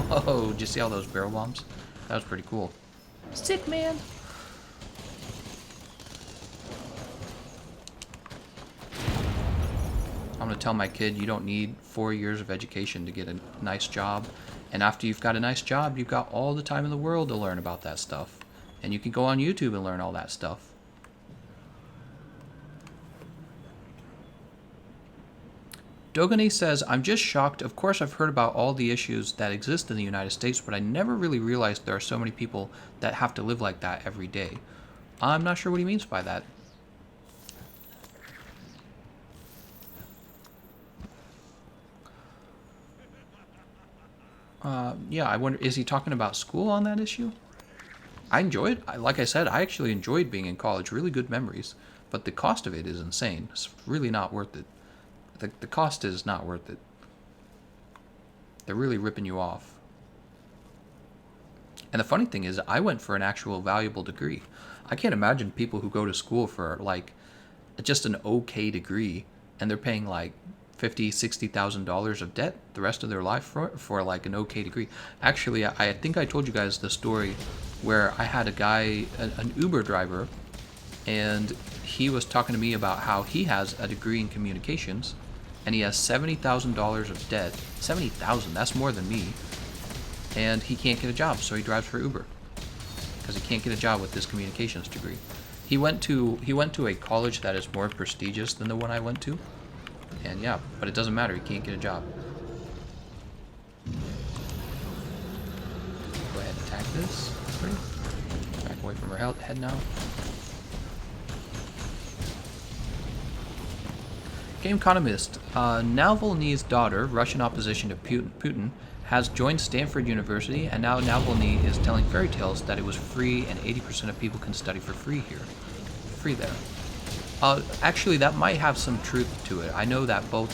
Whoa, did you see all those barrel bombs? That was pretty cool. Sick, man. I'm going to tell my kid you don't need 4 years of education to get a nice job. And after you've got a nice job, you've got all the time in the world to learn about that stuff. And you can go on YouTube and learn all that stuff. Dogane says, I'm just shocked. Of course, I've heard about all the issues that exist in the United States, but I never really realized there are so many people that have to live like that every day. I'm not sure what he means by that. Yeah, I wonder, is he talking about school on that issue? I enjoyed, like I said, I actually enjoyed being in college. Really good memories. But the cost of it is insane. It's really not worth it. The cost is not worth it. They're really ripping you off. And the funny thing is, I went for an actual valuable degree. I can't imagine people who go to school for like just an okay degree and they're paying like $50,000-$60,000 of debt the rest of their life for like an okay degree. Actually, I think I told you guys the story where I had a guy, an Uber driver, and he was talking to me about how he has a degree in communications and he has $70,000 of debt. $70,000, that's more than me. And he can't get a job, so he drives for Uber because he can't get a job with this communications degree. He went to a college that is more prestigious than the one I went to, and yeah, but it doesn't matter. He can't get a job. Go ahead and attack this. Back away from her head now. Gameconomist. Navalny's daughter, Russian opposition to Putin, has joined Stanford University, and now Navalny is telling fairy tales that it was free and 80% of people can study for free here. Free there. Actually, that might have some truth to it. I know that both...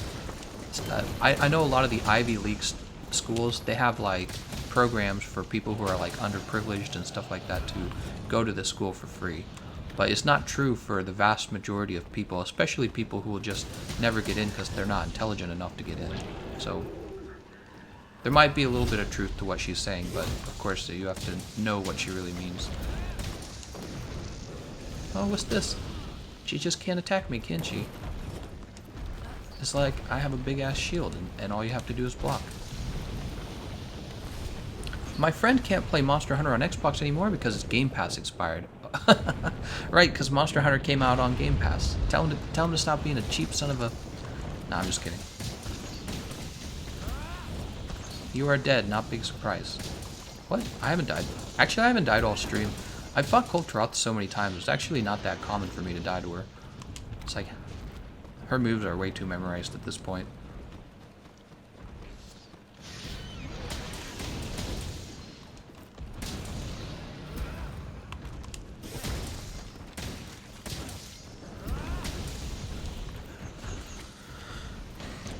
I know a lot of the Ivy League schools, they have like programs for people who are like underprivileged and stuff like that to go to the school for free. But it's not true for the vast majority of people, especially people who will just never get in because they're not intelligent enough to get in. So there might be a little bit of truth to what she's saying, but of course you have to know what she really means. Oh, what's this? She just can't attack me, can she? It's like I have a big ass shield and all you have to do is block. My friend can't play Monster Hunter on Xbox anymore because his Game Pass expired. Right, because Monster Hunter came out on Game Pass. Tell him to stop being a cheap son of a... Nah, I'm just kidding. You are dead, not big surprise. What? I haven't died. Actually, I haven't died all stream. I've fought Kulve Taroth so many times, it's actually not that common for me to die to her. It's like, her moves are way too memorized at this point.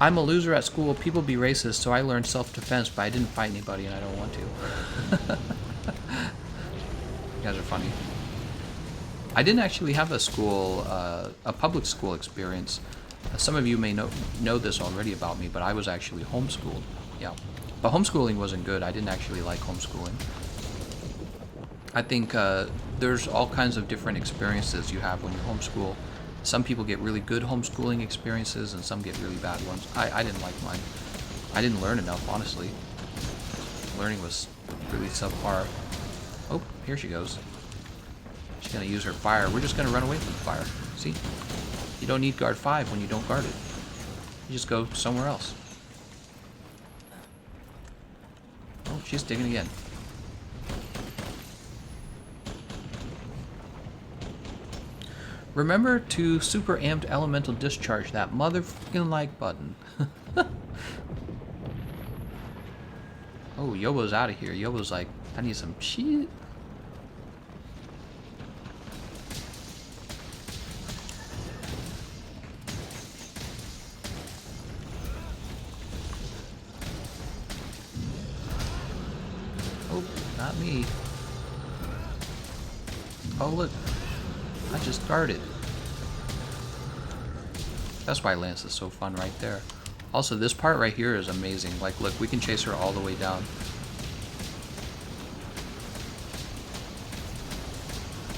I'm a loser at school. People be racist, so I learned self-defense, but I didn't fight anybody and I don't want to. You guys are funny. I didn't actually have a school, a public school experience. Some of you may know this already about me, but I was actually homeschooled. Yeah. But homeschooling wasn't good. I didn't actually like homeschooling. I think there's all kinds of different experiences you have when you homeschool. Some people get really good homeschooling experiences and some get really bad ones. I didn't like mine. I didn't learn enough, honestly. Learning was really subpar. Oh, here she goes. She's gonna use her fire. We're just gonna run away from the fire. See? You don't need guard 5 when you don't guard it. You just go somewhere else. Oh, she's digging again. Remember to super amped elemental discharge that motherfucking like button. Oh, Yobo's out of here. Yobo's like, I need some shit. Oh, not me. Oh, look. I just guarded. That's why Lance is so fun right there. Also, this part right here is amazing. Like, look, we can chase her all the way down.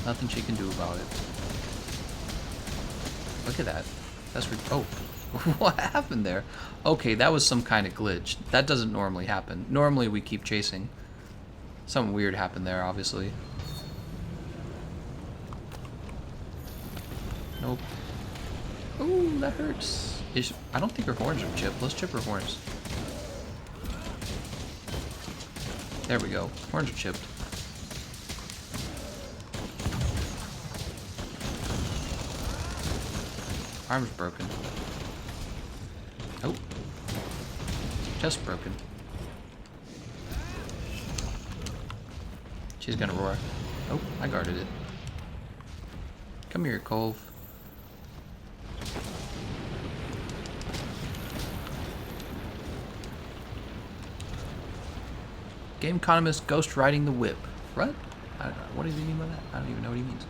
Nothing she can do about it. Look at that. That's oh, what happened there? Okay, that was some kind of glitch. That doesn't normally happen. Normally we keep chasing. Something weird happened there, obviously. Nope. Ooh, that hurts. I don't think her horns are chipped. Let's chip her horns. There we go. Horns are chipped. Arm's broken. Oh. Chest broken. She's gonna roar. Oh, I guarded it. Come here, Kulve. Gameconomist ghost riding the whip. What? What does he mean by that? I don't even know what he means.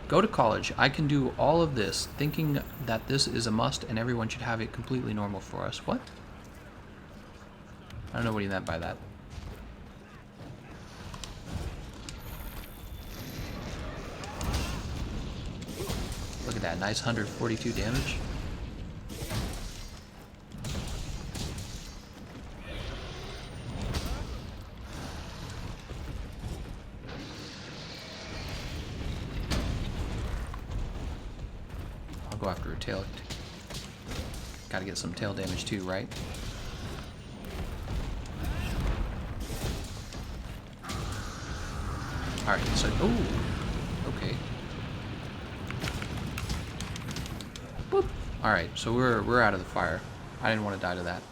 Go to college. I can do all of this, thinking that this is a must and everyone should have it completely normal for us. What? I don't know what he meant by that. Look at that, nice 142 damage. I'll go after her tail. Gotta get some tail damage too, right? Alright, so, oh, okay. Boop. Alright, so we're out of the fire. I didn't want to die to that.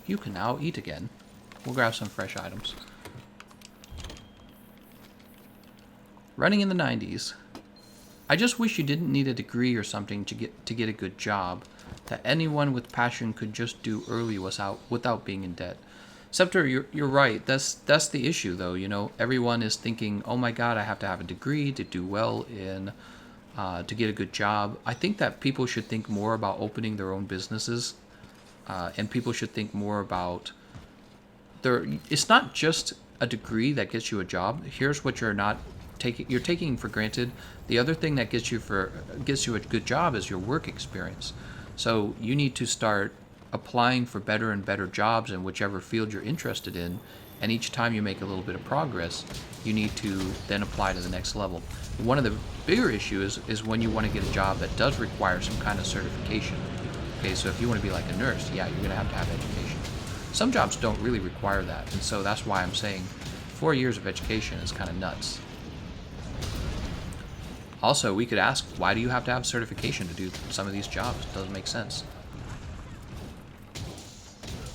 You can now eat again. We'll grab some fresh items. Running in the 90s. I just wish you didn't need a degree or something to get a good job. That anyone with passion could just do early without being in debt. Scepter, you're right. That's the issue, though. You know, everyone is thinking, "Oh my God, I have to have a degree to do well in, to get a good job." I think that people should think more about opening their own businesses, and people should think more about it's not just a degree that gets you a job. Here's what you're not taking. You're taking for granted. The other thing that gets you a good job is your work experience. So you need to start applying for better and better jobs in whichever field you're interested in, and each time you make a little bit of progress, you need to then apply to the next level. One of the bigger issues is when you want to get a job that does require some kind of certification. Okay, so if you want to be like a nurse, yeah, you're going to have education. Some jobs don't really require that, and so that's why I'm saying 4 years of education is kind of nuts. Also, we could ask, why do you have to have certification to do some of these jobs? It doesn't make sense.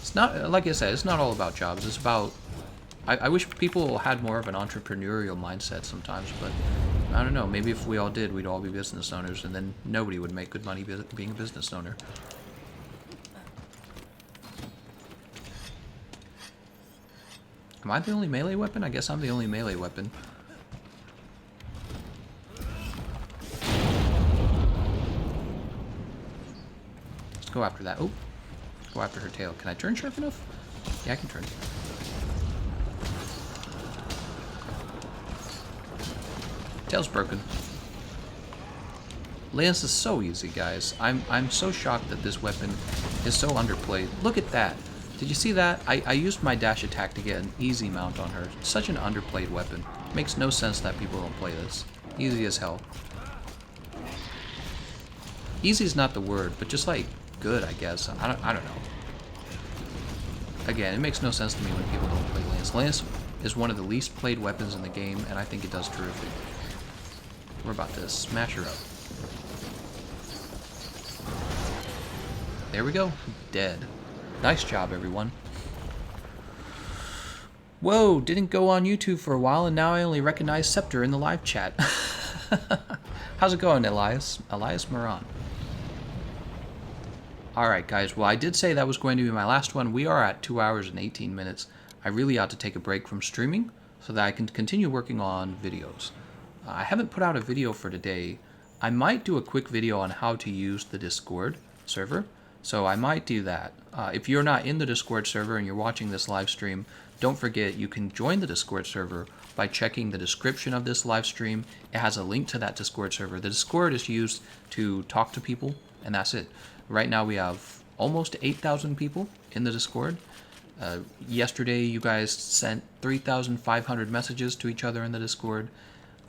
It's not, like I said, it's not all about jobs. It's about, I wish people had more of an entrepreneurial mindset sometimes, but I don't know, maybe if we all did, we'd all be business owners, and then nobody would make good money being a business owner. Am I the only melee weapon? I guess I'm the only melee weapon. Let's go after that. Oh, go after her tail. Can I turn sharp enough? Yeah, I can turn. Tail's broken. Lance is so easy, guys. I'm so shocked that this weapon is so underplayed. Look at that. Did you see that? I used my dash attack to get an easy mount on her. Such an underplayed weapon. Makes no sense that people don't play this. Easy as hell. Easy is not the word, but just like good, I guess. I don't know. Again, it makes no sense to me when people don't play Lance. Lance is one of the least played weapons in the game, and I think it does terrific. We're about to smash her up. There we go. Dead. Nice job, everyone. Whoa, didn't go on YouTube for a while, and now I only recognize Scepter in the live chat. How's it going, Elias? Elias Moran. Alright, guys. Well, I did say that was going to be my last one. We are at 2 hours and 18 minutes. I really ought to take a break from streaming so that I can continue working on videos. I haven't put out a video for today. I might do a quick video on how to use the Discord server. So I might do that. If you're not in the Discord server and you're watching this live stream, don't forget you can join the Discord server by checking the description of this live stream. It has a link to that Discord server. The Discord is used to talk to people, and that's it. Right now we have almost 8,000 people in the Discord. Yesterday you guys sent 3,500 messages to each other in the Discord.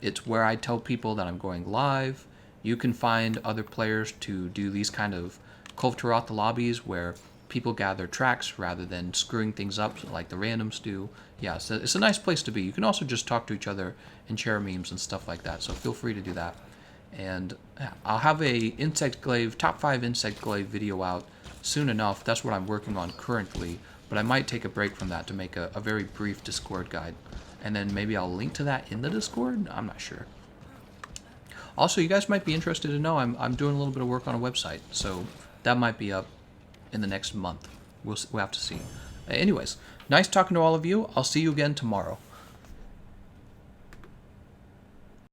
It's where I tell people that I'm going live. You can find other players to do these kind of Kulve Taroth lobbies where people gather tracks rather than screwing things up like the randoms do. Yeah, so it's a nice place to be. You can also just talk to each other and share memes and stuff like that, so feel free to do that. And I'll have a insect glaive, top 5 insect glaive video out soon enough. That's what I'm working on currently, but I might take a break from that to make a very brief Discord guide. And then maybe I'll link to that in the Discord? I'm not sure. Also, you guys might be interested to know I'm doing a little bit of work on a website, so that might be up in the next month. We'll have to see. Anyways, nice talking to all of you. I'll see you again tomorrow.